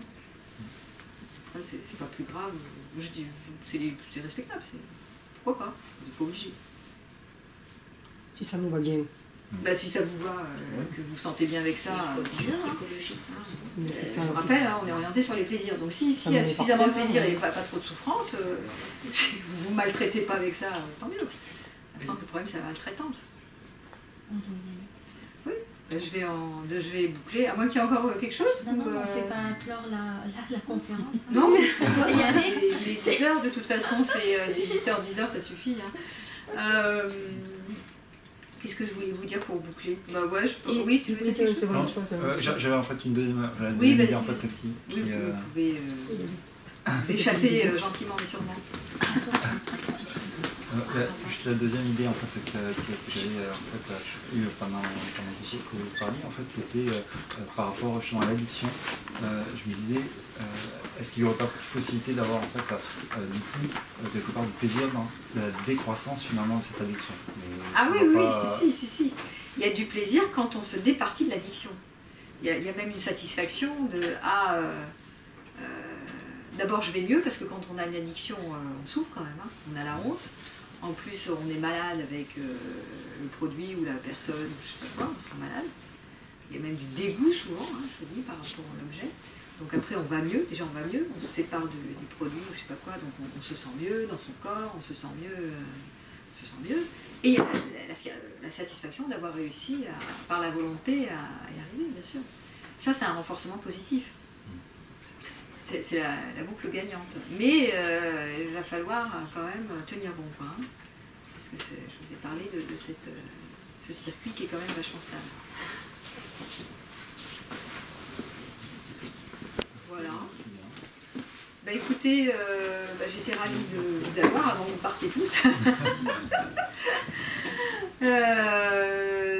Après, c'est pas plus grave, je dis, c'est respectable, pourquoi pas, vous n'êtes pas obligé. Si ça nous va bien. Bah, si ça vous va, que vous vous sentez bien avec ça, bien, hein. Je vous rappelle, hein, on est orienté sur les plaisirs, donc s'il y a suffisamment de plaisir et pas trop de souffrance, si vous ne maltraitez pas avec ça, tant mieux. Après, le problème, c'est la maltraitance. On doit y aller. Je vais boucler, à moins qu'il y ait encore quelque chose. Non, on ne fait pas clore la conférence. Non, mais on doit y aller. Les 10 heures, de toute façon, c'est 10 heures, ça suffit. Hein. Qu'est-ce que je voulais vous dire pour boucler? Bah ouais, oui, tu veux dire une seconde chose. J'avais en fait une deuxième idée en fait, qui vous pouvez vous échapper gentiment mais sûrement. Juste la deuxième idée en fait que j'avais eu pendant que vous parliez, en fait, c'était par rapport justement à l'addiction. Je me disais, est-ce qu'il n'y aurait pas possibilité d'avoir en fait du coup quelque part du plaisir dans la décroissance finalement de cette addiction? Ah oui, si. Il y a du plaisir quand on se départit de l'addiction. Il y a même une satisfaction de d'abord je vais mieux parce que quand on a une addiction, on souffre quand même, hein. On a la honte. En plus, on est malade avec le produit ou la personne, je sais pas quoi, on sera malade. Il y a même du dégoût souvent, hein, je te dis, par rapport à l'objet. Donc après, on va mieux, déjà on va mieux, on se sépare du produit ou je sais pas quoi, donc on se sent mieux dans son corps, on se sent mieux. Et il y a la satisfaction d'avoir réussi, par la volonté, à y arriver, bien sûr. Ça, c'est un renforcement positif. C'est la boucle gagnante. Mais il va falloir quand même tenir bon point. Hein, parce que je vous ai parlé de ce circuit qui est quand même vachement stable. Voilà. Bah écoutez, j'étais ravie de vous avoir avant que vous partiez tous.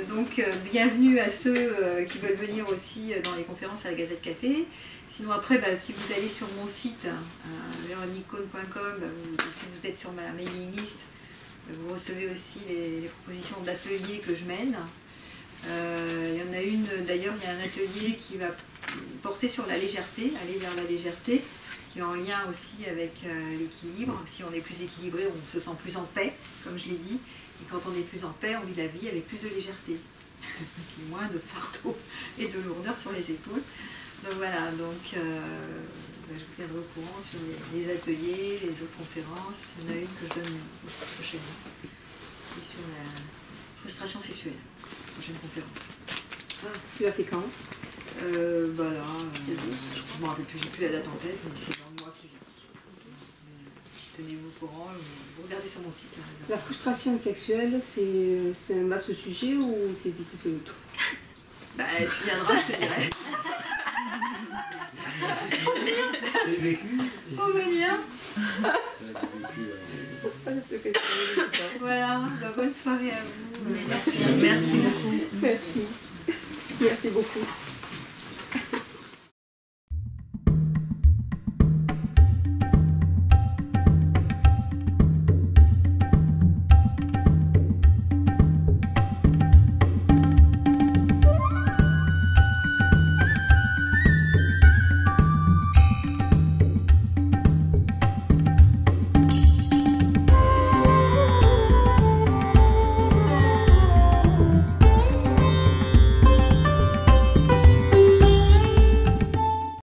Donc bienvenue à ceux qui veulent venir aussi dans les conférences à la Gazette Café. Sinon après, si vous allez sur mon site, véroniquecohn.com, si vous êtes sur ma mailing list, vous recevez aussi les propositions d'ateliers que je mène. Il y en a une, d'ailleurs, il y a un atelier qui va porter sur la légèreté, aller vers la légèreté, qui est en lien aussi avec l'équilibre. Si on est plus équilibré, on se sent plus en paix, comme je l'ai dit. Et quand on est plus en paix, on vit la vie avec plus de légèreté. Moins de fardeau et de lourdeur sur les épaules. Donc voilà, je vous tiendrai au courant sur les ateliers, les autres conférences. Il y en a une que je donne aussi prochainement. Et sur la frustration sexuelle, prochaine conférence. Ah, tu l'as fait quand? Je ne me rappelle plus, j'ai plus la date en tête, mais c'est dans le mois qui vient. Tenez-vous au courant, vous regardez sur mon site. La frustration sexuelle, c'est un vaste sujet ou c'est vite fait le tout? Bah, tu viendras, je te dirai. J'ai vécu. Faut venir. Voilà, bah, bonne soirée à vous. Merci beaucoup. Merci. Merci beaucoup.